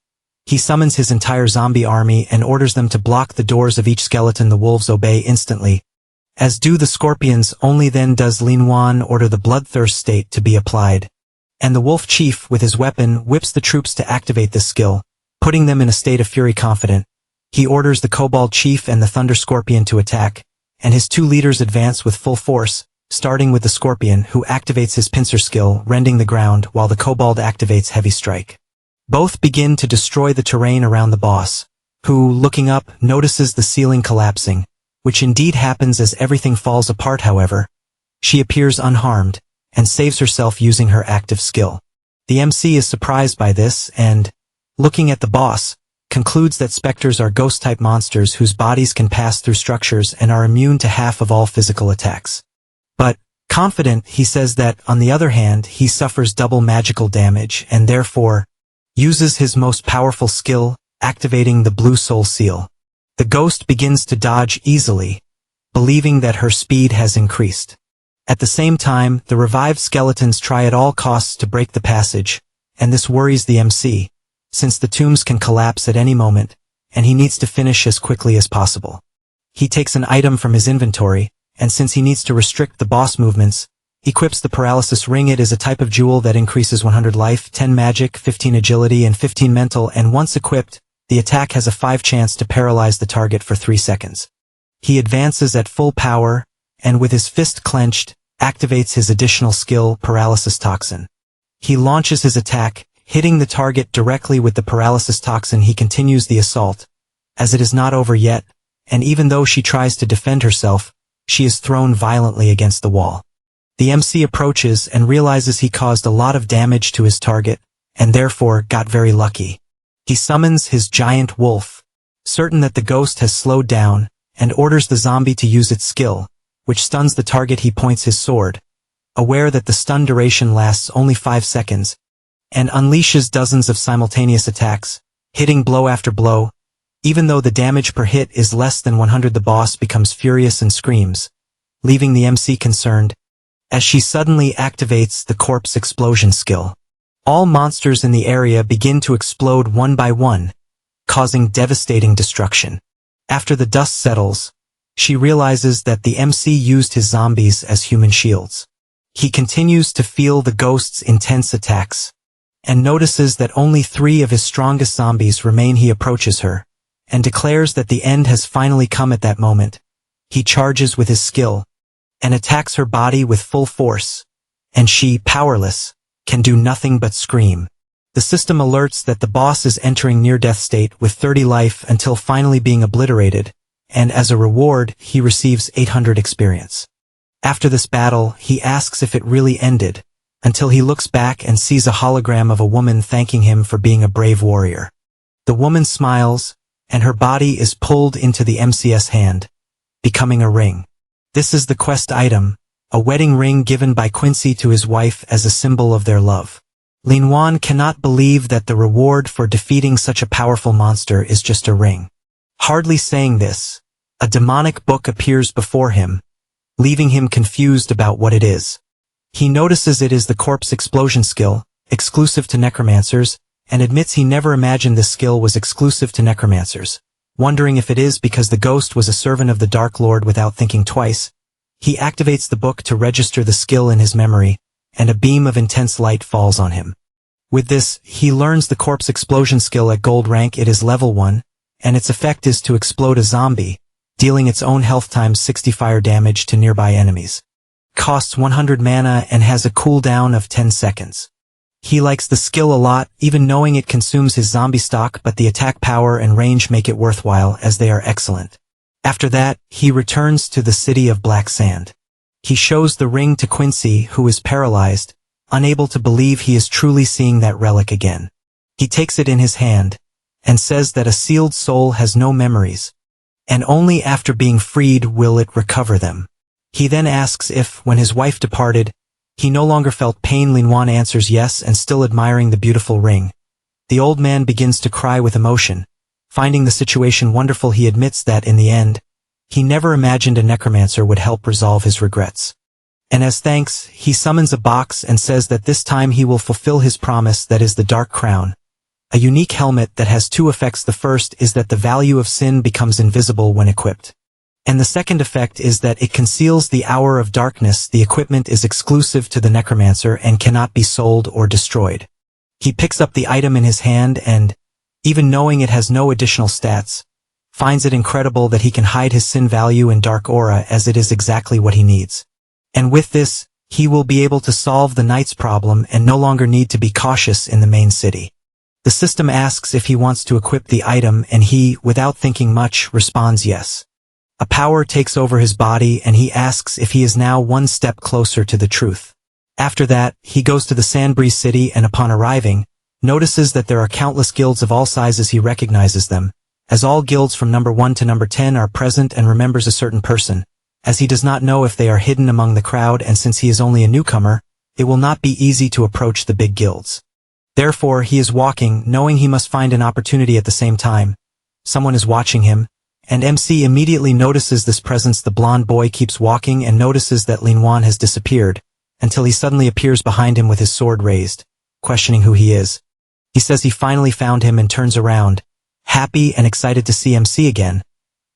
he summons his entire zombie army and orders them to block the doors of each skeleton. The wolves obey instantly, as do the scorpions. Only then does Linton order the bloodthirst state to be applied, and the wolf chief with his weapon whips the troops to activate this skill, putting them in a state of fury. Confident, he orders the Kobold chief and the thunder scorpion to attack, and his 2 leaders advance with full force, starting with the scorpion, who activates his pincer skill, rending the ground, while the Kobold activates heavy strike. Both begin to destroy the terrain around the boss, who, looking up, notices the ceiling collapsing, which indeed happens as everything falls apart. However, she appears unharmed, and saves herself using her active skill. The MC is surprised by this and, looking at the boss, concludes that specters are ghost-type monsters whose bodies can pass through structures and are immune to half of all physical attacks. But, confident, he says that, on the other hand, he suffers double magical damage and therefore uses his most powerful skill, activating the blue soul seal. The ghost begins to dodge easily, believing that her speed has increased. At the same time, the revived skeletons try at all costs to break the passage, and this worries the MC, since the tombs can collapse at any moment, and he needs to finish as quickly as possible. He takes an item from his inventory, and since he needs to restrict the boss movements, equips the paralysis ring. It is a type of jewel that increases 100 life, 10 magic, 15 agility, and 15 mental, and once equipped, the attack has a 5 chance to paralyze the target for 3 seconds. He advances at full power, and with his fist clenched, activates his additional skill, Paralysis Toxin. He launches his attack, hitting the target directly with the Paralysis Toxin. He continues the assault, as it is not over yet, and even though she tries to defend herself, she is thrown violently against the wall. The MC approaches and realizes he caused a lot of damage to his target, and therefore got very lucky. He summons his giant wolf, certain that the ghost has slowed down, and orders the zombie to use its skill, which stuns the target. He points his sword, aware that the stun duration lasts only 5 seconds, and unleashes dozens of simultaneous attacks, hitting blow after blow. Even though the damage per hit is less than 100, the boss becomes furious and screams, leaving the MC concerned, as she suddenly activates the corpse explosion skill. All monsters in the area begin to explode one by one, causing devastating destruction. After the dust settles, she realizes that the MC used his zombies as human shields. He continues to feel the ghost's intense attacks, and notices that only 3 of his strongest zombies remain. He approaches her, and declares that the end has finally come. At that moment, he charges with his skill, and attacks her body with full force, and she, powerless, can do nothing but scream. The system alerts that the boss is entering near-death state with 30 life until finally being obliterated, and as a reward, he receives 800 experience. After this battle, he asks if it really ended, until he looks back and sees a hologram of a woman thanking him for being a brave warrior. The woman smiles, and her body is pulled into the MC's hand, becoming a ring. This is the quest item, a wedding ring given by Quincy to his wife as a symbol of their love. Linton cannot believe that the reward for defeating such a powerful monster is just a ring. Hardly saying this, a demonic book appears before him, leaving him confused about what it is. He notices it is the corpse explosion skill, exclusive to necromancers, and admits he never imagined this skill was exclusive to necromancers. Wondering if it is because the ghost was a servant of the Dark Lord. Without thinking twice, he activates the book to register the skill in his memory, and a beam of intense light falls on him. With this, he learns the corpse explosion skill at gold rank. It is level 1, and its effect is to explode a zombie, dealing its own health times 60 fire damage to nearby enemies. Costs 100 mana and has a cooldown of 10 seconds. He likes the skill a lot, even knowing it consumes his zombie stock, but the attack power and range make it worthwhile as they are excellent. After that, he returns to the city of Black Sand. He shows the ring to Quincy, who is paralyzed, unable to believe he is truly seeing that relic again. He takes it in his hand, and says that a sealed soul has no memories, and only after being freed will it recover them. He then asks if, when his wife departed, he no longer felt pain. Linton answers yes, and still admiring the beautiful ring. The old man begins to cry with emotion. Finding the situation wonderful, he admits that, in the end, he never imagined a necromancer would help resolve his regrets. And as thanks, he summons a box and says that this time he will fulfill his promise, that is the Dark Crown, a unique helmet that has 2 effects. The first is that the value of sin becomes invisible when equipped. And the second effect is that it conceals the hour of darkness. The equipment is exclusive to the necromancer and cannot be sold or destroyed. He picks up the item in his hand and, even knowing it has no additional stats, finds it incredible that he can hide his sin value in dark aura, as it is exactly what he needs. And with this, he will be able to solve the knight's problem and no longer need to be cautious in the main city. The system asks if he wants to equip the item and he, without thinking much, responds yes. A power takes over his body and he asks if he is now one step closer to the truth. After that, he goes to the Sandbreeze city and upon arriving, notices that there are countless guilds of all sizes. He recognizes them, as all guilds from number 1 to number 10 are present, and remembers a certain person, as he does not know if they are hidden among the crowd, and since he is only a newcomer, it will not be easy to approach the big guilds. Therefore he is walking, knowing he must find an opportunity at the same time. Someone is watching him, and MC immediately notices this presence. The blonde boy keeps walking and notices that Linton has disappeared, until he suddenly appears behind him with his sword raised, questioning who he is. He says he finally found him and turns around, happy and excited to see MC again,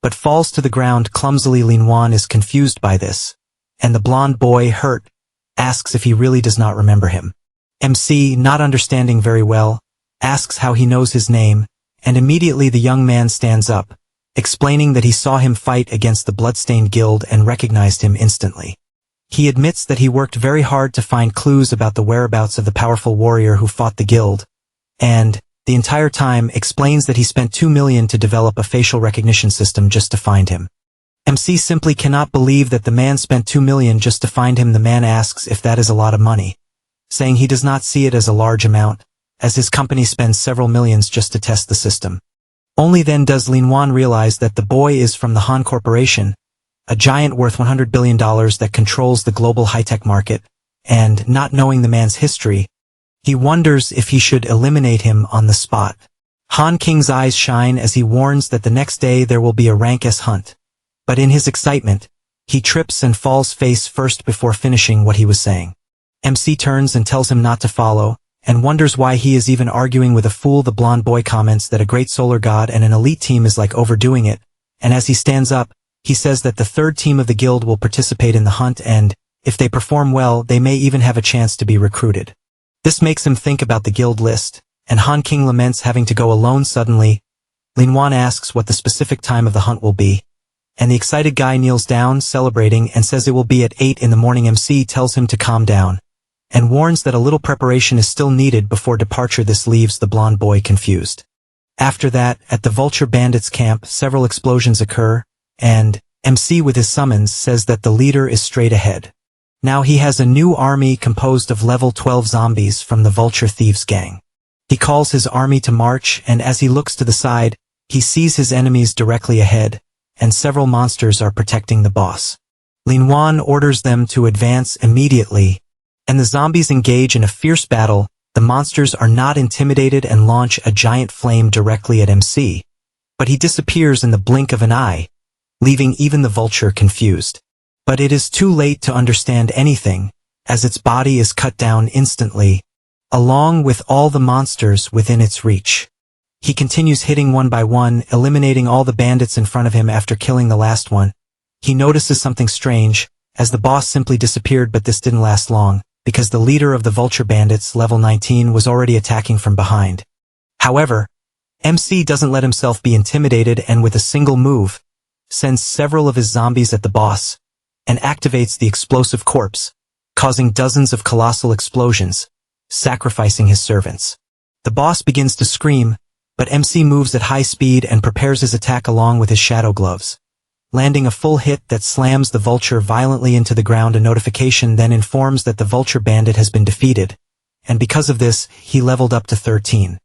but falls to the ground clumsily. Linton is confused by this, and the blonde boy, hurt, asks if he really does not remember him. MC, not understanding very well, asks how he knows his name, and immediately the young man stands up, explaining that he saw him fight against the Bloodstained Guild and recognized him instantly. He admits that he worked very hard to find clues about the whereabouts of the powerful warrior who fought the guild, and, the entire time, explains that he spent 2 million to develop a facial recognition system just to find him. MC simply cannot believe that the man spent 2 million just to find him. The man asks if that is a lot of money, saying he does not see it as a large amount, as his company spends several millions just to test the system. Only then does Linton realize that the boy is from the Han Corporation, a giant worth $100 billion that controls the global high-tech market, and, not knowing the man's history, he wonders if he should eliminate him on the spot. Han King's eyes shine as he warns that the next day there will be a rank S hunt, but in his excitement, he trips and falls face first before finishing what he was saying. MC turns and tells him not to follow, and wonders why he is even arguing with a fool. The blonde boy comments that a great solar god and an elite team is like overdoing it, and as he stands up, he says that the third team of the guild will participate in the hunt and, if they perform well, they may even have a chance to be recruited. This makes him think about the guild list, and Han King laments having to go alone. Suddenly, Linton asks what the specific time of the hunt will be, and the excited guy kneels down, celebrating, and says it will be at 8 in the morning. MC tells him to calm down, and warns that a little preparation is still needed before departure. This leaves the blonde boy confused. After that, at the Vulture bandits camp, several explosions occur, and MC with his summons says that the leader is straight ahead. Now he has a new army composed of level 12 zombies from the Vulture thieves gang. He calls his army to march, and as he looks to the side, he sees his enemies directly ahead, and several monsters are protecting the boss. Linton orders them to advance immediately, and the zombies engage in a fierce battle. The monsters are not intimidated and launch a giant flame directly at MC, but he disappears in the blink of an eye, leaving even the Vulture confused. But it is too late to understand anything, as its body is cut down instantly, along with all the monsters within its reach. He continues hitting one by one, eliminating all the bandits in front of him. After killing the last one, he notices something strange, as the boss simply disappeared. But this didn't last long, because the leader of the Vulture bandits, level 19, was already attacking from behind. However, MC doesn't let himself be intimidated, and with a single move, sends several of his zombies at the boss, and activates the explosive corpse, causing dozens of colossal explosions, sacrificing his servants. The boss begins to scream, but MC moves at high speed and prepares his attack along with his shadow gloves, landing a full hit that slams the Vulture violently into the ground. A notification then informs that the Vulture bandit has been defeated, and because of this, he leveled up to 13.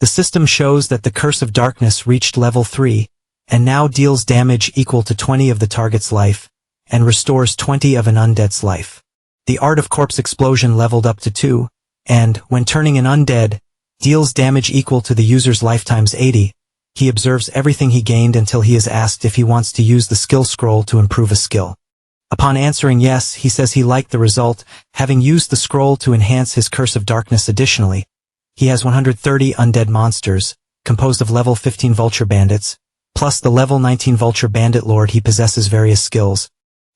The system shows that the Curse of Darkness reached level 3, and now deals damage equal to 20 of the target's life, and restores 20 of an undead's life. The Art of Corpse Explosion leveled up to 2, and, when turning an undead, deals damage equal to the user's life times 80. He observes everything he gained until he is asked if he wants to use the skill scroll to improve a skill. Upon answering yes, he says he liked the result, having used the scroll to enhance his Curse of Darkness. Additionally, he has 130 undead monsters, composed of level 15 Vulture bandits, plus the level 19 Vulture bandit lord. He possesses various skills,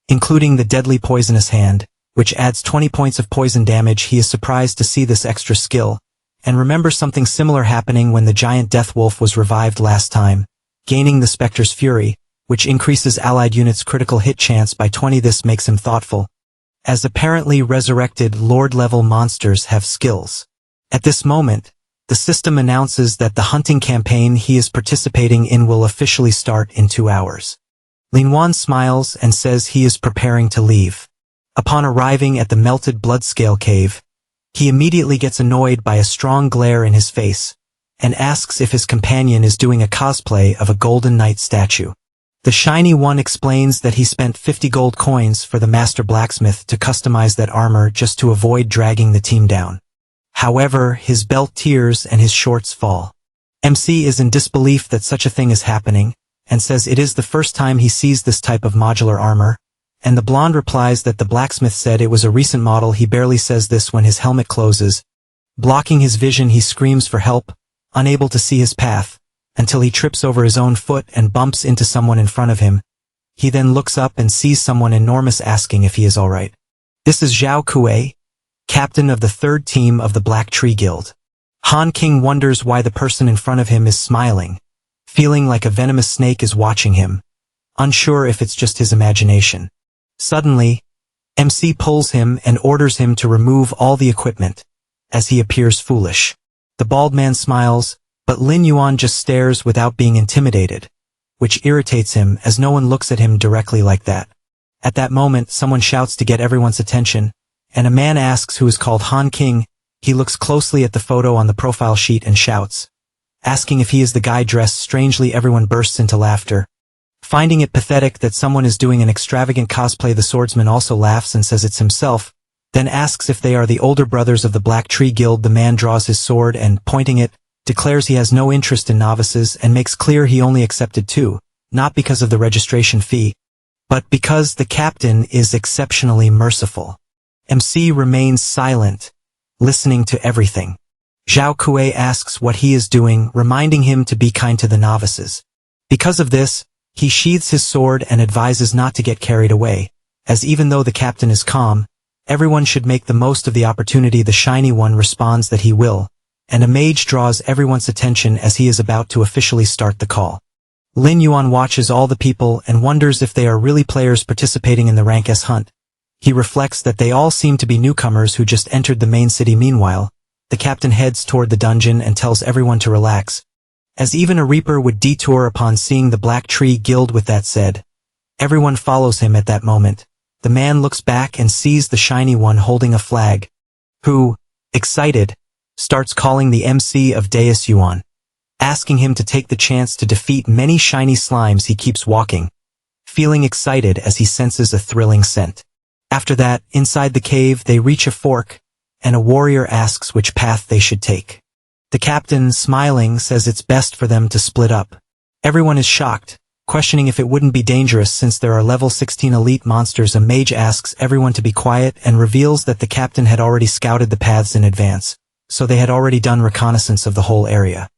including the deadly poisonous hand, which adds 20 points of poison damage. He is surprised to see this extra skill, and remembers something similar happening when the giant death wolf was revived last time, gaining the Spectre's Fury, which increases allied units' critical hit chance by 20. This makes him thoughtful, as apparently resurrected Lord-level monsters have skills. At this moment, The system announces that the hunting campaign he is participating in will officially start in 2 hours. Linwan smiles and says he is preparing to leave. Upon arriving at the melted bloodscale cave, he immediately gets annoyed by a strong glare in his face, and asks if his companion is doing a cosplay of a golden knight statue. The shiny one explains that he spent 50 gold coins for the master blacksmith to customize that armor just to avoid dragging the team down. However, his belt tears and his shorts fall. MC is in disbelief that such a thing is happening, and says it is the first time he sees this type of modular armor, and the blonde replies that the blacksmith said it was a recent model. He barely says this when his helmet closes. Blocking his vision, he screams for help, unable to see his path, until he trips over his own foot and bumps into someone in front of him. He then looks up and sees someone enormous asking if he is alright. This is Zhao Kuei, captain of the 3rd team of the Black Tree Guild. Han King wonders why the person in front of him is smiling, feeling like a venomous snake is watching him, unsure if it's just his imagination. Suddenly, MC pulls him and orders him to remove all the equipment, as he appears foolish. The bald man smiles, but Lin Yuan just stares without being intimidated, which irritates him as no one looks at him directly like that. At that moment, someone shouts to get everyone's attention, and a man asks who is called Han King. He looks closely at the photo on the profile sheet and shouts, asking if he is the guy dressed strangely. Everyone bursts into laughter. Finding it pathetic that someone is doing an extravagant cosplay, the swordsman also laughs and says it's himself, then asks if they are the older brothers of the Black Tree Guild. The man draws his sword and, pointing it, declares he has no interest in novices and makes clear he only accepted 2, not because of the registration fee, but because the captain is exceptionally merciful. MC remains silent, listening to everything. Zhao Kuei asks what he is doing, reminding him to be kind to the novices. Because of this, he sheathes his sword and advises not to get carried away, as even though the captain is calm, everyone should make the most of the opportunity. The shiny one responds that he will, and a mage draws everyone's attention as he is about to officially start the call. Lin Yuan watches all the people and wonders if they are really players participating in the Rank S hunt. He reflects that they all seem to be newcomers who just entered the main city. Meanwhile, the captain heads toward the dungeon and tells everyone to relax, as even a reaper would detour upon seeing the Black Tree Guild. With that said, everyone follows him. At that moment, the man looks back and sees the shiny one holding a flag, who, excited, starts calling the MC of Deus Yuan, asking him to take the chance to defeat many shiny slimes. He keeps walking, feeling excited as he senses a thrilling scent. After that, inside the cave, they reach a fork, and a warrior asks which path they should take. The captain, smiling, says it's best for them to split up. Everyone is shocked, questioning if it wouldn't be dangerous since there are level 16 elite monsters. A mage asks everyone to be quiet and reveals that the captain had already scouted the paths in advance, so they had already done reconnaissance of the whole area.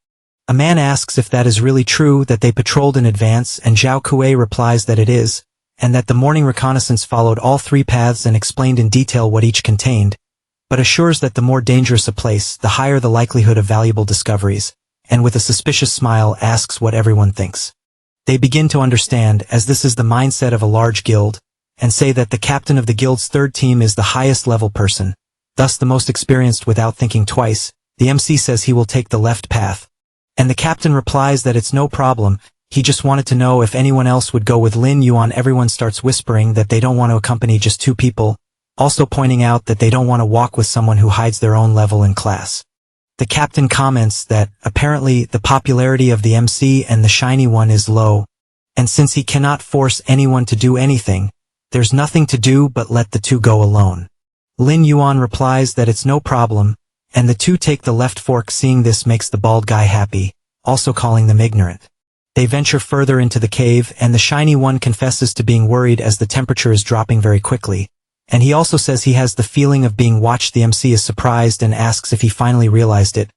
A man asks if that is really true, that they patrolled in advance, and Zhao Kuei replies that it is, and that the morning reconnaissance followed all 3 paths and explained in detail what each contained, but assures that the more dangerous a place, the higher the likelihood of valuable discoveries, and with a suspicious smile asks what everyone thinks. They begin to understand, as this is the mindset of a large guild, and say that the captain of the guild's 3rd team is the highest level person, thus the most experienced. Without thinking twice, the MC says he will take the left path, and the captain replies that it's no problem, he just wanted to know if anyone else would go with Lin Yuan. Everyone starts whispering that they don't want to accompany just 2 people, also pointing out that they don't want to walk with someone who hides their own level in class. The captain comments that, apparently, the popularity of the MC and the shiny one is low, and since he cannot force anyone to do anything, there's nothing to do but let the 2 go alone. Lin Yuan replies that it's no problem, and the 2 take the left fork. Seeing this makes the bald guy happy, also calling them ignorant. They venture further into the cave, and the shiny one confesses to being worried as the temperature is dropping very quickly, and he also says he has the feeling of being watched. The MC is surprised and asks if he finally realized it.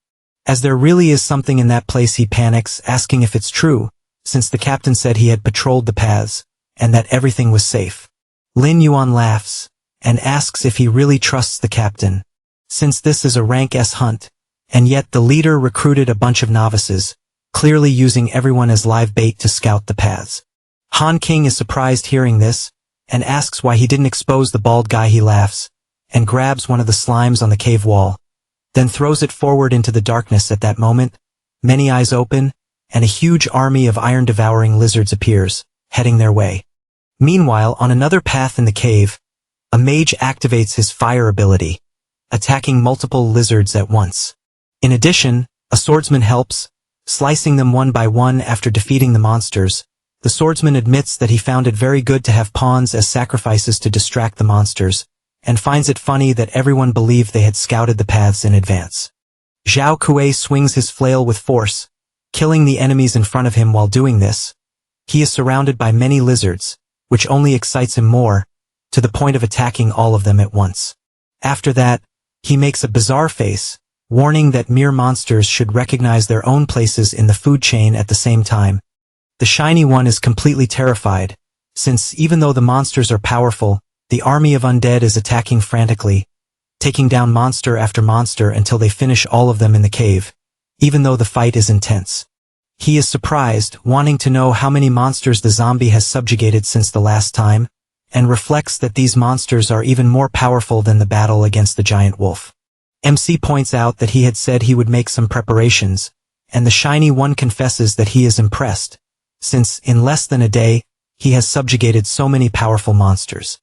As there really is something in that place, he panics, asking if it's true, since the captain said he had patrolled the paths, and that everything was safe. Lin Yuan laughs, and asks if he really trusts the captain, since this is a rank S hunt, and yet the leader recruited a bunch of novices, clearly using everyone as live bait to scout the paths. Han King is surprised hearing this, and asks why he didn't expose the bald guy. He laughs, and grabs one of the slimes on the cave wall, then throws it forward into the darkness. At that moment, many eyes open, and a huge army of iron-devouring lizards appears, heading their way. Meanwhile, on another path in the cave, a mage activates his fire ability, attacking multiple lizards at once. In addition, a swordsman helps, slicing them one by one after defeating the monsters. The swordsman admits that he found it very good to have pawns as sacrifices to distract the monsters, and finds it funny that everyone believed they had scouted the paths in advance. Zhao Kuei swings his flail with force, killing the enemies in front of him. While doing this, he is surrounded by many lizards, which only excites him more, to the point of attacking all of them at once. After that, he makes a bizarre face, warning that mere monsters should recognize their own places in the food chain at the same time. The Shiny One is completely terrified, since even though the monsters are powerful, the army of undead is attacking frantically, taking down monster after monster until they finish all of them in the cave, even though the fight is intense. He is surprised, wanting to know how many monsters the zombie has subjugated since the last time, and reflects that these monsters are even more powerful than the battle against the giant wolf. MC points out that he had said he would make some preparations, and the Shiny One confesses that he is impressed, since in less than a day, he has subjugated so many powerful monsters.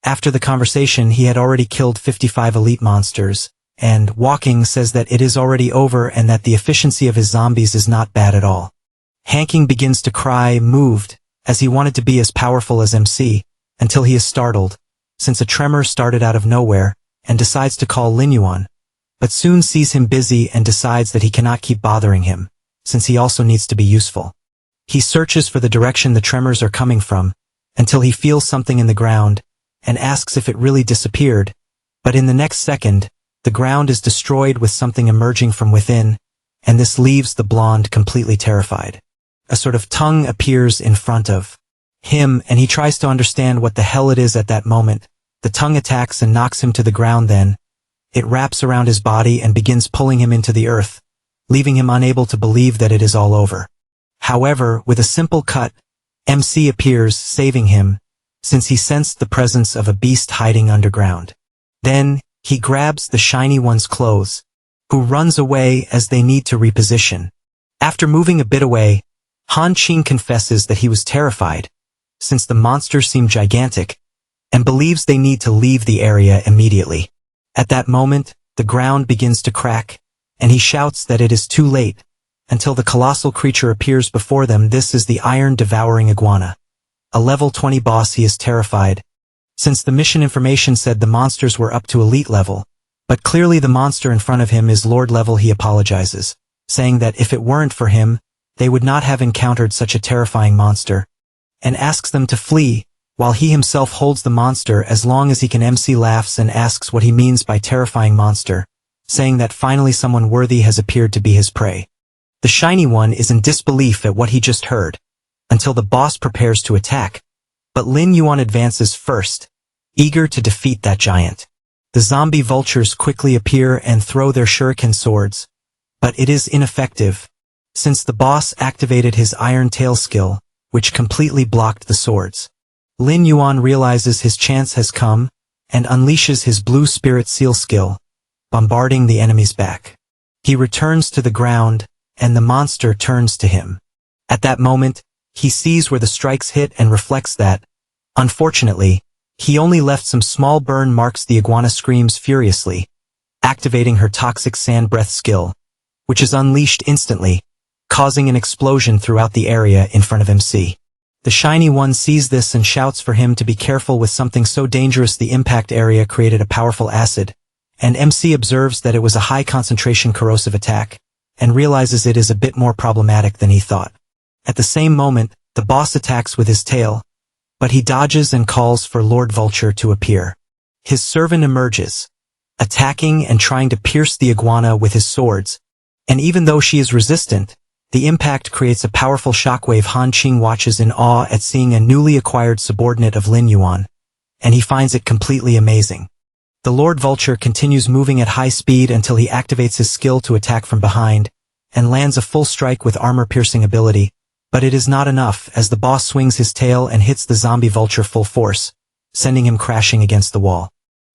After the conversation, he had already killed 55 elite monsters, and Walking says that it is already over and that the efficiency of his zombies is not bad at all. Hanking begins to cry, moved, as he wanted to be as powerful as MC, until he is startled, since a tremor started out of nowhere, and decides to call Lin Yuan, but soon sees him busy and decides that he cannot keep bothering him, since he also needs to be useful. He searches for the direction the tremors are coming from, until he feels something in the ground, and asks if it really disappeared, but in the next second, the ground is destroyed with something emerging from within, and this leaves the blonde completely terrified. A sort of tongue appears in front of him, and he tries to understand what the hell it is. At that moment, the tongue attacks and knocks him to the ground. Then, it wraps around his body and begins pulling him into the earth, leaving him unable to believe that it is all over. However, with a simple cut, MC appears, saving him, since he sensed the presence of a beast hiding underground. Then, he grabs the Shiny One's clothes, who runs away as they need to reposition. After moving a bit away, Han Qing confesses that he was terrified, since the monsters seem gigantic, and believes they need to leave the area immediately. At that moment, the ground begins to crack, and he shouts that it is too late, until the colossal creature appears before them. This is the iron-devouring iguana. A level 20 boss. He is terrified, since the mission information said the monsters were up to elite level, but clearly the monster in front of him is Lord level. He apologizes, saying that if it weren't for him, they would not have encountered such a terrifying monster, and asks them to flee, while he himself holds the monster as long as he can. MC laughs and asks what he means by terrifying monster, saying that finally someone worthy has appeared to be his prey. The Shiny One is in disbelief at what he just heard, until the boss prepares to attack, but Lin Yuan advances first, eager to defeat that giant. The zombie vultures quickly appear and throw their shuriken swords, but it is ineffective, since the boss activated his Iron Tail skill, which completely blocked the swords. Lin Yuan realizes his chance has come, and unleashes his Blue Spirit Seal skill, bombarding the enemy's back. He returns to the ground, and the monster turns to him. At that moment, he sees where the strikes hit and reflects that, unfortunately, he only left some small burn marks. The iguana screams furiously, activating her toxic sand breath skill, which is unleashed instantly, causing an explosion throughout the area in front of MC. The Shiny One sees this and shouts for him to be careful with something so dangerous. The impact area created a powerful acid, and MC observes that it was a high concentration corrosive attack, and realizes it is a bit more problematic than he thought. At the same moment, the boss attacks with his tail, but he dodges and calls for Lord Vulture to appear. His servant emerges, attacking and trying to pierce the iguana with his swords, and even though she is resistant, the impact creates a powerful shockwave. Han Qing watches in awe at seeing a newly acquired subordinate of Lin Yuan, and he finds it completely amazing. The Lord Vulture continues moving at high speed until he activates his skill to attack from behind, and lands a full strike with armor-piercing ability, but it is not enough as the boss swings his tail and hits the zombie vulture full force, sending him crashing against the wall.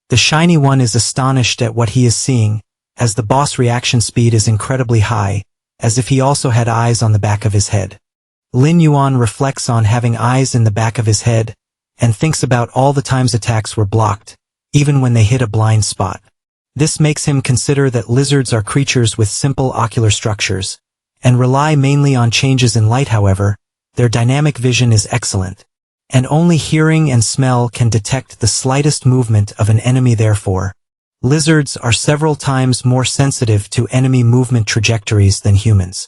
The Shiny One is astonished at what he is seeing, as the boss reaction speed is incredibly high, as if he also had eyes on the back of his head. Lin Yuan reflects on having eyes in the back of his head, and thinks about all the times attacks were blocked, even when they hit a blind spot. This makes him consider that lizards are creatures with simple ocular structures, and rely mainly on changes in light. However, their dynamic vision is excellent, and only hearing and smell can detect the slightest movement of an enemy. Therefore, lizards are several times more sensitive to enemy movement trajectories than humans.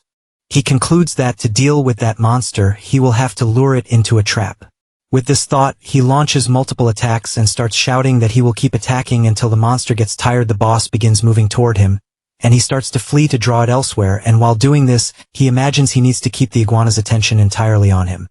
He concludes that to deal with that monster, he will have to lure it into a trap. With this thought, he launches multiple attacks and starts shouting that he will keep attacking until the monster gets tired. The boss begins moving toward him, and he starts to flee to draw it elsewhere, and while doing this, he imagines he needs to keep the iguana's attention entirely on him.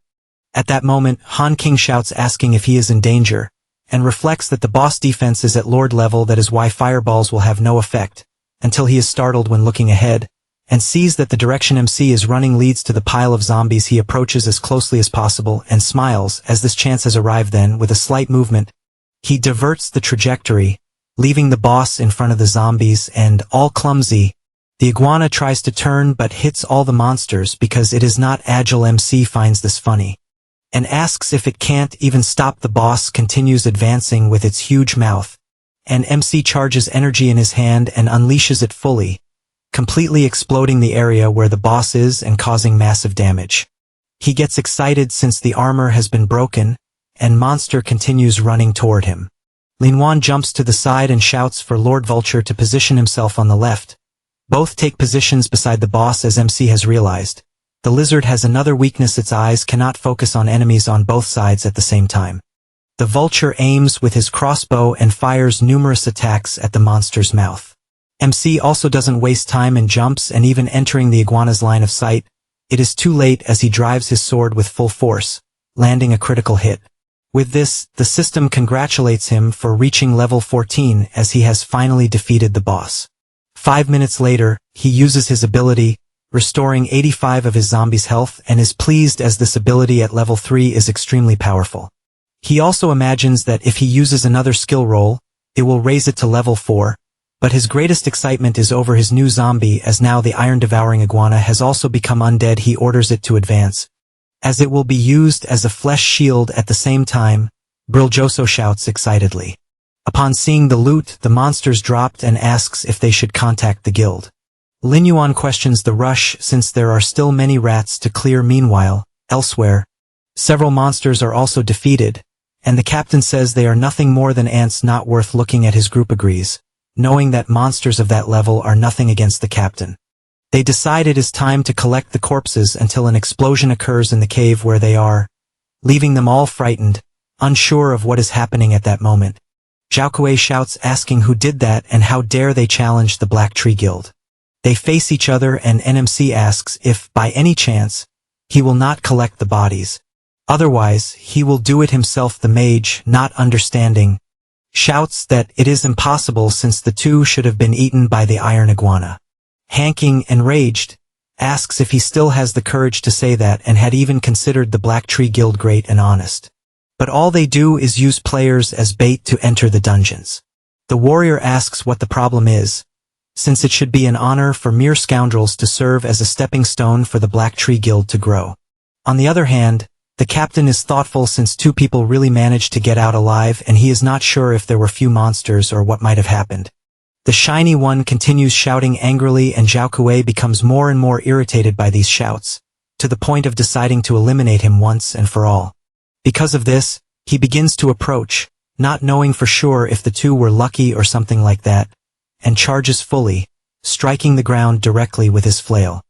At that moment, Han King shouts asking if he is in danger, and reflects that the boss defense is at Lord level. That is why fireballs will have no effect, until he is startled when looking ahead, and sees that the direction MC is running leads to the pile of zombies. He approaches as closely as possible and smiles as this chance has arrived. Then, with a slight movement, he diverts the trajectory, leaving the boss in front of the zombies and, all clumsy, the iguana tries to turn but hits all the monsters because it is not agile. MC finds this funny, and asks if it can't even stop. The boss continues advancing with its huge mouth, and MC charges energy in his hand and unleashes it fully, completely exploding the area where the boss is and causing massive damage. He gets excited since the armor has been broken, and monster continues running toward him. Lin Yuan jumps to the side and shouts for Lord Vulture to position himself on the left. Both take positions beside the boss. As MC has realized, the lizard has another weakness: its eyes cannot focus on enemies on both sides at the same time. The vulture aims with his crossbow and fires numerous attacks at the monster's mouth. MC also doesn't waste time and jumps, and even entering the iguana's line of sight, it is too late as he drives his sword with full force, landing a critical hit. With this, the system congratulates him for reaching level 14 as he has finally defeated the boss. 5 minutes later, he uses his ability, restoring 85 of his zombies' health, and is pleased as this ability at level 3 is extremely powerful. He also imagines that if he uses another skill roll, it will raise it to level 4, but his greatest excitement is over his new zombie, as now the iron-devouring iguana has also become undead. He orders it to advance, as it will be used as a flesh shield. At the same time, Briljoso shouts excitedly. Upon seeing the loot, the monsters dropped and asks if they should contact the guild. Lin Yuan questions the rush since there are still many rats to clear. Meanwhile, elsewhere, several monsters are also defeated, and the captain says they are nothing more than ants not worth looking at. His group agrees, knowing that monsters of that level are nothing against the captain. They decide it is time to collect the corpses until an explosion occurs in the cave where they are, leaving them all frightened, unsure of what is happening at that moment. Zhao Kuei shouts asking who did that and how dare they challenge the Black Tree Guild. They face each other, and NMC asks if, by any chance, he will not collect the bodies. Otherwise, he will do it himself. The mage, not understanding, shouts that it is impossible since the two should have been eaten by the iron iguana. Hanking, enraged, asks if he still has the courage to say that and had even considered the Black Tree Guild great and honest. But all they do is use players as bait to enter the dungeons. The warrior asks what the problem is, since it should be an honor for mere scoundrels to serve as a stepping stone for the Black Tree Guild to grow. On the other hand, the captain is thoughtful since 2 people really managed to get out alive, and he is not sure if there were few monsters or what might have happened. The shiny one continues shouting angrily, and Zhao Kuei becomes more and more irritated by these shouts, to the point of deciding to eliminate him once and for all. Because of this, he begins to approach, not knowing for sure if the two were lucky or something like that, and charges fully, striking the ground directly with his flail.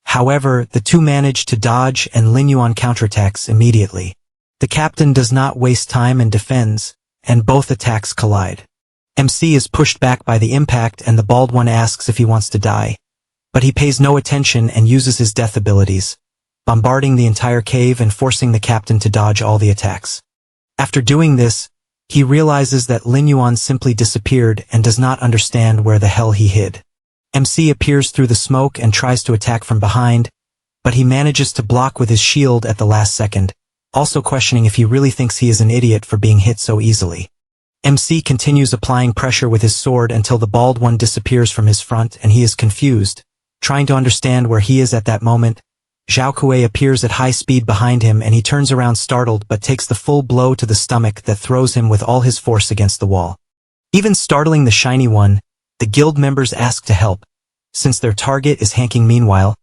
However, the two manage to dodge, and Lin Yuan counterattacks immediately. The captain does not waste time and defends, and both attacks collide. MC is pushed back by the impact, and the bald one asks if he wants to die, but he pays no attention and uses his death abilities, bombarding the entire cave and forcing the captain to dodge all the attacks. After doing this, he realizes that Lin Yuan simply disappeared and does not understand where the hell he hid. MC appears through the smoke and tries to attack from behind, but he manages to block with his shield at the last second, also questioning if he really thinks he is an idiot for being hit so easily. MC continues applying pressure with his sword until the bald one disappears from his front and he is confused, trying to understand where he is at that moment. Zhao Kuei appears at high speed behind him and he turns around startled but takes the full blow to the stomach that throws him with all his force against the wall. Even startling the shiny one, the guild members ask to help. Since their target is Hanking. Meanwhile,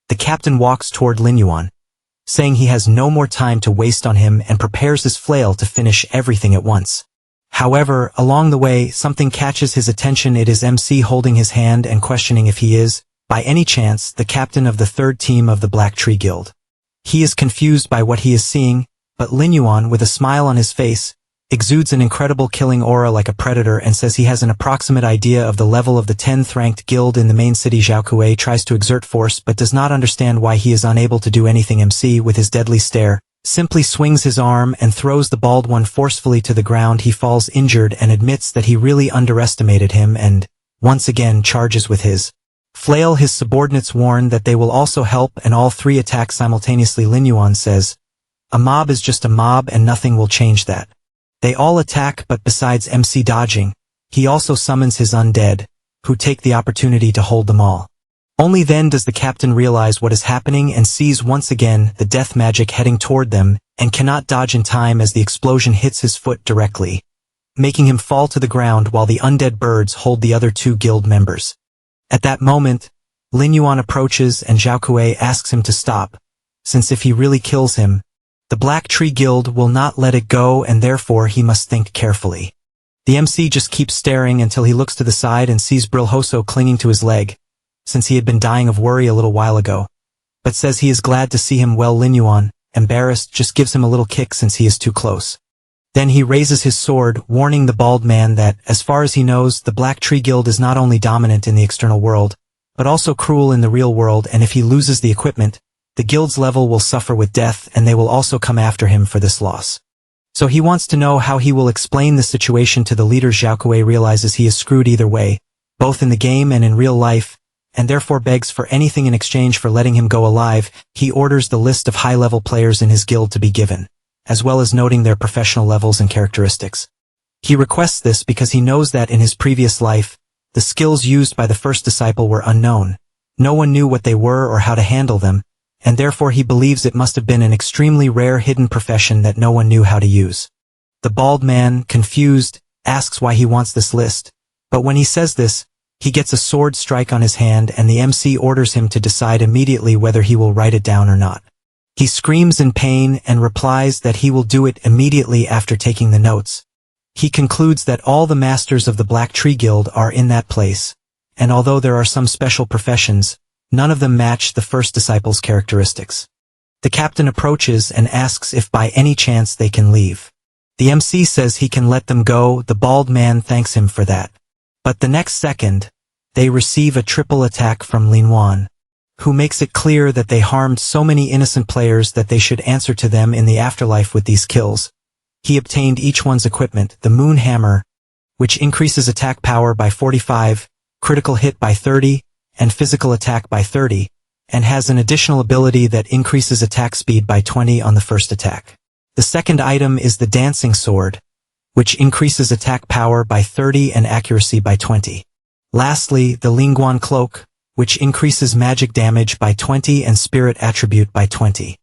the captain walks toward Lin Yuan, saying he has no more time to waste on him and prepares his flail to finish everything at once. However, along the way, something catches his attention. It is MC holding his hand and questioning if he is, by any chance, the captain of the third team of the Black Tree Guild. He is confused by what he is seeing, but Lin Yuan, with a smile on his face, exudes an incredible killing aura like a predator and says he has an approximate idea of the level of the 10th ranked guild in the main city. Zhao Kuei tries to exert force but does not understand why he is unable to do anything. MC, with his deadly stare, simply swings his arm and throws the bald one forcefully to the ground. He falls injured and admits that he really underestimated him and, once again, charges with his flail. His subordinates warn that they will also help and all three attack simultaneously. Lin Yuan says, "A mob is just a mob and nothing will change that." They all attack, but besides MC dodging, he also summons his undead, who take the opportunity to hold them all. Only then does the captain realize what is happening and sees once again the death magic heading toward them and cannot dodge in time as the explosion hits his foot directly, making him fall to the ground while the undead birds hold the other two guild members. At that moment, Lin Yuan approaches and Zhao Kuei asks him to stop, since if he really kills him, the Black Tree Guild will not let it go and therefore he must think carefully. The MC just keeps staring until he looks to the side and sees Brilhoso clinging to his leg, since he had been dying of worry a little while ago, but says he is glad to see him well. Lin Yuan, embarrassed, just gives him a little kick since he is too close. Then he raises his sword, warning the bald man that, as far as he knows, the Black Tree Guild is not only dominant in the external world, but also cruel in the real world, and if he loses the equipment, the guild's level will suffer with death and they will also come after him for this loss. So he wants to know how he will explain the situation to the leaders. Zhao Kuei realizes he is screwed either way, both in the game and in real life, and therefore begs for anything in exchange for letting him go alive. He orders the list of high-level players in his guild to be given, as well as noting their professional levels and characteristics. He requests this because he knows that in his previous life, the skills used by the first disciple were unknown. No one knew what they were or how to handle them, and therefore he believes it must have been an extremely rare hidden profession that no one knew how to use. The bald man, confused, asks why he wants this list, but when he says this, he gets a sword strike on his hand and the MC orders him to decide immediately whether he will write it down or not. He screams in pain and replies that he will do it immediately after taking the notes. He concludes that all the masters of the Black Tree Guild are in that place, and although there are some special professions, none of them match the first disciple's characteristics. The captain approaches and asks if by any chance they can leave. The MC says he can let them go. The bald man thanks him for that. But the next second, they receive a triple attack from Lin Yuan, who makes it clear that they harmed so many innocent players that they should answer to them in the afterlife with these kills. He obtained each one's equipment, the Moon Hammer, which increases attack power by 45, critical hit by 30, and physical attack by 30, and has an additional ability that increases attack speed by 20 on the first attack. The second item is the Dancing Sword, which increases attack power by 30 and accuracy by 20. Lastly, the Lingguan Cloak, which increases magic damage by 20 and spirit attribute by 20.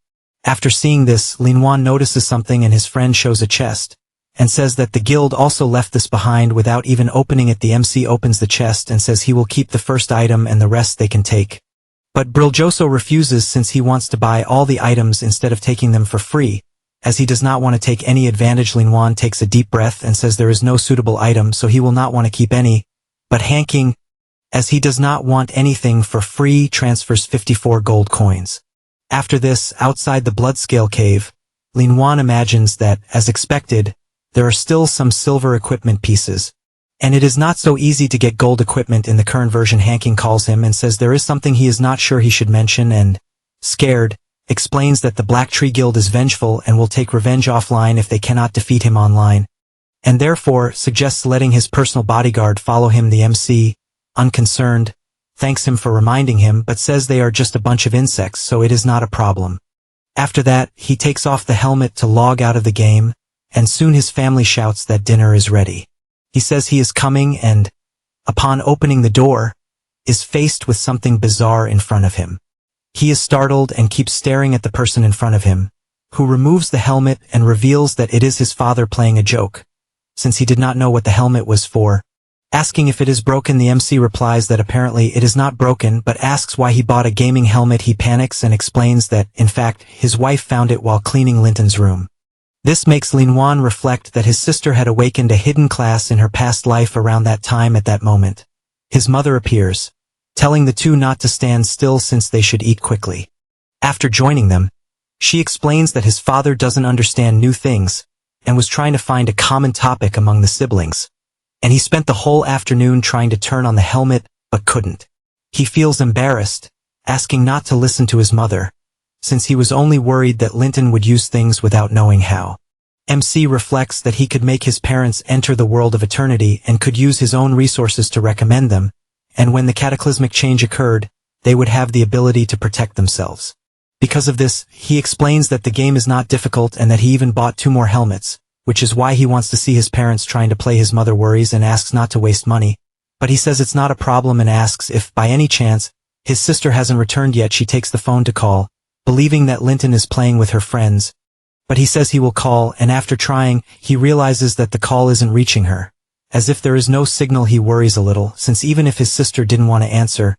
After seeing this, Lin Yuan notices something and his friend shows a chest, and says that the guild also left this behind without even opening it. The MC opens the chest and says he will keep the first item and the rest they can take. But Briljoso refuses since he wants to buy all the items instead of taking them for free, as he does not want to take any advantage. Lin Yuan takes a deep breath and says there is no suitable item so he will not want to keep any, but Hanking, as he does not want anything for free, transfers 54 gold coins. After this, outside the Bloodscale Cave, Lin Yuan imagines that, as expected, there are still some silver equipment pieces, and it is not so easy to get gold equipment in the current version. Hanking calls him and says there is something he is not sure he should mention and, scared, explains that the Black Tree Guild is vengeful and will take revenge offline if they cannot defeat him online, and therefore suggests letting his personal bodyguard follow him. The MC, unconcerned, thanks him for reminding him but says they are just a bunch of insects so it is not a problem. After that, he takes off the helmet to log out of the game, and soon his family shouts that dinner is ready. He says he is coming and, upon opening the door, is faced with something bizarre in front of him. He is startled and keeps staring at the person in front of him, who removes the helmet and reveals that it is his father playing a joke, since he did not know what the helmet was for. Asking if it is broken, the MC replies that apparently it is not broken, but asks why he bought a gaming helmet. He panics and explains that, in fact, his wife found it while cleaning Linton's room. This makes Linton reflect that his sister had awakened a hidden class in her past life around that time. At that moment, his mother appears, telling the two not to stand still since they should eat quickly. After joining them, she explains that his father doesn't understand new things, and was trying to find a common topic among the siblings. And he spent the whole afternoon trying to turn on the helmet, but couldn't. He feels embarrassed, asking not to listen to his mother, since he was only worried that Linton would use things without knowing how. MC reflects that he could make his parents enter the world of eternity and could use his own resources to recommend them, and when the cataclysmic change occurred, they would have the ability to protect themselves. Because of this, he explains that the game is not difficult and that he even bought 2 more helmets, which is why he wants to see his parents trying to play. His mother worries and asks not to waste money, but he says it's not a problem and asks if, by any chance, his sister hasn't returned yet. She takes the phone to call, believing that Linton is playing with her friends, but he says he will call, and after trying, he realizes that the call isn't reaching her. As if there is no signal, he worries a little, since even if his sister didn't want to answer,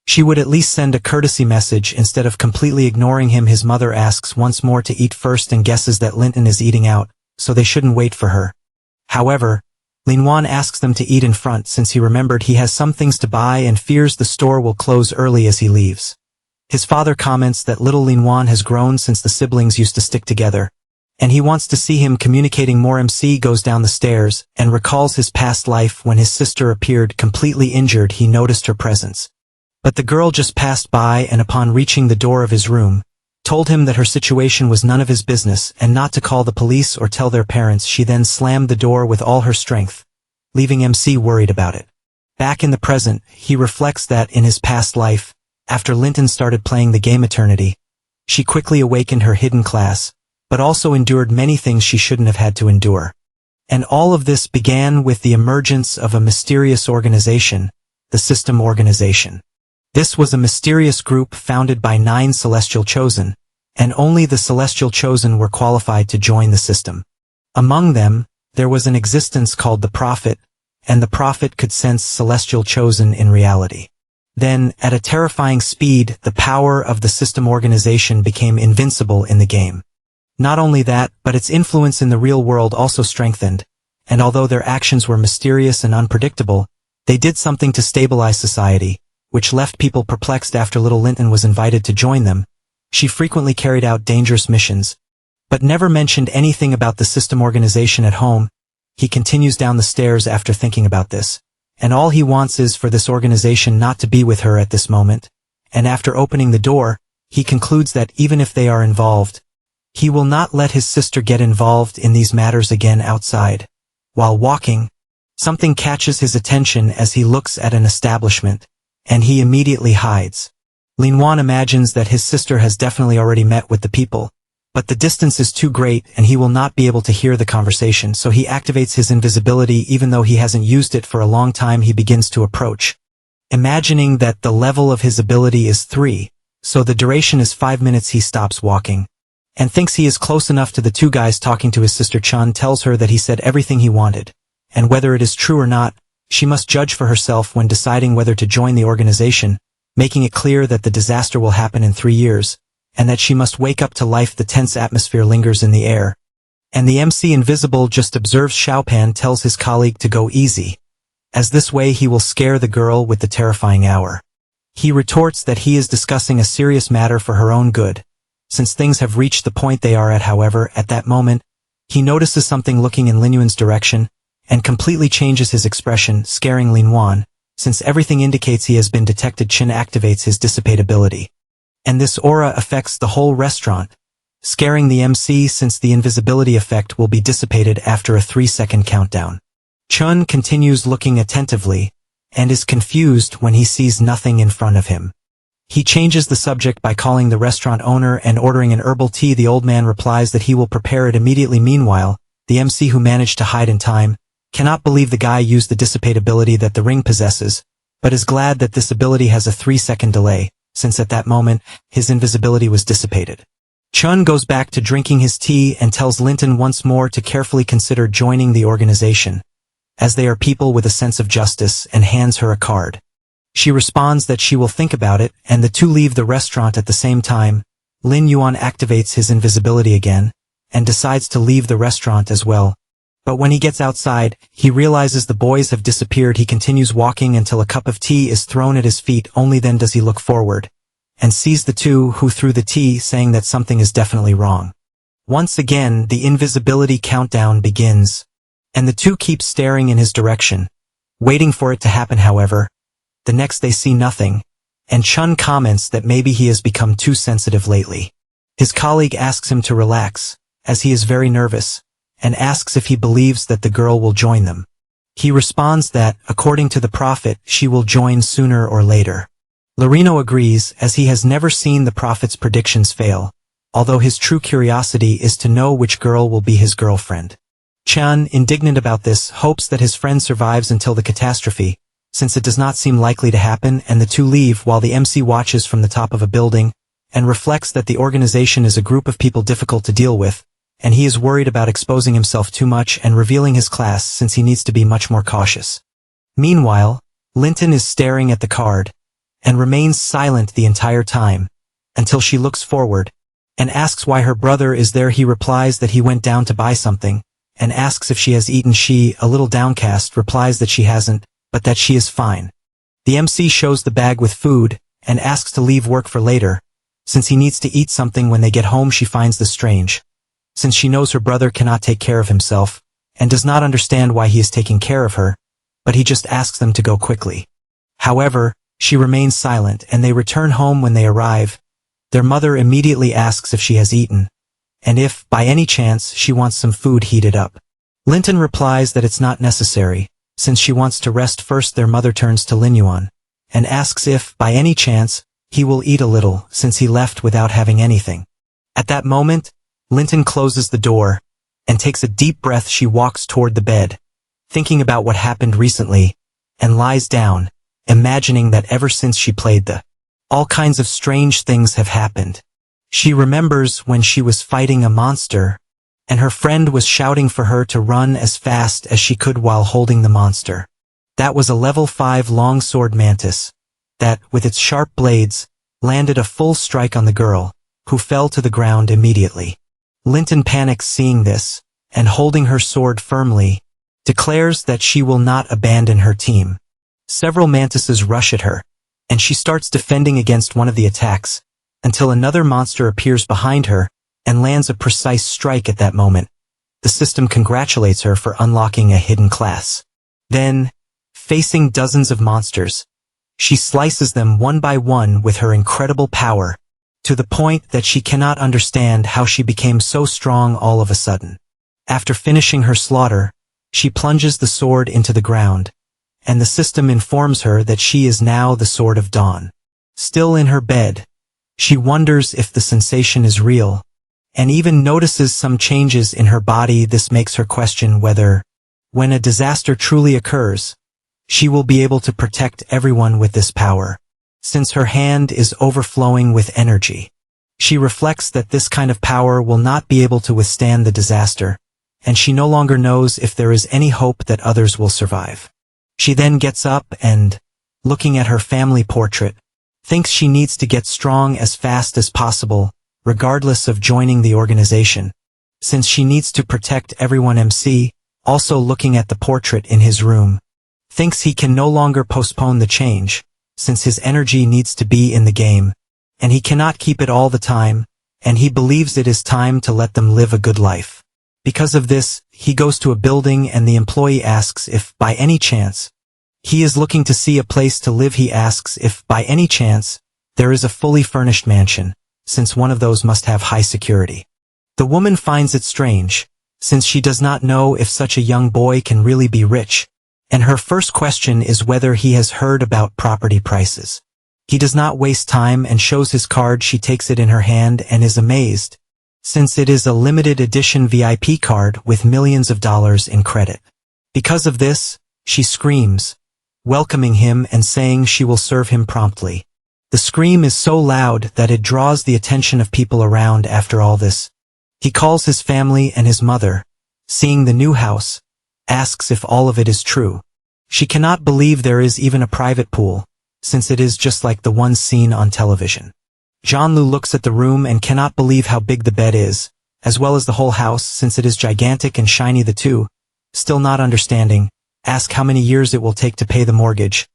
she would at least send a courtesy message instead of completely ignoring him. His mother asks once more to eat first and guesses that Linton is eating out, so they shouldn't wait for her. However, Linton asks them to eat in front since he remembered he has some things to buy and fears the store will close early as he leaves. His father comments that little Linton has grown since the siblings used to stick together, and he wants to see him communicating more. MC goes down the stairs and recalls his past life when his sister appeared completely injured. He noticed her presence, but the girl just passed by and upon reaching the door of his room, told him that her situation was none of his business and not to call the police or tell their parents. She then slammed the door with all her strength, leaving MC worried about it. Back in the present, he reflects that in his past life, after Linton started playing the game Eternity, she quickly awakened her hidden class, but also endured many things she shouldn't have had to endure. And all of this began with the emergence of a mysterious organization, the System Organization. This was a mysterious group founded by 9 Celestial Chosen, and only the Celestial Chosen were qualified to join the system. Among them, there was an existence called the Prophet, and the Prophet could sense Celestial Chosen in reality. Then, at a terrifying speed, the power of the System Organization became invincible in the game. Not only that, but its influence in the real world also strengthened, and although their actions were mysterious and unpredictable, they did something to stabilize society, which left people perplexed. After little Linton was invited to join them, she frequently carried out dangerous missions, but never mentioned anything about the System Organization at home. He continues down the stairs after thinking about this, and all he wants is for this organization not to be with her at this moment, and after opening the door, he concludes that even if they are involved, he will not let his sister get involved in these matters again. Outside, while walking, something catches his attention as he looks at an establishment, and he immediately hides. Linton imagines that his sister has definitely already met with the people, but the distance is too great and he will not be able to hear the conversation, so he activates his invisibility. Even though he hasn't used it for a long time, he begins to approach, imagining that the level of his ability is 3, so the duration is 5 minutes. He stops walking, and thinks he is close enough to the 2 guys talking to his sister. Chun tells her that he said everything he wanted, and whether it is true or not, she must judge for herself when deciding whether to join the organization, making it clear that the disaster will happen in 3 years, and that she must wake up to life. The tense atmosphere lingers in the air, and the MC Invisible just observes. Xiaopan tells his colleague to go easy, as this way he will scare the girl with the terrifying hour. He retorts that he is discussing a serious matter for her own good, since things have reached the point they are at. However, at that moment, he notices something looking in Linyuan's direction, and completely changes his expression, scaring Linton, since everything indicates he has been detected. Chin activates his dissipate ability, and this aura affects the whole restaurant, scaring the MC since the invisibility effect will be dissipated after a 3-second countdown. Chun continues looking attentively, and is confused when he sees nothing in front of him. He changes the subject by calling the restaurant owner and ordering an herbal tea. The old man replies that he will prepare it immediately. Meanwhile, the MC, who managed to hide in time, cannot believe the guy used the dissipate ability that the ring possesses, but is glad that this ability has a 3-second delay, since at that moment, his invisibility was dissipated. Chun goes back to drinking his tea and tells Linton once more to carefully consider joining the organization, as they are people with a sense of justice, and hands her a card. She responds that she will think about it, and the two leave the restaurant at the same time. Lin Yuan activates his invisibility again, and decides to leave the restaurant as well. But when he gets outside, he realizes the boys have disappeared. He continues walking until a cup of tea is thrown at his feet. Only then does he look forward, and sees the two who threw the tea, saying that something is definitely wrong. Once again, the invisibility countdown begins, and the two keep staring in his direction, waiting for it to happen. However, the next they see nothing, and Chun comments that maybe he has become too sensitive lately. His colleague asks him to relax, as he is very nervous, and asks if he believes that the girl will join them. He responds that, according to the prophet, she will join sooner or later. Lorino agrees, as he has never seen the prophet's predictions fail, although his true curiosity is to know which girl will be his girlfriend. Chun, indignant about this, hopes that his friend survives until the catastrophe, since it does not seem likely to happen, and the two leave while the MC watches from the top of a building, and reflects that the organization is a group of people difficult to deal with, and he is worried about exposing himself too much and revealing his class since he needs to be much more cautious. Meanwhile, Linton is staring at the card, and remains silent the entire time, until she looks forward, and asks why her brother is there. He replies that he went down to buy something, and asks if she has eaten. She, a little downcast, replies that she hasn't, but that she is fine. The MC shows the bag with food, and asks to leave work for later, since he needs to eat something when they get home. She finds this strange, since she knows her brother cannot take care of himself, and does not understand why he is taking care of her, but he just asks them to go quickly. However, she remains silent, and they return home. When they arrive, their mother immediately asks if she has eaten, and if, by any chance, she wants some food heated up. Linton replies that it's not necessary, since she wants to rest first. Their mother turns to Lin Yuan, and asks if, by any chance, he will eat a little, since he left without having anything. At that moment, Linton closes the door, and takes a deep breath. She walks toward the bed, thinking about what happened recently, and lies down, imagining that ever since she played all kinds of strange things have happened. She remembers when she was fighting a monster, and her friend was shouting for her to run as fast as she could while holding the monster. That was a level 5 longsword mantis, that, with its sharp blades, landed a full strike on the girl, who fell to the ground immediately. Linton panics seeing this, and holding her sword firmly, declares that she will not abandon her team. Several mantises rush at her, and she starts defending against one of the attacks, until another monster appears behind her, and lands a precise strike. At that moment, the system congratulates her for unlocking a hidden class. Then, facing dozens of monsters, she slices them one by one with her incredible power, to the point that she cannot understand how she became so strong all of a sudden. After finishing her slaughter, she plunges the sword into the ground, and the system informs her that she is now the Sword of Dawn. Still in her bed, she wonders if the sensation is real, and even notices some changes in her body. This makes her question whether, when a disaster truly occurs, she will be able to protect everyone with this power, since her hand is overflowing with energy. She reflects that this kind of power will not be able to withstand the disaster, and she no longer knows if there is any hope that others will survive. She then gets up and, looking at her family portrait, thinks she needs to get strong as fast as possible, regardless of joining the organization, since she needs to protect everyone. MC, also looking at the portrait in his room, thinks he can no longer postpone the change, since his energy needs to be in the game, and he cannot keep it all the time, and he believes it is time to let them live a good life. Because of this, he goes to a building, and the employee asks if, by any chance, he is looking to see a place to live. He asks if, by any chance, there is a fully furnished mansion, since one of those must have high security. The woman finds it strange, since she does not know if such a young boy can really be rich, and her first question is whether he has heard about property prices. He does not waste time and shows his card. She takes it in her hand and is amazed, since it is a limited edition VIP card with millions of dollars in credit. Because of this, she screams, welcoming him and saying she will serve him promptly. The scream is so loud that it draws the attention of people around after all this. He calls his family and his mother, seeing the new house, asks if all of it is true. She cannot believe there is even a private pool, since it is just like the ones seen on television. Jianlu looks at the room and cannot believe how big the bed is, as well as the whole house since it is gigantic and shiny. The two, still not understanding, ask how many years it will take to pay the mortgage.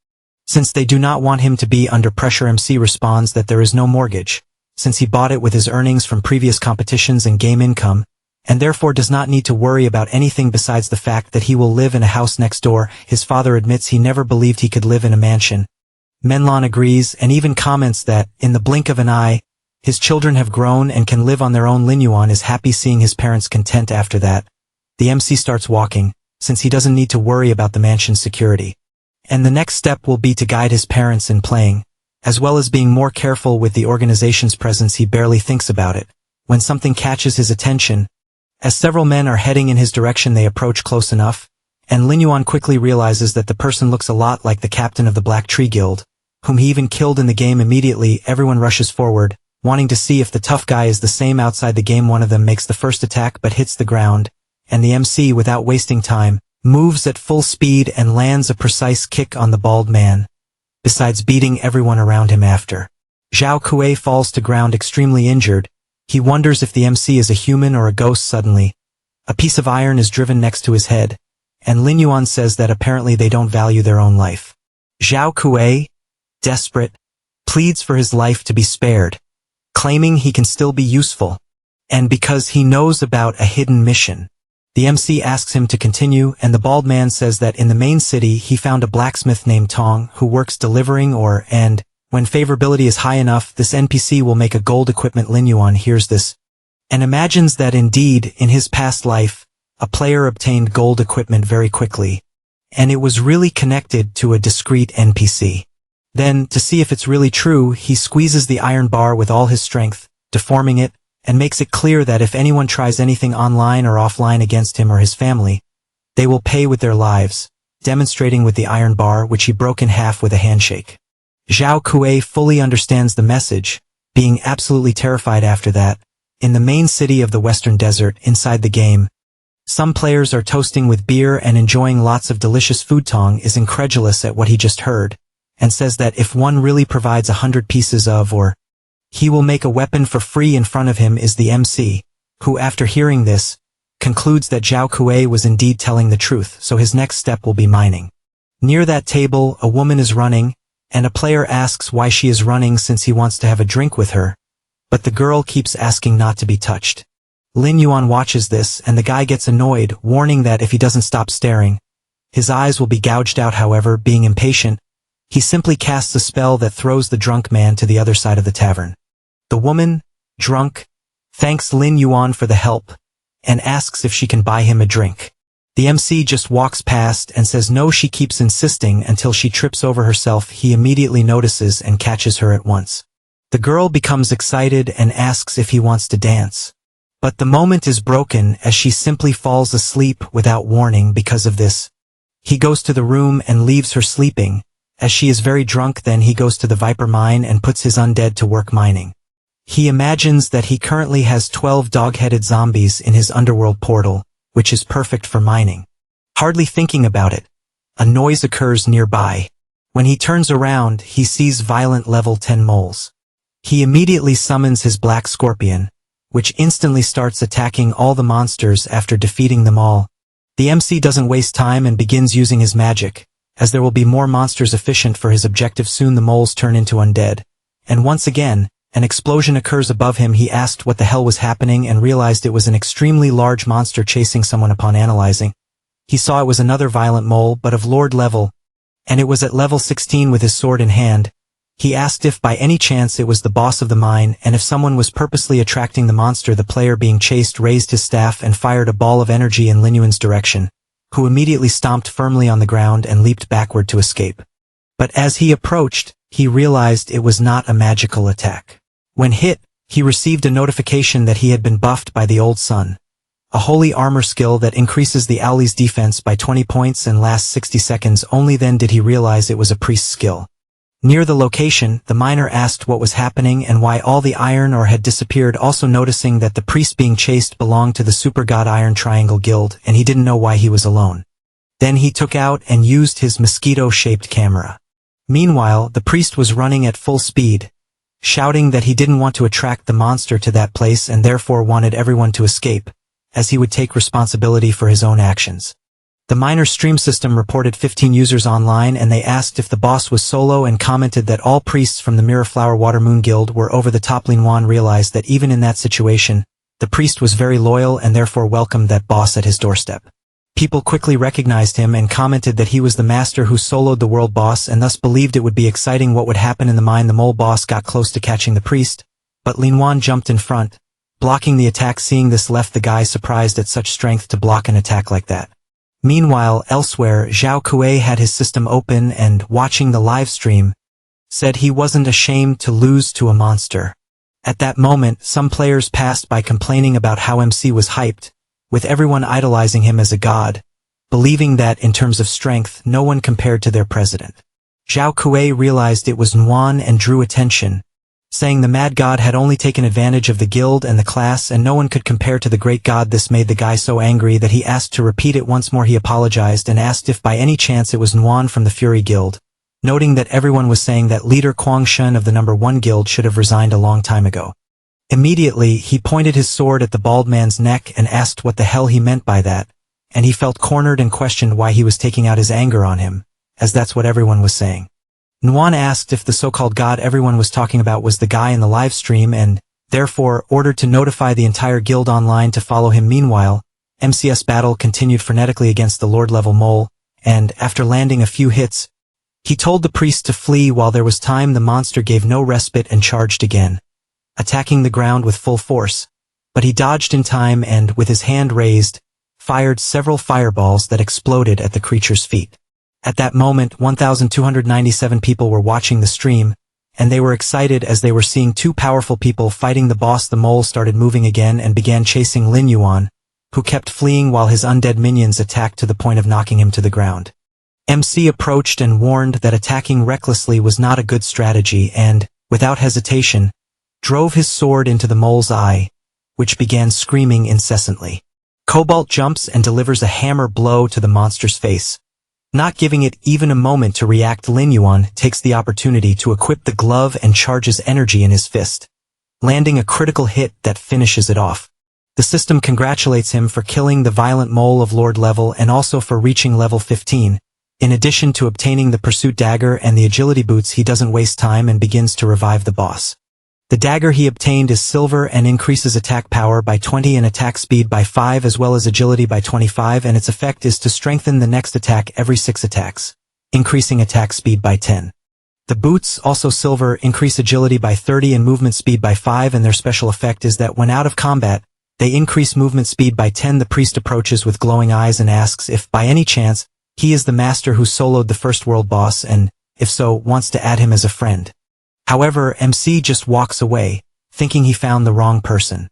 Since they do not want him to be under pressure, MC responds that there is no mortgage, since he bought it with his earnings from previous competitions and game income, and therefore does not need to worry about anything besides the fact that he will live in a house next door. His father admits he never believed he could live in a mansion. Menlon agrees and even comments that, in the blink of an eye, his children have grown and can live on their own. Lin Yuan is happy seeing his parents content. After that, the MC starts walking, since he doesn't need to worry about the mansion's security. And the next step will be to guide his parents in playing, as well as being more careful with the organization's presence. He barely thinks about it, when something catches his attention. As several men are heading in his direction, they approach close enough, and Lin Yuan quickly realizes that the person looks a lot like the captain of the Black Tree Guild, whom he even killed in the game. Immediately, everyone rushes forward, wanting to see if the tough guy is the same outside the game. One of them makes the first attack but hits the ground, and the MC, without wasting time, moves at full speed and lands a precise kick on the bald man, besides beating everyone around him. After Zhao Kuei falls to ground extremely injured, he wonders if the MC is a human or a ghost. Suddenly, a piece of iron is driven next to his head, and Lin Yuan says that apparently they don't value their own life. Zhao Kuei, desperate, pleads for his life to be spared, claiming he can still be useful, and because he knows about a hidden mission. The MC asks him to continue, and the bald man says that in the main city he found a blacksmith named Tong who works delivering ore, and when favorability is high enough, this NPC will make a gold equipment. Lin Yuan hears this and imagines that indeed, in his past life, a player obtained gold equipment very quickly, and it was really connected to a discrete NPC. Then, to see if it's really true, he squeezes the iron bar with all his strength, deforming it, and makes it clear that if anyone tries anything online or offline against him or his family, they will pay with their lives, demonstrating with the iron bar, which he broke in half with a handshake. Zhao Kuei fully understands the message, being absolutely terrified. After that, in the main city of the Western Desert inside the game, some players are toasting with beer and enjoying lots of delicious food. Tong is incredulous at what he just heard, and says that if one really provides 100 pieces of ore, he will make a weapon for free. In front of him is the MC, who after hearing this, concludes that Zhao Kuei was indeed telling the truth, so his next step will be mining. Near that table, a woman is running, and a player asks why she is running since he wants to have a drink with her, but the girl keeps asking not to be touched. Lin Yuan watches this, and the guy gets annoyed, warning that if he doesn't stop staring, his eyes will be gouged out. However, being impatient, he simply casts a spell that throws the drunk man to the other side of the tavern. The woman, drunk, thanks Lin Yuan for the help, and asks if she can buy him a drink. The MC just walks past and says no. She keeps insisting until she trips over herself. He immediately notices and catches her at once. The girl becomes excited and asks if he wants to dance. But the moment is broken as she simply falls asleep without warning. Because of this, he goes to the room and leaves her sleeping, as she is very drunk. Then he goes to the Viper mine and puts his undead to work mining. He imagines that he currently has 12 dog-headed zombies in his underworld portal, which is perfect for mining. Hardly thinking about it, a noise occurs nearby. When he turns around, he sees violent level 10 moles. He immediately summons his black scorpion, which instantly starts attacking all the monsters. After defeating them all, the MC doesn't waste time and begins using his magic, as there will be more monsters efficient for his objective. Soon the moles turn into undead, and once again, an explosion occurs above him. He asked what the hell was happening and realized it was an extremely large monster chasing someone. Upon analyzing, he saw it was another violent mole, but of Lord level, and it was at level 16 with his sword in hand. He asked if by any chance it was the boss of the mine, and if someone was purposely attracting the monster. The player being chased raised his staff and fired a ball of energy in Lin Yuan's direction, who immediately stomped firmly on the ground and leaped backward to escape. But as he approached, he realized it was not a magical attack. When hit, he received a notification that he had been buffed by the old sun, a holy armor skill that increases the owlie's defense by 20 points and lasts 60 seconds. Only then did he realize it was a priest's skill. Near the location, the miner asked what was happening and why all the iron ore had disappeared, also noticing that the priest being chased belonged to the super god Iron Triangle Guild, and he didn't know why he was alone. Then he took out and used his mosquito-shaped camera. Meanwhile, the priest was running at full speed, shouting that he didn't want to attract the monster to that place and therefore wanted everyone to escape, as he would take responsibility for his own actions. The miner's stream system reported 15 users online, and they asked if the boss was solo and commented that all priests from the Mirrorflower Watermoon Guild were over the top. Linwan realized that even in that situation, the priest was very loyal and therefore welcomed that boss at his doorstep. People quickly recognized him and commented that he was the master who soloed the world boss and thus believed it would be exciting what would happen in the mine. The mole boss got close to catching the priest, but Linwan jumped in front, blocking the attack. Seeing this left the guy surprised at such strength to block an attack like that. Meanwhile, elsewhere, Zhao Kuei had his system open and, watching the live stream, said he wasn't ashamed to lose to a monster. At that moment, some players passed by complaining about how MC was hyped, with everyone idolizing him as a god, believing that, in terms of strength, no one compared to their president. Zhao Kuei realized it was Nuan and drew attention, saying the mad god had only taken advantage of the guild and the class and no one could compare to the great god. This made the guy so angry that he asked to repeat it once more. He apologized and asked if by any chance it was Nuan from the Fury Guild, noting that everyone was saying that leader Quang Shun of the No. 1 Guild should have resigned a long time ago. Immediately, he pointed his sword at the bald man's neck and asked what the hell he meant by that, and he felt cornered and questioned why he was taking out his anger on him, as that's what everyone was saying. Nuan asked if the so-called god everyone was talking about was the guy in the live stream and, therefore, ordered to notify the entire guild online to follow him. Meanwhile, MCS battle continued frenetically against the Lord-level mole, and, after landing a few hits, he told the priest to flee. While there was time, the monster gave no respite and charged again, attacking the ground with full force, but he dodged in time and, with his hand raised, fired several fireballs that exploded at the creature's feet. At that moment, 1,297 people were watching the stream, and they were excited as they were seeing two powerful people fighting the boss. The mole started moving again and began chasing Lin Yuan, who kept fleeing while his undead minions attacked to the point of knocking him to the ground. MC approached and warned that attacking recklessly was not a good strategy and, without hesitation, drove his sword into the mole's eye, which began screaming incessantly. Kobold jumps and delivers a hammer blow to the monster's face. Not giving it even a moment to react, Lin Yuan takes the opportunity to equip the glove and charges energy in his fist, landing a critical hit that finishes it off. The system congratulates him for killing the violent mole of Lord level and also for reaching level 15. In addition to obtaining the pursuit dagger and the agility boots, he doesn't waste time and begins to revive the boss. The dagger he obtained is silver and increases attack power by 20 and attack speed by 5 as well as agility by 25, and its effect is to strengthen the next attack every 6 attacks, increasing attack speed by 10. The boots, also silver, increase agility by 30 and movement speed by 5, and their special effect is that when out of combat, they increase movement speed by 10. The priest approaches with glowing eyes and asks if, by any chance, he is the master who soloed the first world boss and, if so, wants to add him as a friend. However, MC just walks away, thinking he found the wrong person.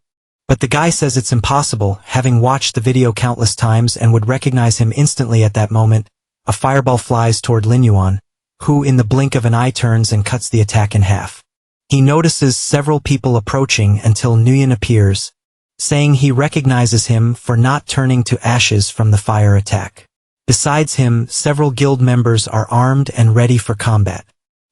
But the guy says it's impossible, having watched the video countless times and would recognize him instantly. At that moment, a fireball flies toward Lin Yuan, who in the blink of an eye turns and cuts the attack in half. He notices several people approaching until Nguyen appears, saying he recognizes him for not turning to ashes from the fire attack. Besides him, several guild members are armed and ready for combat.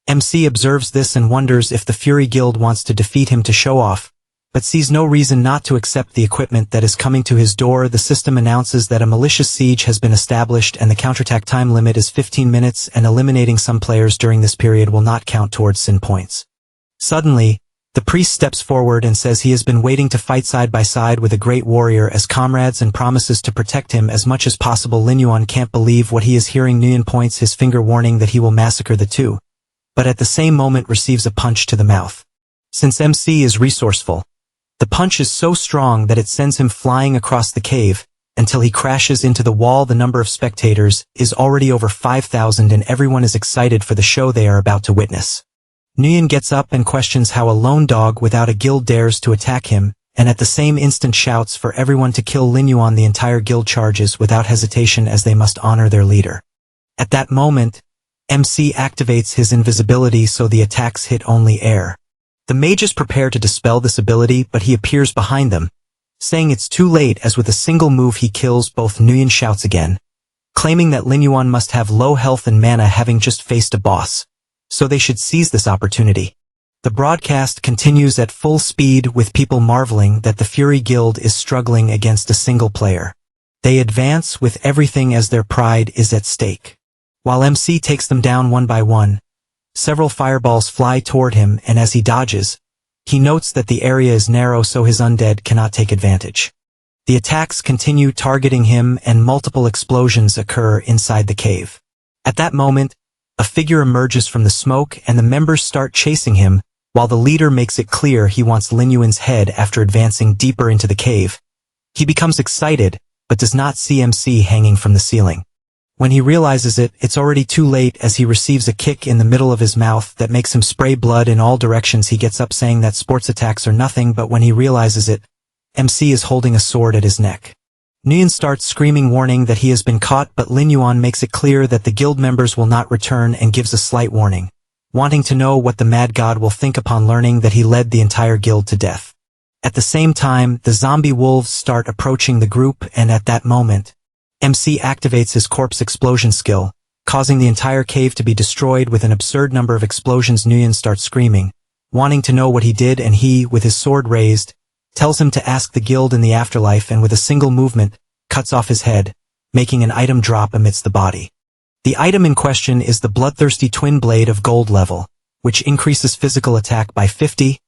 MC observes this and wonders if the Fury Guild wants to defeat him to show off, but sees no reason not to accept the equipment that is coming to his door. The system announces that a malicious siege has been established and the counterattack time limit is 15 minutes, and eliminating some players during this period will not count towards sin points. Suddenly, the priest steps forward and says he has been waiting to fight side by side with a great warrior as comrades and promises to protect him as much as possible. Lin Yuan can't believe what he is hearing. Nguyen points his finger, warning that he will massacre the two, but at the same moment receives a punch to the mouth. Since MC is resourceful, the punch is so strong that it sends him flying across the cave until he crashes into the wall. The number of spectators is already over 5,000 and everyone is excited for the show they are about to witness. Nguyen gets up and questions how a lone dog without a guild dares to attack him, and at the same instant shouts for everyone to kill Linton. The entire guild charges without hesitation as they must honor their leader. At that moment, MC activates his invisibility so the attacks hit only air. The mages prepare to dispel this ability, but he appears behind them, saying it's too late as with a single move he kills both. Nguyen shouts again, claiming that Linton must have low health and mana having just faced a boss, so they should seize this opportunity. The broadcast continues at full speed with people marveling that the Fury Guild is struggling against a single player. They advance with everything as their pride is at stake. While MC takes them down one by one, several fireballs fly toward him, and as he dodges, he notes that the area is narrow so his undead cannot take advantage. The attacks continue targeting him and multiple explosions occur inside the cave. At that moment, a figure emerges from the smoke and the members start chasing him, while the leader makes it clear he wants Linton's head after advancing deeper into the cave. He becomes excited, but does not see MC hanging from the ceiling. When he realizes it, it's already too late as he receives a kick in the middle of his mouth that makes him spray blood in all directions. He gets up saying that sports attacks are nothing, but when he realizes it, MC is holding a sword at his neck. Nguyen starts screaming warning that he has been caught, but Linton makes it clear that the guild members will not return and gives a slight warning, wanting to know what the mad god will think upon learning that he led the entire guild to death. At the same time, the zombie wolves start approaching the group, and at that moment, MC activates his corpse explosion skill, causing the entire cave to be destroyed with an absurd number of explosions. Nguyen starts screaming, wanting to know what he did, and he, with his sword raised, tells him to ask the guild in the afterlife, and with a single movement, cuts off his head, making an item drop amidst the body. The item in question is the bloodthirsty twin blade of gold level, which increases physical attack by 50,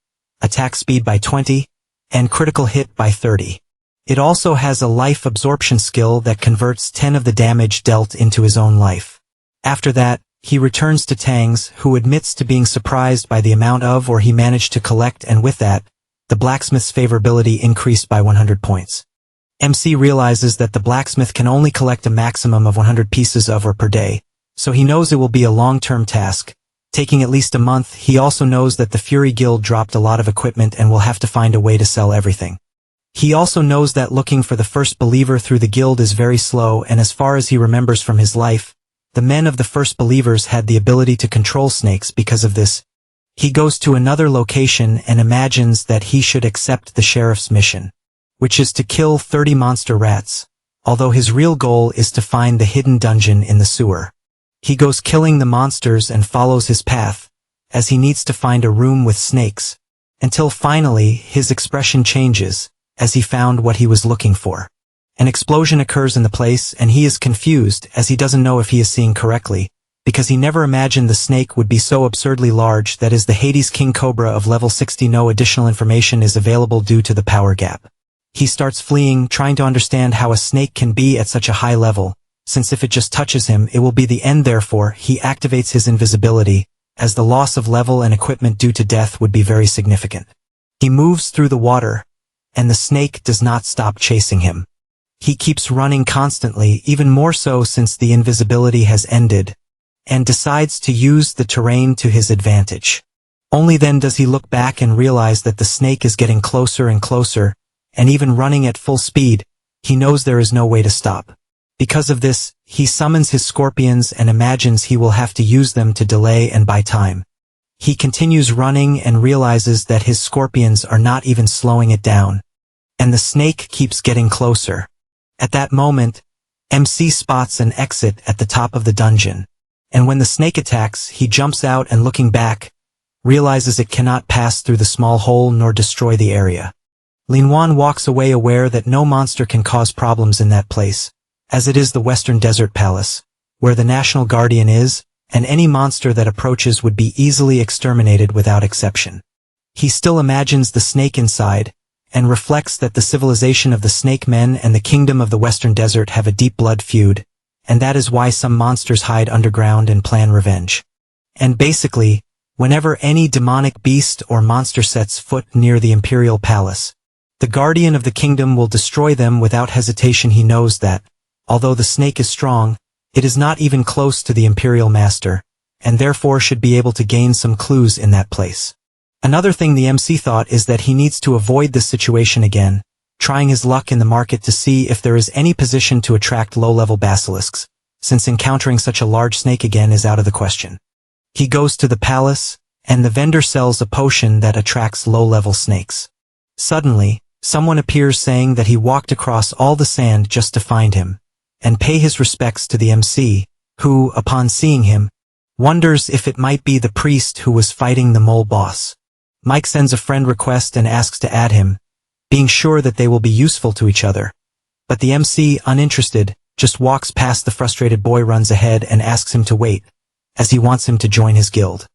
attack speed by 20, and critical hit by 30. It also has a life absorption skill that converts 10 of the damage dealt into his own life. After that, he returns to Tangs, who admits to being surprised by the amount of ore he managed to collect, and with that, the blacksmith's favorability increased by 100 points. MC realizes that the blacksmith can only collect a maximum of 100 pieces of ore per day, so he knows it will be a long-term task, taking at least a month. He also knows that the Fury Guild dropped a lot of equipment and will have to find a way to sell everything. He also knows that looking for the first believer through the guild is very slow, and as far as he remembers from his life, the men of the first believers had the ability to control snakes. Because of this, he goes to another location and imagines that he should accept the sheriff's mission, which is to kill 30 monster rats, although his real goal is to find the hidden dungeon in the sewer. He goes killing the monsters and follows his path, as he needs to find a room with snakes, until finally his expression changes, as he found what he was looking for. An explosion occurs in the place and he is confused as he doesn't know if he is seeing correctly, because he never imagined the snake would be so absurdly large. That is the Hades King Cobra of level 60. No additional information is available due to the power gap. He starts fleeing, trying to understand how a snake can be at such a high level, since if it just touches him it will be the end. Therefore, he activates his invisibility, as the loss of level and equipment due to death would be very significant. He moves through the water, and the snake does not stop chasing him. He keeps running constantly, even more so since the invisibility has ended, and decides to use the terrain to his advantage. Only then does he look back and realize that the snake is getting closer and closer, and even running at full speed, he knows there is no way to stop. Because of this, he summons his scorpions and imagines he will have to use them to delay and buy time. He continues running and realizes that his scorpions are not even slowing it down, and the snake keeps getting closer. At that moment, MC spots an exit at the top of the dungeon, and when the snake attacks, he jumps out and looking back, realizes it cannot pass through the small hole nor destroy the area. Linton walks away aware that no monster can cause problems in that place, as it is the Western Desert Palace, where the National Guardian is, and any monster that approaches would be easily exterminated without exception. He still imagines the snake inside, and reflects that the civilization of the Snake Men and the kingdom of the Western Desert have a deep blood feud, and that is why some monsters hide underground and plan revenge. And basically, whenever any demonic beast or monster sets foot near the Imperial Palace, the Guardian of the Kingdom will destroy them without hesitation. He knows that, although the snake is strong, it is not even close to the Imperial Master, and therefore should be able to gain some clues in that place. Another thing the MC thought is that he needs to avoid this situation again, trying his luck in the market to see if there is any position to attract low-level basilisks, since encountering such a large snake again is out of the question. He goes to the palace, and the vendor sells a potion that attracts low-level snakes. Suddenly, someone appears saying that he walked across all the sand just to find him, and pay his respects to the MC, who, upon seeing him, wonders if it might be the priest who was fighting the mole boss. Mike sends a friend request and asks to add him, being sure that they will be useful to each other. But the MC, uninterested, just walks past. The frustrated boy runs ahead and asks him to wait, as he wants him to join his guild.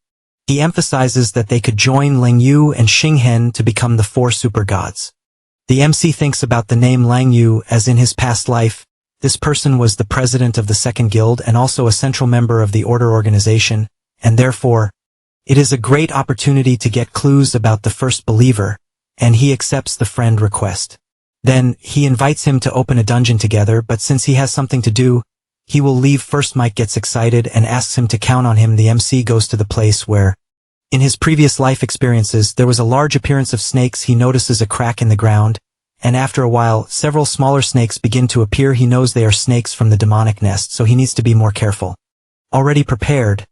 He emphasizes that they could join Lang Yu and Xing Hen to become the 4 super gods. The MC thinks about the name Lang Yu as in his past life, this person was the president of the 2nd guild and also a central member of the order organization, and therefore, it is a great opportunity to get clues about the first believer, and he accepts the friend request. Then, he invites him to open a dungeon together, but since he has something to do, he will leave first. Mike gets excited and asks him to count on him. The MC goes to the place where, in his previous life experiences, there was a large appearance of snakes. He notices a crack in the ground, and after a while, several smaller snakes begin to appear. He knows they are snakes from the demonic nest, so he needs to be more careful. Already prepared,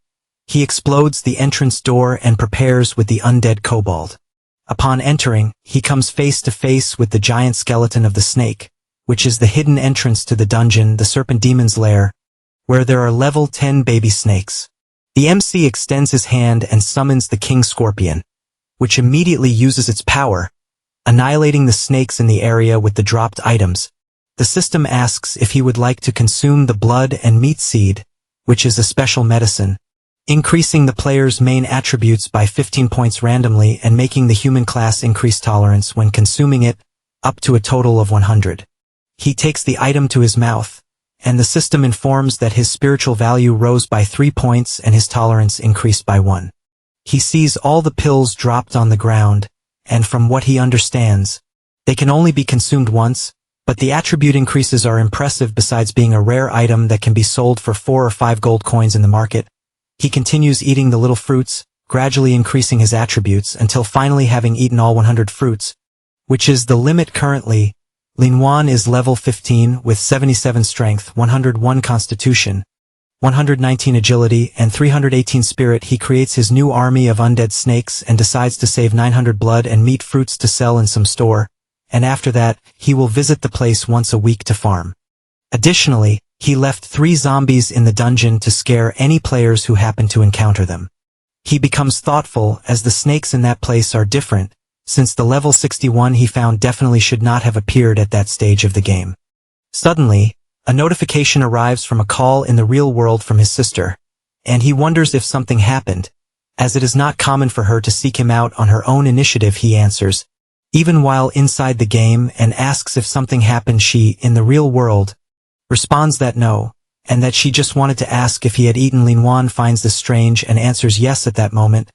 he explodes the entrance door and prepares with the undead kobold. Upon entering, he comes face to face with the giant skeleton of the snake, which is the hidden entrance to the dungeon, the serpent demon's lair, where there are level 10 baby snakes. The MC extends his hand and summons the king scorpion, which immediately uses its power, annihilating the snakes in the area with the dropped items. The system asks if he would like to consume the blood and meat seed, which is a special medicine, increasing the player's main attributes by 15 points randomly and making the human class increase tolerance when consuming it, up to a total of 100. He takes the item to his mouth, and the system informs that his spiritual value rose by 3 points and his tolerance increased by 1. He sees all the pills dropped on the ground, and from what he understands, they can only be consumed once, but the attribute increases are impressive. Besides being a rare item that can be sold for 4 or 5 gold coins in the market, he continues eating the little fruits, gradually increasing his attributes until finally having eaten all 100 fruits, which is the limit currently. Linwan is level 15 with 77 strength, 101 constitution, 119 agility, and 318 spirit. He creates his new army of undead snakes and decides to save 900 blood and meat fruits to sell in some store, and after that, he will visit the place once a week to farm. Additionally, he left 3 zombies in the dungeon to scare any players who happen to encounter them. He becomes thoughtful as the snakes in that place are different, since the level 61 he found definitely should not have appeared at that stage of the game. Suddenly, a notification arrives from a call in the real world from his sister, and he wonders if something happened. As it is not common for her to seek him out on her own initiative, he answers, even while inside the game, and asks if something happened. She, in the real world, responds that no, and that she just wanted to ask if he had eaten. Linwan finds this strange and answers yes. At that moment,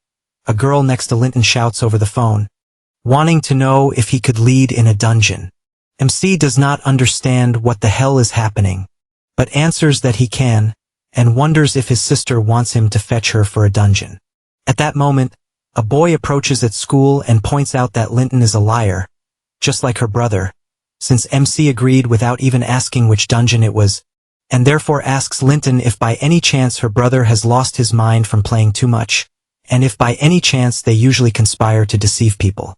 a girl next to Linton shouts over the phone, wanting to know if he could lead in a dungeon. MC does not understand what the hell is happening, but answers that he can, and wonders if his sister wants him to fetch her for a dungeon. At that moment, a boy approaches at school and points out that Linton is a liar, just like her brother, since MC agreed without even asking which dungeon it was, and therefore asks Linton if by any chance her brother has lost his mind from playing too much, and if by any chance they usually conspire to deceive people.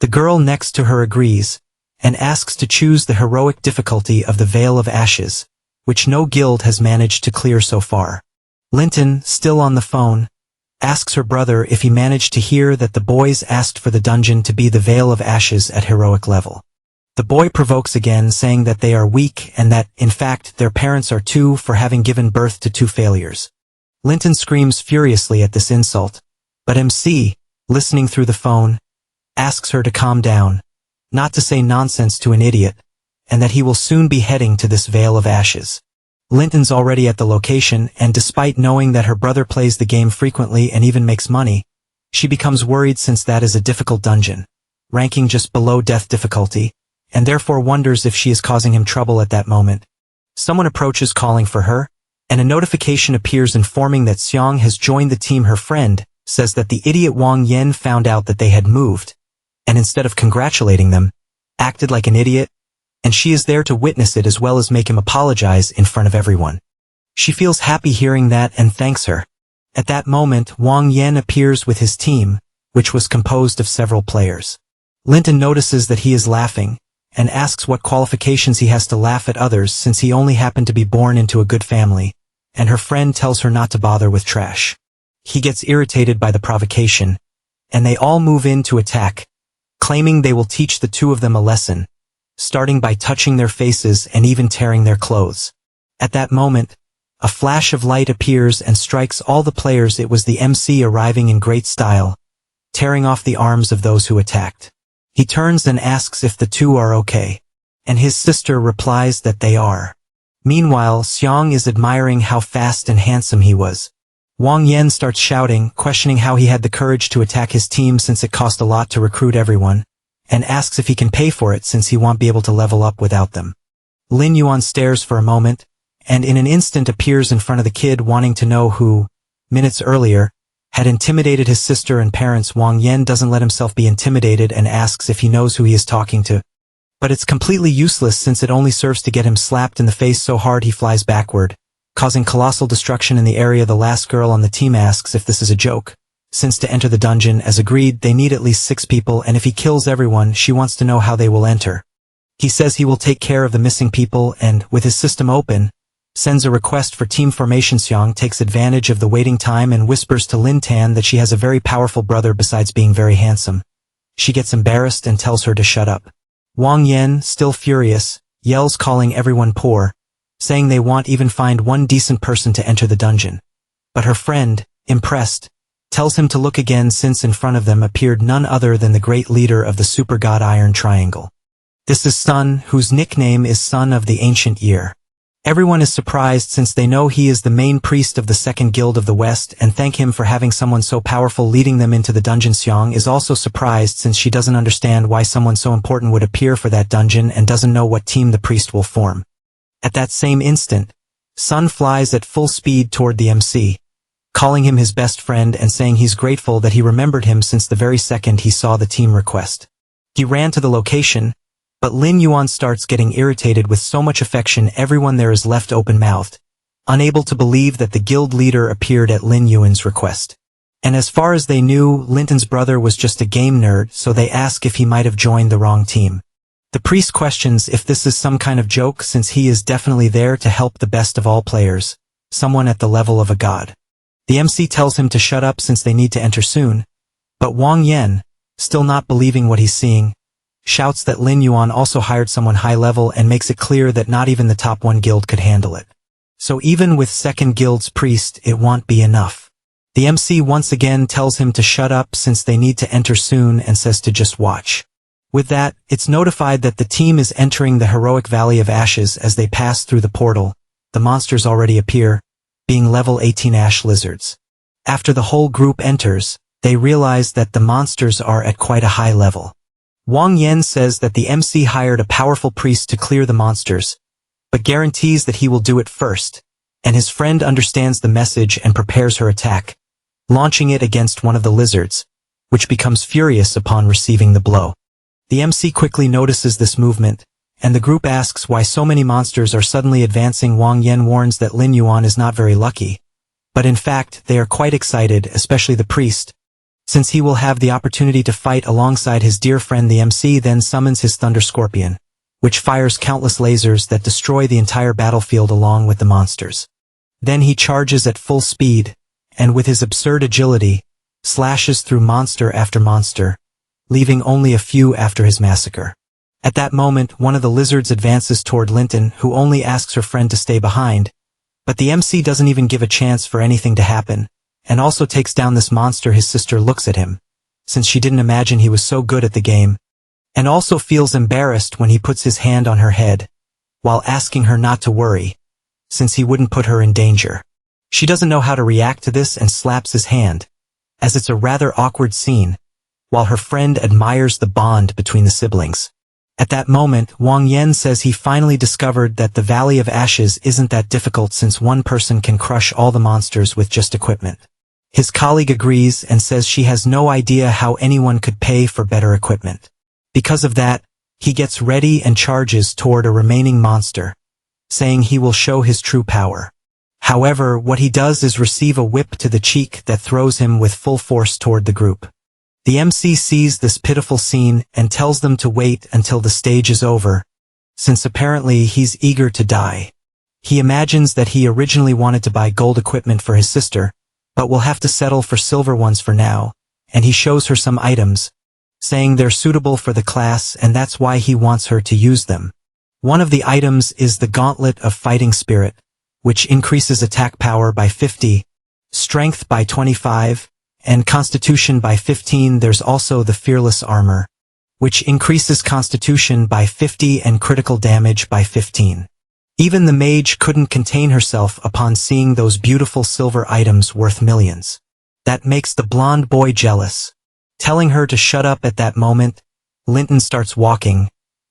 The girl next to her agrees, and asks to choose the heroic difficulty of the Veil of Ashes, which no guild has managed to clear so far. Linton, still on the phone, asks her brother if he managed to hear that the boys asked for the dungeon to be the Veil of Ashes at heroic level. The boy provokes again, saying that they are weak and that, in fact, their parents are too for having given birth to 2 failures. Linton screams furiously at this insult, but MC, listening through the phone, asks her to calm down, not to say nonsense to an idiot, and that he will soon be heading to this Veil of Ashes. Linton's already at the location, and despite knowing that her brother plays the game frequently and even makes money, she becomes worried since that is a difficult dungeon, ranking just below death difficulty, and therefore wonders if she is causing him trouble. At that moment, someone approaches calling for her, and a notification appears informing that Xiang has joined the team. Her friend, says that the idiot Wang Yen found out that they had moved, and instead of congratulating them, acted like an idiot, and she is there to witness it as well as make him apologize in front of everyone. She feels happy hearing that and thanks her. At that moment, Wang Yen appears with his team, which was composed of several players. Linton notices that he is laughing, and asks what qualifications he has to laugh at others since he only happened to be born into a good family, and her friend tells her not to bother with trash. He gets irritated by the provocation, and they all move in to attack, claiming they will teach the two of them a lesson, starting by touching their faces and even tearing their clothes. At that moment, a flash of light appears and strikes all the players. It was the MC arriving in great style, tearing off the arms of those who attacked. He turns and asks if the two are okay, and his sister replies that they are. Meanwhile, Xiang is admiring how fast and handsome he was. Wang Yen starts shouting, questioning how he had the courage to attack his team since it cost a lot to recruit everyone, and asks if he can pay for it since he won't be able to level up without them. Lin Yuan stares for a moment, and in an instant appears in front of the kid wanting to know who, minutes earlier, had intimidated his sister and parents. Wang Yen doesn't let himself be intimidated and asks if he knows who he is talking to. But it's completely useless since it only serves to get him slapped in the face so hard he flies backward, causing colossal destruction in the area. The last girl on the team asks if this is a joke, since to enter the dungeon as agreed they need at least 6 people, and if he kills everyone she wants to know how they will enter. He says he will take care of the missing people and, with his system open, sends a request for team formation. Xiang takes advantage of the waiting time and whispers to Linton that she has a very powerful brother besides being very handsome. She gets embarrassed and tells her to shut up. Wang Yen, still furious, yells calling everyone poor, saying they won't even find one decent person to enter the dungeon. But her friend, impressed, tells him to look again since in front of them appeared none other than the great leader of the super god Iron Triangle. This is Sun, whose nickname is Son of the Ancient Year. Everyone is surprised since they know he is the main priest of the Second Guild of the West and thank him for having someone so powerful leading them into the dungeon. Xiang is also surprised since she doesn't understand why someone so important would appear for that dungeon and doesn't know what team the priest will form. At that same instant, Sun flies at full speed toward the MC, calling him his best friend and saying he's grateful that he remembered him since the very second he saw the team request. He ran to the location, but Lin Yuan starts getting irritated with so much affection everyone there is left open-mouthed, unable to believe that the guild leader appeared at Lin Yuan's request. And as far as they knew, Linton's brother was just a game nerd, so they ask if he might have joined the wrong team. The priest questions if this is some kind of joke since he is definitely there to help the best of all players, someone at the level of a god. The MC tells him to shut up since they need to enter soon, but Wang Yen, still not believing what he's seeing, shouts that Lin Yuan also hired someone high level and makes it clear that not even the top 1 guild could handle it. So even with second guild's priest it won't be enough. The MC once again tells him to shut up since they need to enter soon and says to just watch. With that, it's notified that the team is entering the heroic Valley of Ashes. As they pass through the portal, the monsters already appear, being level 18 ash lizards. After the whole group enters, they realize that the monsters are at quite a high level. Wang Yen says that the MC hired a powerful priest to clear the monsters, but guarantees that he will do it first, and his friend understands the message and prepares her attack, launching it against one of the lizards, which becomes furious upon receiving the blow. The MC quickly notices this movement, and the group asks why so many monsters are suddenly advancing. Wang Yen warns that Lin Yuan is not very lucky, but in fact they are quite excited, especially the priest, since he will have the opportunity to fight alongside his dear friend. The MC then summons his Thunder Scorpion, which fires countless lasers that destroy the entire battlefield along with the monsters. Then he charges at full speed, and with his absurd agility, slashes through monster after monster, leaving only a few after his massacre. At that moment, one of the lizards advances toward Linton, who only asks her friend to stay behind, but the MC doesn't even give a chance for anything to happen, and also takes down this monster. His sister looks at him, since she didn't imagine he was so good at the game, and also feels embarrassed when he puts his hand on her head, while asking her not to worry, since he wouldn't put her in danger. She doesn't know how to react to this and slaps his hand, as it's a rather awkward scene, while her friend admires the bond between the siblings. At that moment, Wang Yen says he finally discovered that the Valley of Ashes isn't that difficult since one person can crush all the monsters with just equipment. His colleague agrees and says she has no idea how anyone could pay for better equipment. Because of that, he gets ready and charges toward a remaining monster, saying he will show his true power. However, what he does is receive a whip to the cheek that throws him with full force toward the group. The MC sees this pitiful scene and tells them to wait until the stage is over, since apparently he's eager to die. He imagines that he originally wanted to buy gold equipment for his sister, but will have to settle for silver ones for now, and he shows her some items, saying they're suitable for the class and that's why he wants her to use them. One of the items is the Gauntlet of Fighting Spirit, which increases attack power by 50, strength by 25, and constitution by 15. There's also the Fearless Armor, which increases constitution by 50 and critical damage by 15. Even the mage couldn't contain herself upon seeing those beautiful silver items worth millions. That makes the blonde boy jealous. Telling her to shut up at that moment, Linton starts walking,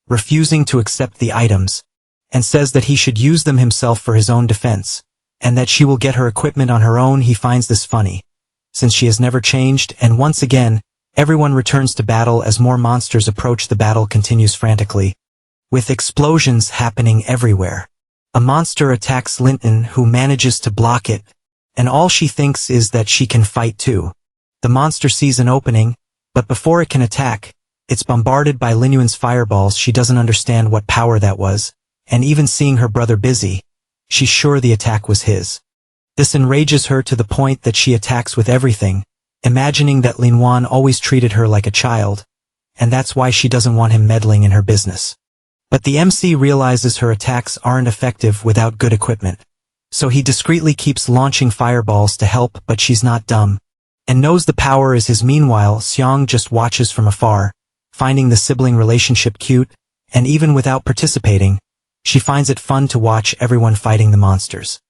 refusing to accept the items, and says that he should use them himself for his own defense, and that she will get her equipment on her own. He finds this funny, since she has never changed, and once again, everyone returns to battle as more monsters approach. The battle continues frantically, with explosions happening everywhere. A monster attacks Linton, who manages to block it, and all she thinks is that she can fight too. The monster sees an opening, but before it can attack, it's bombarded by Linyuan's fireballs. She doesn't understand what power that was, and even seeing her brother busy, she's sure the attack was his. This enrages her to the point that she attacks with everything, imagining that Linhuan always treated her like a child, and that's why she doesn't want him meddling in her business. But the MC realizes her attacks aren't effective without good equipment, so he discreetly keeps launching fireballs to help, but she's not dumb, and knows the power is his. Meanwhile, Xiang just watches from afar, finding the sibling relationship cute, and even without participating, she finds it fun to watch everyone fighting the monsters.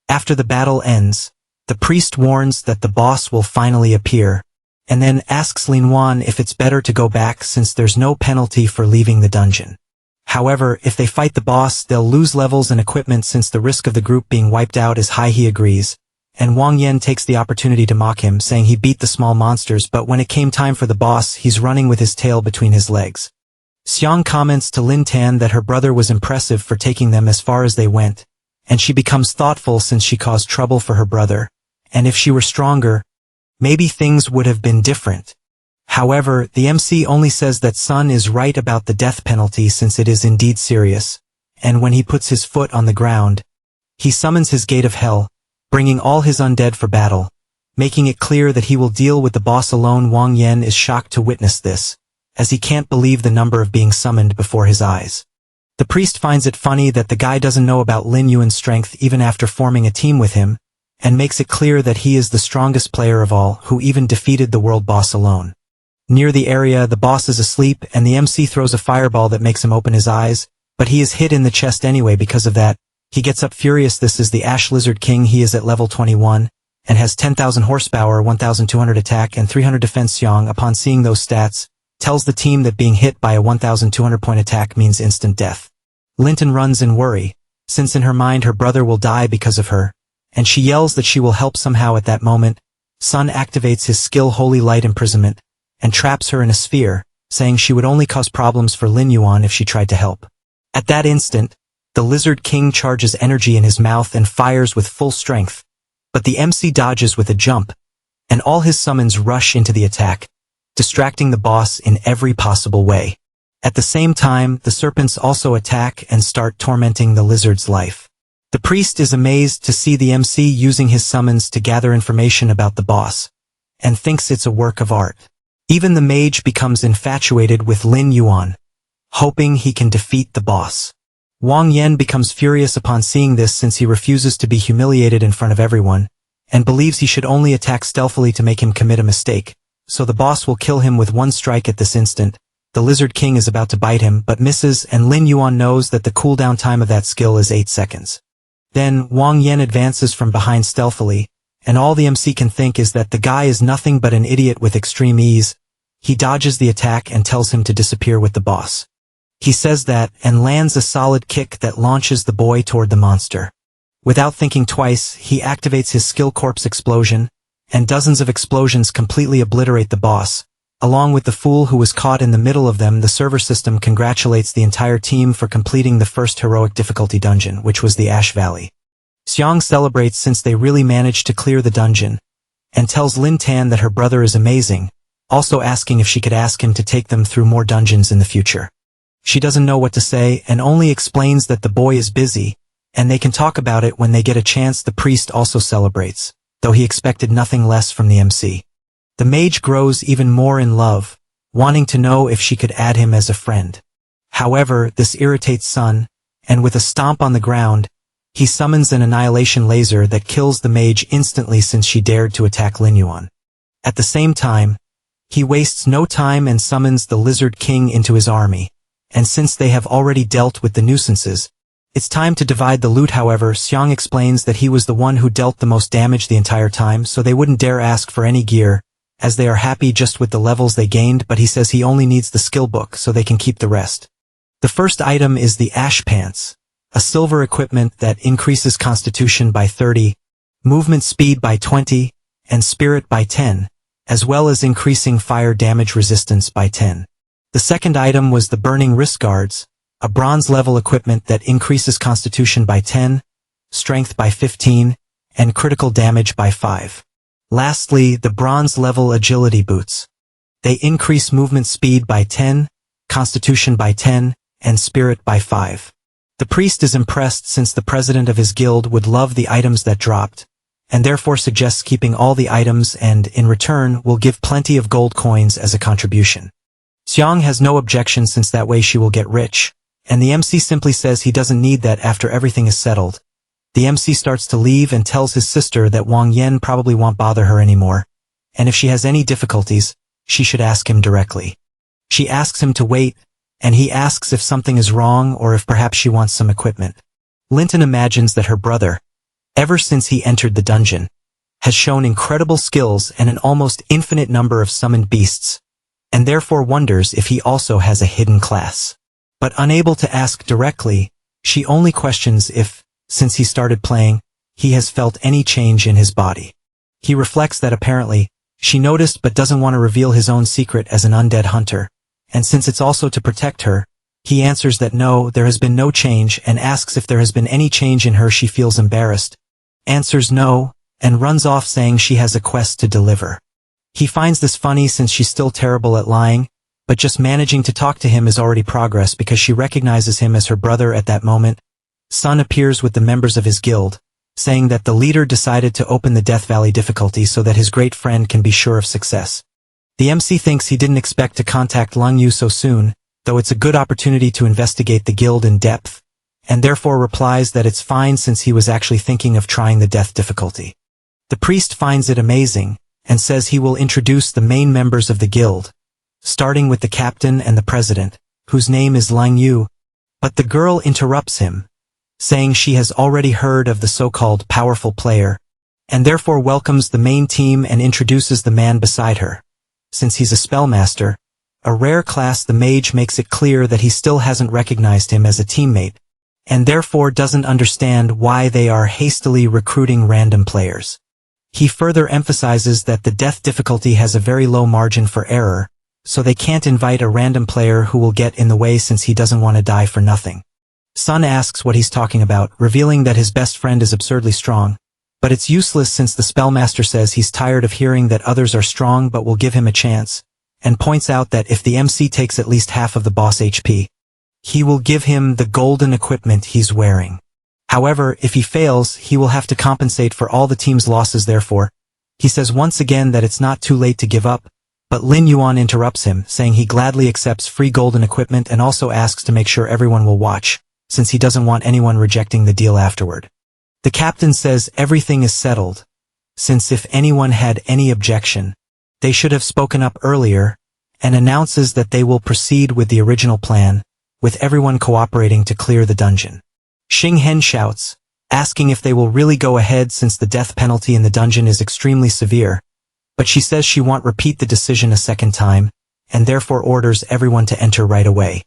After the battle ends, the priest warns that the boss will finally appear, and then asks Linhuan if it's better to go back since there's no penalty for leaving the dungeon. However, if they fight the boss, they'll lose levels and equipment since the risk of the group being wiped out is high. He agrees, and Wang Yan takes the opportunity to mock him, saying he beat the small monsters, but when it came time for the boss, he's running with his tail between his legs. Xiang comments to Linton that her brother was impressive for taking them as far as they went, and she becomes thoughtful since she caused trouble for her brother, and if she were stronger, maybe things would have been different. However, the MC only says that Sun is right about the death penalty since it is indeed serious, and when he puts his foot on the ground, he summons his gate of hell, bringing all his undead for battle, making it clear that he will deal with the boss alone. Wang Yan is shocked to witness this, as he can't believe the number of being summoned before his eyes. The priest finds it funny that the guy doesn't know about Lin Yuan's strength even after forming a team with him, and makes it clear that he is the strongest player of all, who even defeated the world boss alone. Near the area, the boss is asleep, and the MC throws a fireball that makes him open his eyes, but he is hit in the chest anyway. Because of that, he gets up furious. This is the Ash Lizard King. He is at level 21, and has 10,000 horsepower, 1,200 attack, and 300 defense. Xiang, upon seeing those stats, tells the team that being hit by a 1,200 point attack means instant death. Linton runs in worry, since in her mind her brother will die because of her, and she yells that she will help somehow. At that moment, Sun activates his skill Holy Light Imprisonment, and traps her in a sphere, saying she would only cause problems for Lin Yuan if she tried to help. At that instant, the Lizard King charges energy in his mouth and fires with full strength, but the MC dodges with a jump, and all his summons rush into the attack, distracting the boss in every possible way. At the same time, the serpents also attack and start tormenting the lizard's life. The priest is amazed to see the MC using his summons to gather information about the boss, and thinks it's a work of art. Even the mage becomes infatuated with Lin Yuan, hoping he can defeat the boss. Wang Yan becomes furious upon seeing this since he refuses to be humiliated in front of everyone, and believes he should only attack stealthily to make him commit a mistake, so the boss will kill him with one strike. At this instant, the Lizard King is about to bite him but misses, and Lin Yuan knows that the cooldown time of that skill is 8 seconds. Then, Wang Yan advances from behind stealthily, and all the MC can think is that the guy is nothing but an idiot with extreme ease. He dodges the attack and tells him to disappear with the boss. He says that, and lands a solid kick that launches the boy toward the monster. Without thinking twice, he activates his skill Corpse Explosion, and dozens of explosions completely obliterate the boss. Along with the fool who was caught in the middle of them, the server system congratulates the entire team for completing the first heroic difficulty dungeon, which was the Ash Valley. Xiang celebrates since they really managed to clear the dungeon, and tells Linton that her brother is amazing, also asking if she could ask him to take them through more dungeons in the future. She doesn't know what to say and only explains that the boy is busy, and they can talk about it when they get a chance. The priest also celebrates, though he expected nothing less from the MC. The mage grows even more in love, wanting to know if she could add him as a friend. However, this irritates Sun, and with a stomp on the ground, he summons an annihilation laser that kills the mage instantly since she dared to attack Lin Yuan. At the same time, he wastes no time and summons the Lizard King into his army, and since they have already dealt with the nuisances, it's time to divide the loot. However, Xiang explains that he was the one who dealt the most damage the entire time, so they wouldn't dare ask for any gear, as they are happy just with the levels they gained, but he says he only needs the skill book so they can keep the rest. The first item is the Ash Pants, a silver equipment that increases constitution by 30, movement speed by 20, and spirit by 10, as well as increasing fire damage resistance by 10. The second item was the Burning Wrist Guards, a bronze-level equipment that increases constitution by 10, strength by 15, and critical damage by 5. Lastly, the bronze-level agility boots. They increase movement speed by 10, constitution by 10, and spirit by 5. The priest is impressed since the president of his guild would love the items that dropped, and therefore suggests keeping all the items and, in return, will give plenty of gold coins as a contribution. Xiang has no objection since that way she will get rich, and the MC simply says he doesn't need that after everything is settled. The MC starts to leave and tells his sister that Wang Yan probably won't bother her anymore, and if she has any difficulties, she should ask him directly. She asks him to wait, and he asks if something is wrong or if perhaps she wants some equipment. Linton imagines that her brother, ever since he entered the dungeon, has shown incredible skills and an almost infinite number of summoned beasts, and therefore wonders if he also has a hidden class. But unable to ask directly, she only questions if, since he started playing, he has felt any change in his body. He reflects that apparently, she noticed but doesn't want to reveal his own secret as an undead hunter, and since it's also to protect her, he answers that no, there has been no change, and asks if there has been any change in her. She feels embarrassed, answers no, and runs off saying she has a quest to deliver. He finds this funny since she's still terrible at lying, but just managing to talk to him is already progress because she recognizes him as her brother at that moment. Sun appears with the members of his guild, saying that the leader decided to open the Death Valley difficulty so that his great friend can be sure of success. The MC thinks he didn't expect to contact Lung Yu so soon, though it's a good opportunity to investigate the guild in depth, and therefore replies that it's fine since he was actually thinking of trying the death difficulty. The priest finds it amazing, and says he will introduce the main members of the guild, starting with the captain and the president, whose name is Lang Yu, but the girl interrupts him, saying she has already heard of the so-called powerful player, and therefore welcomes the main team and introduces the man beside her. Since he's a spellmaster, a rare class, the mage makes it clear that he still hasn't recognized him as a teammate, and therefore doesn't understand why they are hastily recruiting random players. He further emphasizes that the death difficulty has a very low margin for error, so they can't invite a random player who will get in the way since he doesn't want to die for nothing. Sun asks what he's talking about, revealing that his best friend is absurdly strong, but it's useless since the spellmaster says he's tired of hearing that others are strong but will give him a chance, and points out that if the MC takes at least half of the boss HP, he will give him the golden equipment he's wearing. However, if he fails, he will have to compensate for all the team's losses. Therefore, he says once again that it's not too late to give up, but Lin Yuan interrupts him, saying he gladly accepts free golden equipment and also asks to make sure everyone will watch, since he doesn't want anyone rejecting the deal afterward. The captain says everything is settled, since if anyone had any objection, they should have spoken up earlier, and announces that they will proceed with the original plan, with everyone cooperating to clear the dungeon. Xing Hen shouts, asking if they will really go ahead since the death penalty in the dungeon is extremely severe, but she says she won't repeat the decision a second time, and therefore orders everyone to enter right away.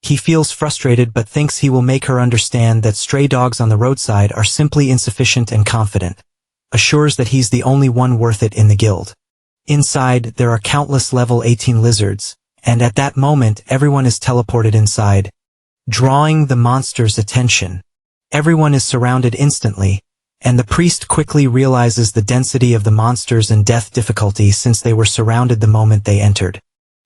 He feels frustrated but thinks he will make her understand that stray dogs on the roadside are simply insufficient and confident, assures that he's the only one worth it in the guild. Inside, there are countless level 18 lizards, and at that moment everyone is teleported inside, drawing the monster's attention. Everyone is surrounded instantly, and the priest quickly realizes the density of the monsters and death difficulty since they were surrounded the moment they entered.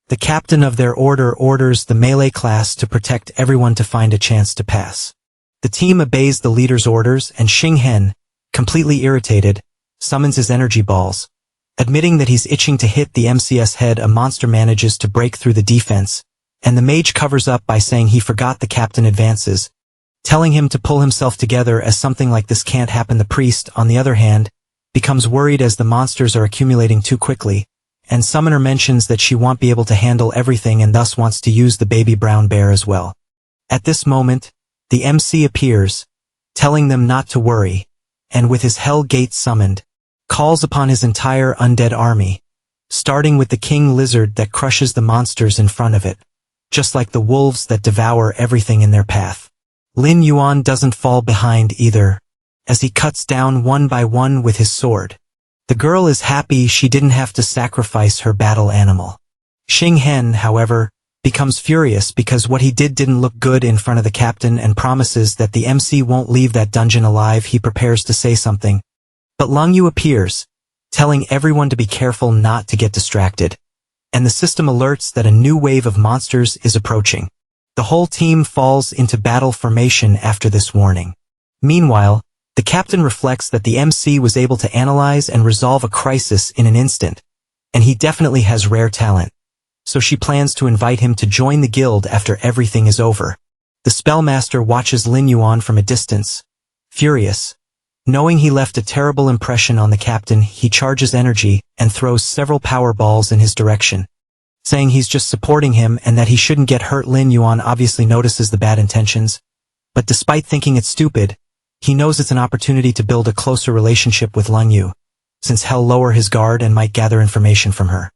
The captain of their order orders the melee class to protect everyone to find a chance to pass. The team obeys the leader's orders, and Xinghen, completely irritated, summons his energy balls. Admitting that he's itching to hit the MC's head, a monster manages to break through the defense, and the mage covers up by saying he forgot the captain advances, telling him to pull himself together as something like this can't happen. The priest, on the other hand, becomes worried as the monsters are accumulating too quickly, and Summoner mentions that she won't be able to handle everything and thus wants to use the baby brown bear as well. At this moment, the MC appears, telling them not to worry, and with his Hell Gate summoned, calls upon his entire undead army, starting with the king lizard that crushes the monsters in front of it, just like the wolves that devour everything in their path. Lin Yuan doesn't fall behind either, as he cuts down one by one with his sword. The girl is happy she didn't have to sacrifice her battle animal. Xinghen, however, becomes furious because what he didn't look good in front of the captain and promises that the MC won't leave that dungeon alive. He prepares to say something, but Lang Yu appears, telling everyone to be careful not to get distracted, and the system alerts that a new wave of monsters is approaching. The whole team falls into battle formation after this warning. Meanwhile, the captain reflects that the MC was able to analyze and resolve a crisis in an instant, and he definitely has rare talent. So she plans to invite him to join the guild after everything is over. The spellmaster watches Lin Yuan from a distance, furious. Knowing he left a terrible impression on the captain, he charges energy and throws several power balls in his direction, saying he's just supporting him and that he shouldn't get hurt. Lin Yuan obviously notices the bad intentions, but despite thinking it's stupid, he knows it's an opportunity to build a closer relationship with Lang Yu, since he'll lower his guard and might gather information from her.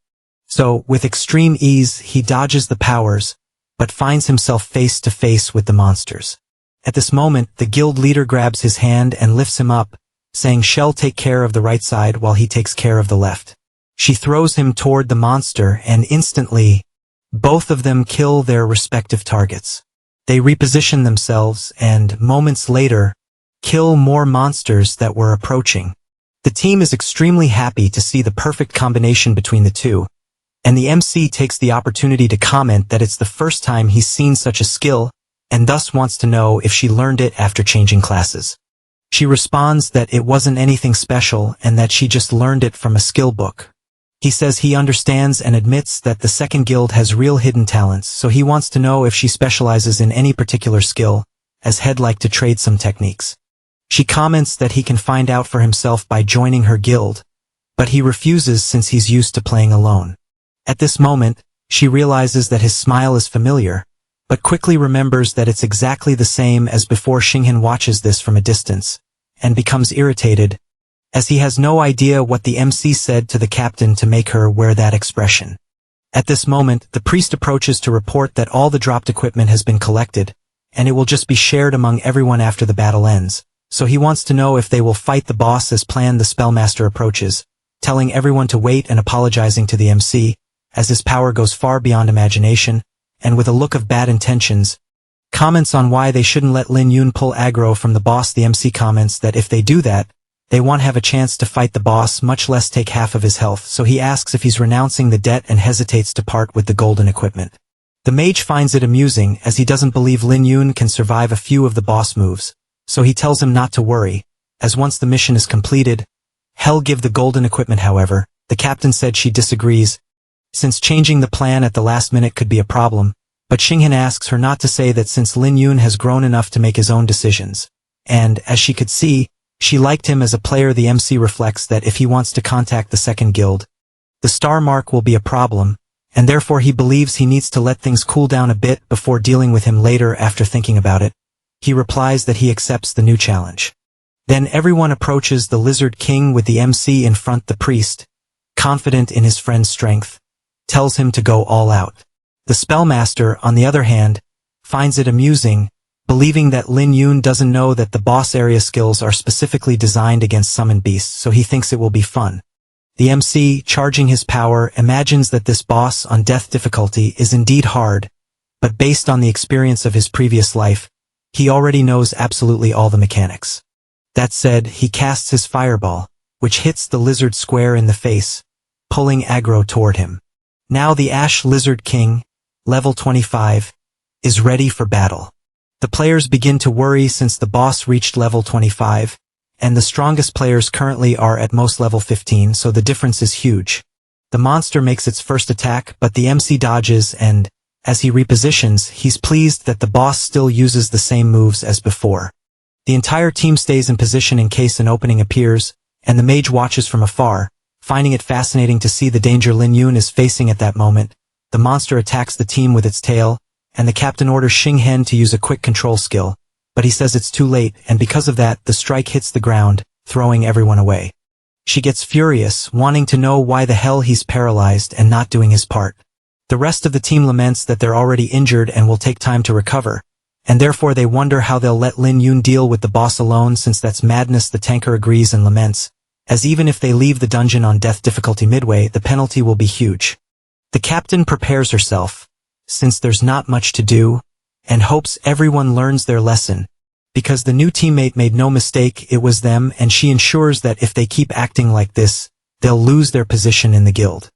So, with extreme ease, he dodges the powers, but finds himself face to face with the monsters. At this moment, the guild leader grabs his hand and lifts him up, saying she'll take care of the right side while he takes care of the left. She throws him toward the monster and instantly, both of them kill their respective targets. They reposition themselves and, moments later, kill more monsters that were approaching. The team is extremely happy to see the perfect combination between the two, and the MC takes the opportunity to comment that it's the first time he's seen such a skill, and thus wants to know if she learned it after changing classes. She responds that it wasn't anything special and that she just learned it from a skill book. He says he understands and admits that the second guild has real hidden talents, so he wants to know if she specializes in any particular skill, as he'd like to trade some techniques. She comments that he can find out for himself by joining her guild, but he refuses since he's used to playing alone. At this moment, she realizes that his smile is familiar, but quickly remembers that it's exactly the same as before. Xinghen watches this from a distance, and becomes irritated, as he has no idea what the MC said to the captain to make her wear that expression. At this moment, the priest approaches to report that all the dropped equipment has been collected, and it will just be shared among everyone after the battle ends, so he wants to know if they will fight the boss as planned. The spellmaster approaches, telling everyone to wait and apologizing to the MC, as his power goes far beyond imagination, and with a look of bad intentions, comments on why they shouldn't let Lin Yun pull aggro from the boss. The MC comments that if they do that, they won't have a chance to fight the boss, much less take half of his health, so he asks if he's renouncing the debt and hesitates to part with the golden equipment. The mage finds it amusing as he doesn't believe Lin Yun can survive a few of the boss moves, so he tells him not to worry, as once the mission is completed, he'll give the golden equipment. However, the captain said she disagrees, since changing the plan at the last minute could be a problem, but Xinghen asks her not to say that since Lin Yun has grown enough to make his own decisions, and, as she could see, she liked him as a player. The MC reflects that if he wants to contact the second guild, the star mark will be a problem, and therefore he believes he needs to let things cool down a bit before dealing with him later. After thinking about it, he replies that he accepts the new challenge. Then everyone approaches the Lizard King with the MC in front. The priest, confident in his friend's strength, tells him to go all out. The spellmaster, on the other hand, finds it amusing, believing that Lin Yun doesn't know that the boss area skills are specifically designed against summoned beasts, so he thinks it will be fun. The MC, charging his power, imagines that this boss on death difficulty is indeed hard, but based on the experience of his previous life, he already knows absolutely all the mechanics. That said, he casts his fireball, which hits the lizard square in the face, pulling aggro toward him. Now the Ash Lizard King, level 25, is ready for battle. The players begin to worry since the boss reached level 25, and the strongest players currently are at most level 15, so the difference is huge. The monster makes its first attack, but the MC dodges and, as he repositions, he's pleased that the boss still uses the same moves as before. The entire team stays in position in case an opening appears, and the mage watches from afar, finding it fascinating to see the danger Lin Yun is facing at that moment. The monster attacks the team with its tail, and the captain orders Xing Hen to use a quick control skill, but he says it's too late, and because of that, the strike hits the ground, throwing everyone away. She gets furious, wanting to know why the hell he's paralyzed and not doing his part. The rest of the team laments that they're already injured and will take time to recover, and therefore they wonder how they'll let Lin Yun deal with the boss alone, since that's madness. The tanker agrees and laments, as even if they leave the dungeon on death difficulty midway, the penalty will be huge. The captain prepares herself, since there's not much to do, and hopes everyone learns their lesson. Because the new teammate made no mistake, it was them, and she ensures that if they keep acting like this, they'll lose their position in the guild.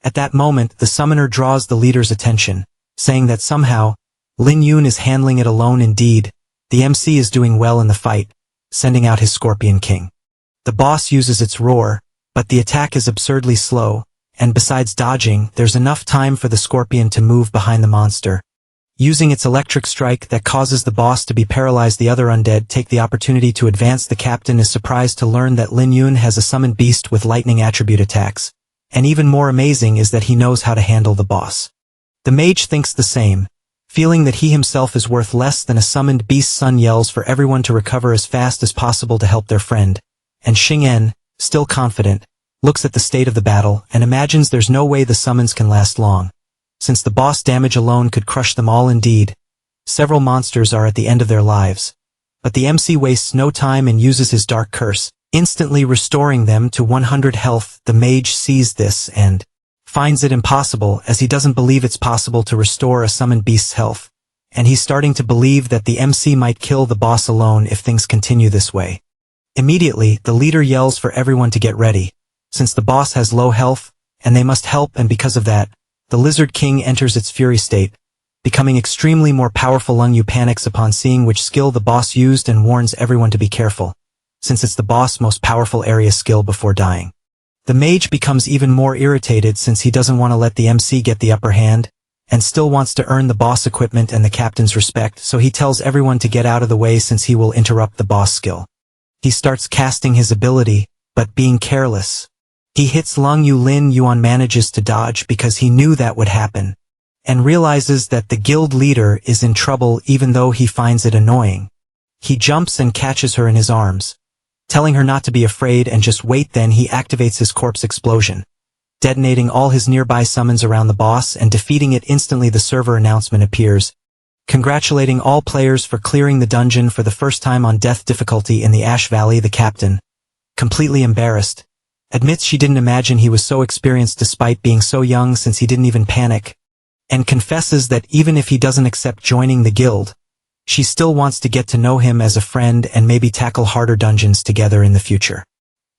At that moment, the summoner draws the leader's attention, saying that somehow, Lin Yun is handling it alone. Indeed, the MC is doing well in the fight, sending out his Scorpion King. The boss uses its roar, but the attack is absurdly slow, and besides dodging, there's enough time for the scorpion to move behind the monster. Using its electric strike that causes the boss to be paralyzed, the other undead take the opportunity to advance. The captain is surprised to learn that Lin Yun has a summoned beast with lightning attribute attacks, and even more amazing is that he knows how to handle the boss. The mage thinks the same, feeling that he himself is worth less than a summoned beast. Sun yells for everyone to recover as fast as possible to help their friend, and Xing En, still confident, looks at the state of the battle and imagines there's no way the summons can last long, since the boss damage alone could crush them all. Indeed, several monsters are at the end of their lives, but the MC wastes no time and uses his dark curse, instantly restoring them to 100 health. The mage sees this and finds it impossible, as he doesn't believe it's possible to restore a summoned beast's health, and he's starting to believe that the MC might kill the boss alone if things continue this way. Immediately, the leader yells for everyone to get ready, since the boss has low health, and they must help, and because of that, the Lizard King enters its fury state, becoming extremely more powerful. Lung Yu panics upon seeing which skill the boss used and warns everyone to be careful, since it's the boss' most powerful area skill before dying. The mage becomes even more irritated since he doesn't want to let the MC get the upper hand, and still wants to earn the boss equipment and the captain's respect, so he tells everyone to get out of the way since he will interrupt the boss skill. He starts casting his ability, but being careless. He hits Lung Yu. Lin Yuan manages to dodge because he knew that would happen, and realizes that the guild leader is in trouble even though he finds it annoying. He jumps and catches her in his arms, telling her not to be afraid and just wait. Then he activates his corpse explosion, detonating all his nearby summons around the boss and defeating it instantly. The server announcement appears, congratulating all players for clearing the dungeon for the first time on death difficulty in the Ash Valley. The captain, completely embarrassed, admits she didn't imagine he was so experienced despite being so young, since he didn't even panic, and confesses that even if he doesn't accept joining the guild, she still wants to get to know him as a friend and maybe tackle harder dungeons together in the future.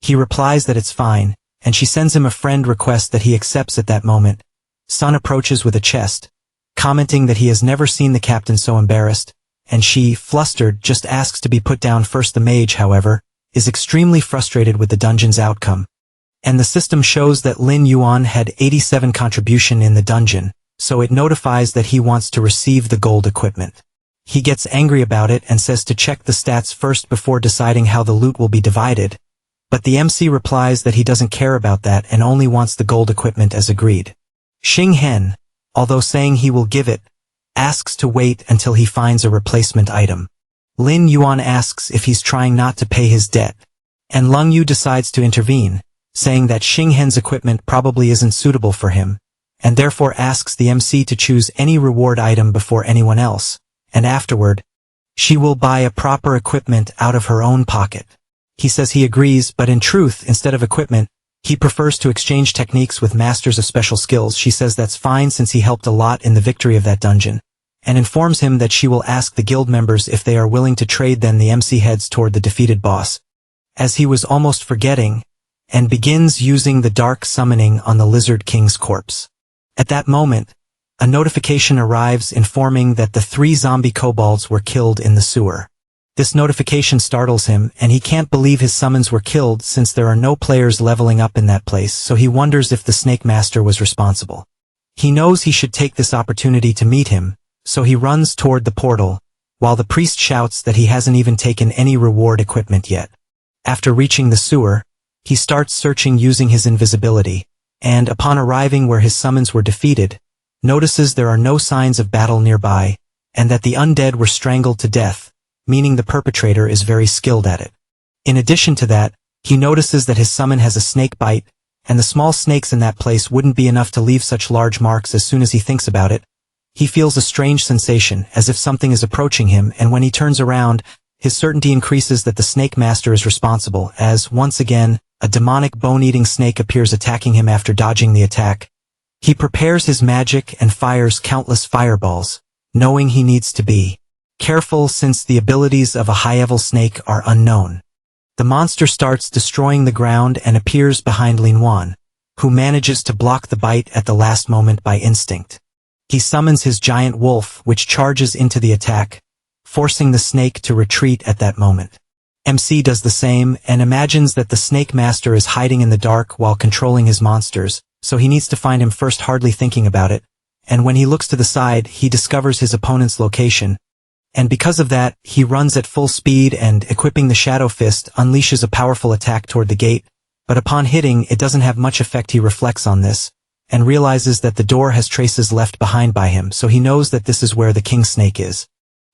He replies that it's fine, and she sends him a friend request that he accepts. At that moment, Sun approaches with a chest, commenting that he has never seen the captain so embarrassed, and she, flustered, just asks to be put down first. The mage, however, is extremely frustrated with the dungeon's outcome, and the system shows that Lin Yuan had 87 contribution in the dungeon, so it notifies that he wants to receive the gold equipment. He gets angry about it and says to check the stats first before deciding how the loot will be divided, but the MC replies that he doesn't care about that and only wants the gold equipment as agreed. Xing Hen, although saying he will give it, asks to wait until he finds a replacement item. Lin Yuan asks if he's trying not to pay his debt, and Lung Yu decides to intervene, saying that Xing Hen's equipment probably isn't suitable for him, and therefore asks the MC to choose any reward item before anyone else, and afterward, She will buy a proper equipment out of her own pocket. He says he agrees, but in truth, instead of equipment, he prefers to exchange techniques with masters of special skills. She says that's fine since he helped a lot in the victory of that dungeon, and informs him that she will ask the guild members if they are willing to trade. Then the MC heads toward the defeated boss, as he was almost forgetting, and begins using the dark summoning on the Lizard King's corpse. At that moment, a notification arrives informing that the 3 zombie kobolds were killed in the sewer. This notification startles him, and he can't believe his summons were killed since there are no players leveling up in that place, so he wonders if the Snake Master was responsible. He knows he should take this opportunity to meet him, so he runs toward the portal, while the priest shouts that he hasn't even taken any reward equipment yet. After reaching the sewer, he starts searching using his invisibility, and upon arriving where his summons were defeated, notices there are no signs of battle nearby, and that the undead were strangled to death, meaning the perpetrator is very skilled at it. In addition to that, he notices that his summon has a snake bite, and the small snakes in that place wouldn't be enough to leave such large marks. As soon as he thinks about it, he feels a strange sensation, as if something is approaching him, and when he turns around, his certainty increases that the Snake Master is responsible, as, once again, a demonic bone-eating snake appears attacking him. After dodging the attack, he prepares his magic and fires countless fireballs, knowing he needs to be careful since the abilities of a high-level snake are unknown. The monster starts destroying the ground and appears behind Linton, who manages to block the bite at the last moment by instinct. He summons his giant wolf, which charges into the attack, forcing the snake to retreat at that moment. MC does the same and imagines that the Snake Master is hiding in the dark while controlling his monsters, so he needs to find him first. Hardly thinking about it, and when he looks to the side, he discovers his opponent's location, and because of that, he runs at full speed and, equipping the Shadow Fist, unleashes a powerful attack toward the gate, but upon hitting, it doesn't have much effect. He reflects on this, and realizes that the door has traces left behind by him, so he knows that this is where the King Snake is.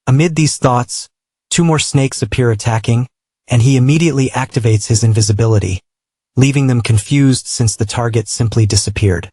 Amid these thoughts, 2 more snakes appear attacking, and he immediately activates his invisibility, leaving them confused since the target simply disappeared.